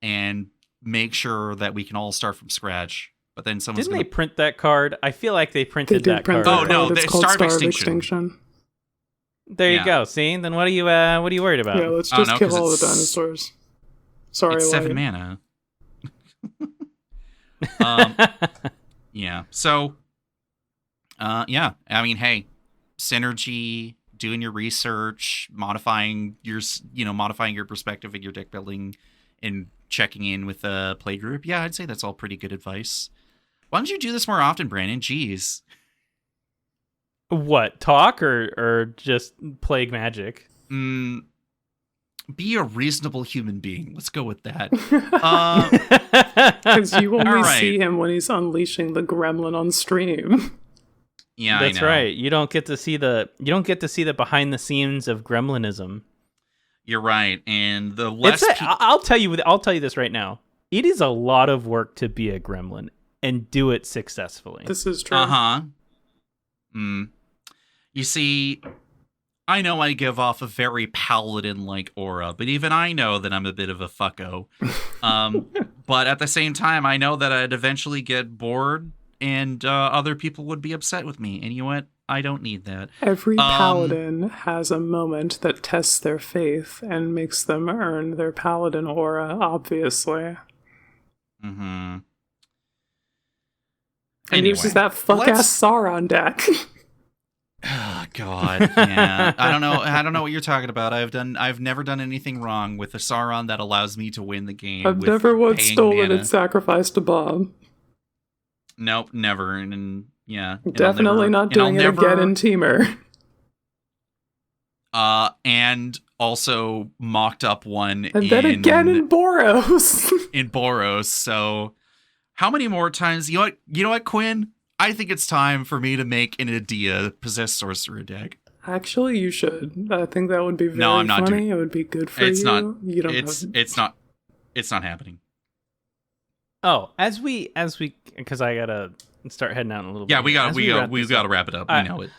and make sure that we can all start from scratch. But then someone's Didn't they print that card? I feel like they printed that card. Oh no, it's called Star of Extinction. There you go. See, then what are you worried about? Yeah, let's just kill all the dinosaurs. Sorry, it's 7 mana. Yeah. So, yeah. I mean, hey, synergy, doing your research, modifying your perspective and your deck building, and checking in with the play group. Yeah, I'd say that's all pretty good advice. Why don't you do this more often, Brandon? Jeez. What, talk or just play Magic? Be a reasonable human being. Let's go with that. Because you only see him when he's unleashing the gremlin on stream. Yeah, that's right. You don't get to see the behind the scenes of gremlinism. You're right, and the less I'll tell you this right now. It is a lot of work to be a gremlin and do it successfully. This is true. You see, I know I give off a very paladin-like aura, but even I know that I'm a bit of a fucko. But at the same time, I know that I'd eventually get bored and other people would be upset with me. And you know what? I don't need that. Every paladin has a moment that tests their faith and makes them earn their paladin aura, obviously. Mm-hmm. And uses that fuck-ass Sauron deck. Oh God, yeah. I don't know what you're talking about. I've never done anything wrong with a Sauron that allows me to win the game. I've never once stolen and sacrificed a bomb. Nope, never. And yeah, definitely not doing it again in Teamer. And also mocked up one, and then again in Boros. In Boros. So, how many more times? You know what, Quinn? I think it's time for me to make an Adia Possessed Sorcerer deck. Actually, you should. I think that would be very I'm not funny. It would be good for it's you. Not, you don't it's not happening. Oh, as we, because I gotta start heading out in a little bit. Yeah, we gotta wrap it up. We know it.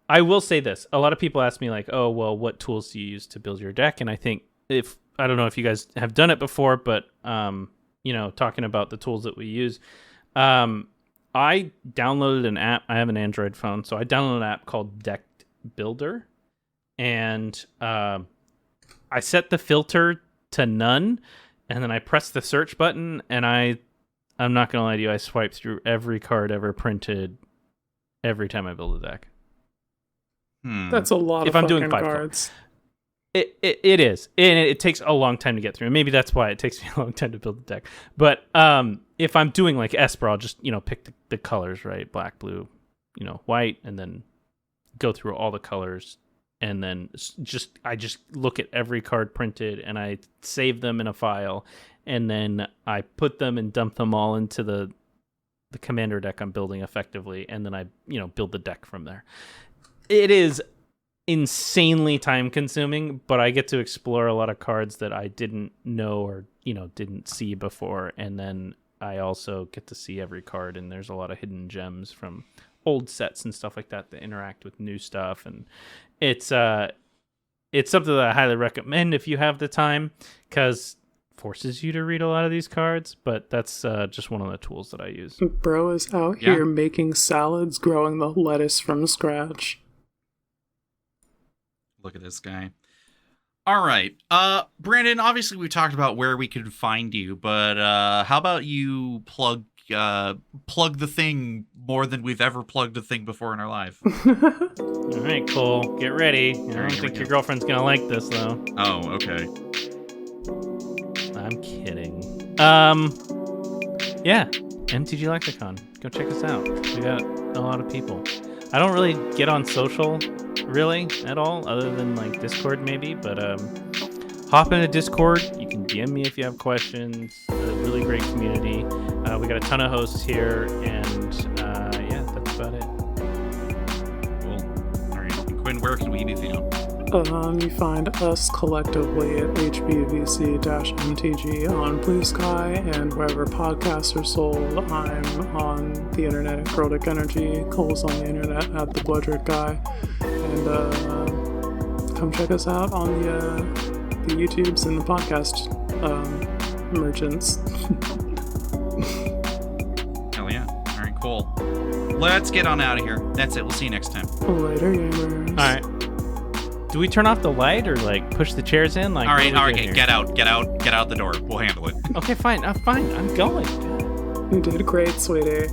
I will say this. A lot of people ask me like, oh, well, what tools do you use to build your deck? And I think I don't know if you guys have done it before, but talking about the tools that we use. I downloaded an app. I have an Android phone, so I downloaded an app called Deck Builder, and I set the filter to none, and then I press the search button, and I'm not gonna lie to you, I swipe through every card ever printed every time I build a deck. That's a lot of fucking cards. It is, and it takes a long time to get through. And maybe that's why it takes me a long time to build the deck. But if I'm doing like Esper, I'll just pick the colors, right? Black, blue, white, and then go through all the colors, and then I just look at every card printed, and I save them in a file, and then I put them and dump them all into the commander deck I'm building effectively, and then I build the deck from there. It is insanely time consuming, but I get to explore a lot of cards that I didn't know or didn't see before, and then I also get to see every card, and there's a lot of hidden gems from old sets and stuff like that interact with new stuff, and it's something that I highly recommend if you have the time, because forces you to read a lot of these cards, but that's just one of the tools that I use. Bro is out here making salads, growing the lettuce from scratch. Look at this guy. All right. Brandon, obviously we talked about where we could find you, but how about you plug the thing more than we've ever plugged a thing before in our life? All right, Cole. Get ready. I don't think your girlfriend's going to like this, though. Oh, okay. I'm kidding. Yeah. MTG Lexicon. Go check us out. We got a lot of people. I don't really get on social really at all, other than like Discord maybe, but hop into Discord. You can DM me if you have questions. A really great community. We got a ton of hosts here, and yeah, that's about it. Cool. All right, and Quinn, where can we be found? You find us collectively at HBVC-MTG on Blue Sky, and wherever podcasts are sold. I'm on the internet at Chrotic Energy. Cole's on the internet at the Bloodred Guy. And come check us out on the YouTubes and the podcast merchants. Hell yeah. All right, cool. Let's get on out of here. That's it. We'll see you next time. Later, gamers. All right. Do we turn off the light or like push the chairs in? Like, all right, get out the door. We'll handle it. Okay, fine. I'm going. You did great, sweetie.